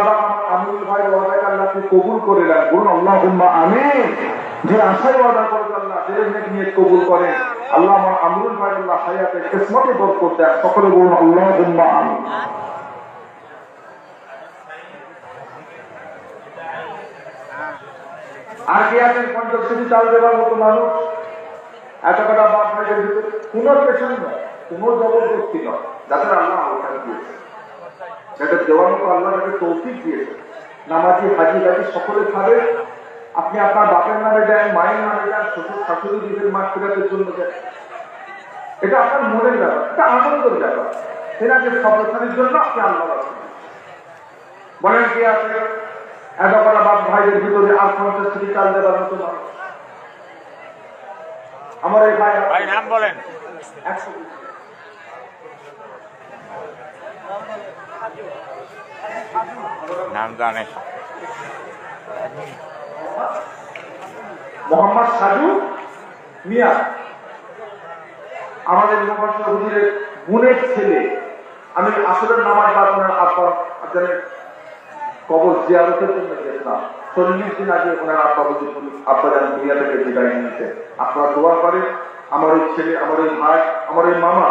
আমিরুল ভাই ওয়াদাকে আল্লাহকে কবুল করে দেন, বলুন আল্লাহুম্মা আমিন। যে আশায় ওয়াদা করে আল্লাহ নিয়ে কবুল করেন, আল্লাহ আমার আমিরুল ভাই আল্লাহ হায়াতে কিসমতে বরকত দেন, সকলে বলুন আল্লাহুম্মা আমিন। আর কে আছেন 50 কেজি চাল দেওয়ার মতো মানুষ? এত কটা বাপ ভাইদের ভিতরে কোনো পেশন নয়, কোনো জবরদস্তি নয়, যাদের আল্লাহ আওতার দিয়েছে, যাদের দেওয়ার মতো আল্লাহ তাকে তৌফিক দিয়েছে। নামাজি হাজি গাজি সকলে খাবে। আপনি আপনার বাপের নামে দেন, মায়ের নামে দেন, শ্বশুর শাশুড়ি দিবেন, মাঠ ফেরাতের জন্য দেন, এটা আপনার মনের ব্যাপার, এটা আনন্দের ব্যাপার। সেনাকে সবস্থানের জন্য আপনি আল্লাহ বলেন কে আছে এত কটা বাপ ভাইদের ভিতরে আর 50 কেজি চাল দেওয়ার মতো মানুষ? আমার এই ভাই নাম বলেন। 100 নাম জানে মোহাম্মদ সাজু মিয়া, আমাদের মুফাসসির হুজুরের বোনের ছেলে। আমি আসরের নামাজ বাদ ওনার আপনাদের কবর জিয়ারতের জন্য গেছিলাম। 40 দিন আগে ওনার আব্বাজান দুনিয়া থেকে বিদায় নিয়েছে। আপনারা দোয়া করেন আমার এই ছেলে, আমার এই ভাই, আমার এই মামা,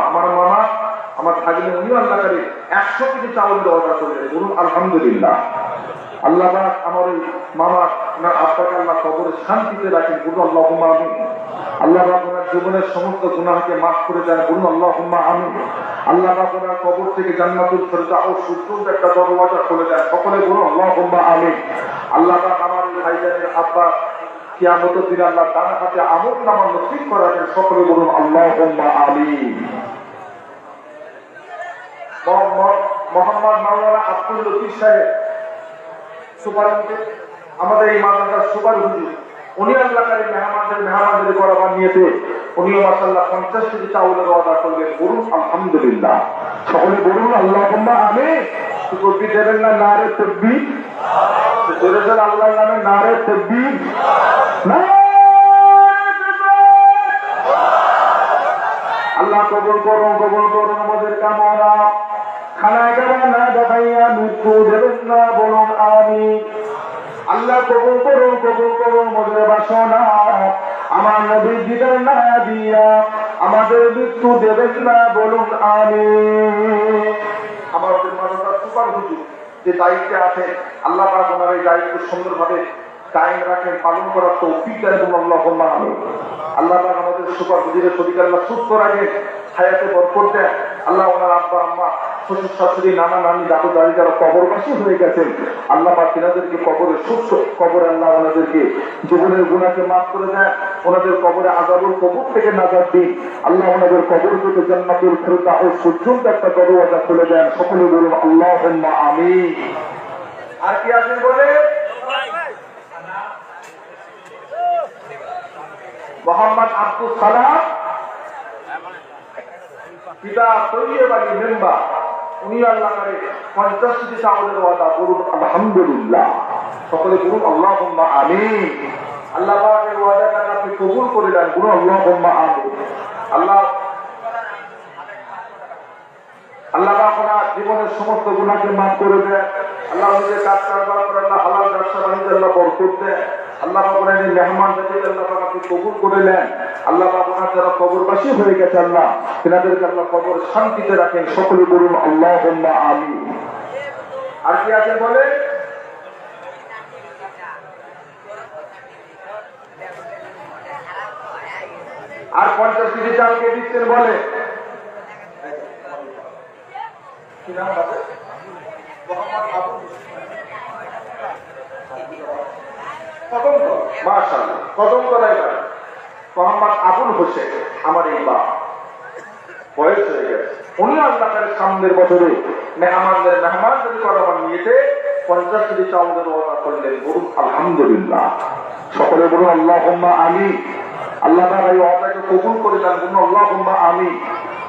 আমার ভাগিনী, উনিও আল্লাহ করে 100 কেজি চাউলের অর্ডার করলেন। বলুন আলহামদুলিল্লাহ। আল্লাহ পাক আমার এই মামা ওনার আব্বাকে আল্লাহ কবরে শান্তিতে রাখেন। বলুন আল্লাহুম্মা আমিন। আল্লাহ পাক ওনার জীবনের সমস্ত গুনাহকে মাফ করে দেন। বলুন আল্লাহুম্মা আমিন। আল্লাহ পাক ওনার কবর থেকে জান্নাতুল ফেরদাউস সুন্দর একটা দরওয়াজা খুলে দেন। সকলে বলুন আল্লাহুম্মা আমিন। আল্লাহ পাক আমার এই ভাইজানের আব্বা কিয়ামতের দিন আল্লাহ তার হাতে আমলনামা নসিব করাবেন। সকলে বলুন আল্লাহুম্মা আমিন। মোহাম্মদ মাওলানা আব্দুল লতিফ সাহেব সুপারিনটেন্ডেন্ট, আমাদের এই মাদ্রাসার সুপার হুজুর, উনি আল্লাহকারী মেহমানদের বরাবর নিয়েছে। উনিও মাশাআল্লাহ 50 কেজি চাউলের অর্ডার করলেন। বলুন আলহামদুলিল্লাহ। সকলে বলুন আল্লাহুম্মা আমিন। সুকবি দেবেন না নারে তাকবীর, সুরেশের আল্লাহর নামে নারে তাকবীর, আল্লাহ কবুল করুন আমাদের কামনা। খানায় যাবেন না দেখাইয়া মৃত্যু দেবেন না, বলুন আমিন। আল্লাহ কবুল করুন মনের বাসনা। আমার নবীর দিদার না দিয়া আমাদের মৃত্যু দেবেন না, বলুন আমিন। আমাদের মাদ্রাসার সুপার হুজুর যে দায়িত্বে আছে, আল্লাহ পাক ওনার এই দায়িত্ব সুন্দরভাবে কায়েম রাখেন, পালন করার তৌফিক দেন। বলুন আল্লাহুম্মা আমিন। আল্লাহ পাক আমাদের সুপার হুজুরের শরীর আল্লাহ সুস্থ রাখেন, হায়াতে বরকত দেন। আল্লাহ ওনার আব্বা আম্মা, শ্বশুর শাশুড়ি, নানা নানি, দাদু দাদি যারা কবরবাসী হয়ে গেছেন, আল্লাহ পাক তিনাদেরকে কবরে সুস্থ কবরে আল্লাহ ওনাদেরকে জীবনের গুনাহকে মাফ করে দেন। ওনাদের কবরে আযাবুল কবর থেকে নাজাত দিন। আল্লাহ ওনাদের কবর থেকে জান্নাতুল ফেরদাউস পর্যন্ত একটা দরওয়াজা খুলে দেন। সকলে বলুন আল্লাহুম্মা আমিন। আর কি আছেন বলে মোহাম্মদ আব্দুল সালাম, পিতা তৈয়ব আলী মেম্বার, উনি আল্লাহ করে 50 কেজি চাউলের ওয়াদা। বলুন আলহামদুলিল্লাহ। সকলে বলুন আল্লাহুম্মা আমিন। আল্লাহ পাকের ওয়াদাকে আপনি কবুল করে দেন। বলুন আল্লাহুম্মা আমিন। আল্লাহ পাক ওনার জীবনের সমস্ত গুনাহকে মাফ করে দেন। আল্লাহ নিজের কাজ কারবার করে আল্লাহ হালাল ব্যবসা বাণিজ্য আল্লাহ বরকত দেন। আল্লাহ পাক ওনার মেহমান যাতে আল্লাহ পাক আপনি কবুল করে নেন। আল্লাহ পাক ওনার যারা কবরবাসী হয়ে গেছে, আল্লাহ তেনাদেরকে আল্লাহ কবর শান্তিতে রাখেন। সকলে বলুন আল্লাহুম্মা আমিন। আর কি আছে বলে আর 50 কেজি চাল কে দিচ্ছেন বলে কি নাম আছে? মোহাম্মদ আবু কদমতলা, মাশাআল্লাহ, কদমতলায় বাড়ি। মোহাম্মদ আবুল হোসেন আমার এই বাপ, বয়স হয়ে গেছে। উনি আল্লাহর সামনের বছরে মেহমান যদি করাবার নিয়েছে 50 কেজি চাউলের অর্ডার করলেন। বলুন আলহামদুলিল্লাহ। সকলে বলুন আল্লাহুম্মা আমিন। আল্লাহ পাক এই অর্ডারকে কবুল করে দেন। বলুন আল্লাহুম্মা আমিন।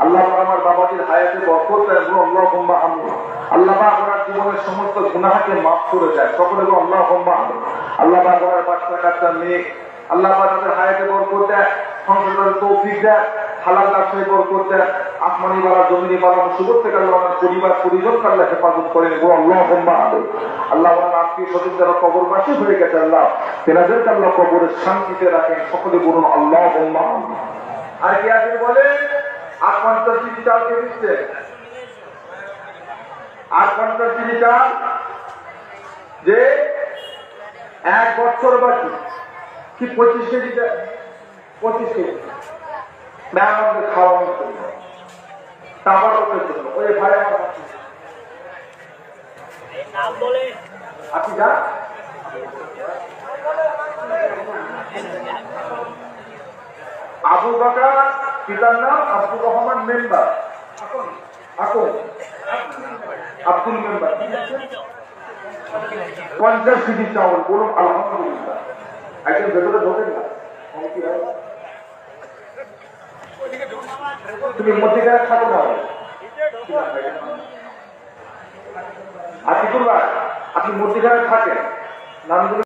আল্লাহ পাক আমার বাবাজির হায়াতে বরকত দেন। বলুন আল্লাহুম্মা আমিন। আল্লাহ পাক ওনার জীবনের সমস্ত গুনাহকে মাফ করে দেন। সকলে বলুন আল্লাহুম্মা আমিন। আল্লাহ পাক ওনার বাচ্চা কাচ্চা মেয়ে, আল্লাহ পাক তাদের হায়াতে বরকত দেন, সংসারের তৌফিক দেন, হালাল ব্যবসায় বরকত দেন, আসমানি বালা জমিনি বালা মুসিবত থেকে আল্লাহ ওনার পরিবার পরিজনকে আল্লাহ হেফাজত করেন। বলুন আল্লাহুম্মা আমিন। আল্লাহ ওনার আত্মীয় স্বজন যারা কবরবাসী হয়ে গেছে, আল্লাহ তেনাদেরকে আল্লাহ কবরের শান্তিতে রাখেন। সকলে বলুন আল্লাহুম্মা আমিন। আর কি আছে বলে আর 50 কেজি চাল কে দিচ্ছে? আর 50 কেজি চাল যে 1 বছর বাকি কি 25 কেজি 25 কেজি মেহমানদের খাওয়ানোর জন্য, তাবারকের জন্য। ওই ভাই আমার আপনি যান। আবু বকর পিতার নাম Abdur Rahman member, Abdul member 50 KG চাউল। বলুন আলহামদুলিল্লাহ। একজন ভেতরে ঢোকেন না, তুমি মধ্যিখানে থাকো না। আতিকুর ভাই, আপনি মধ্যিখানে থাকেন, নামগুলো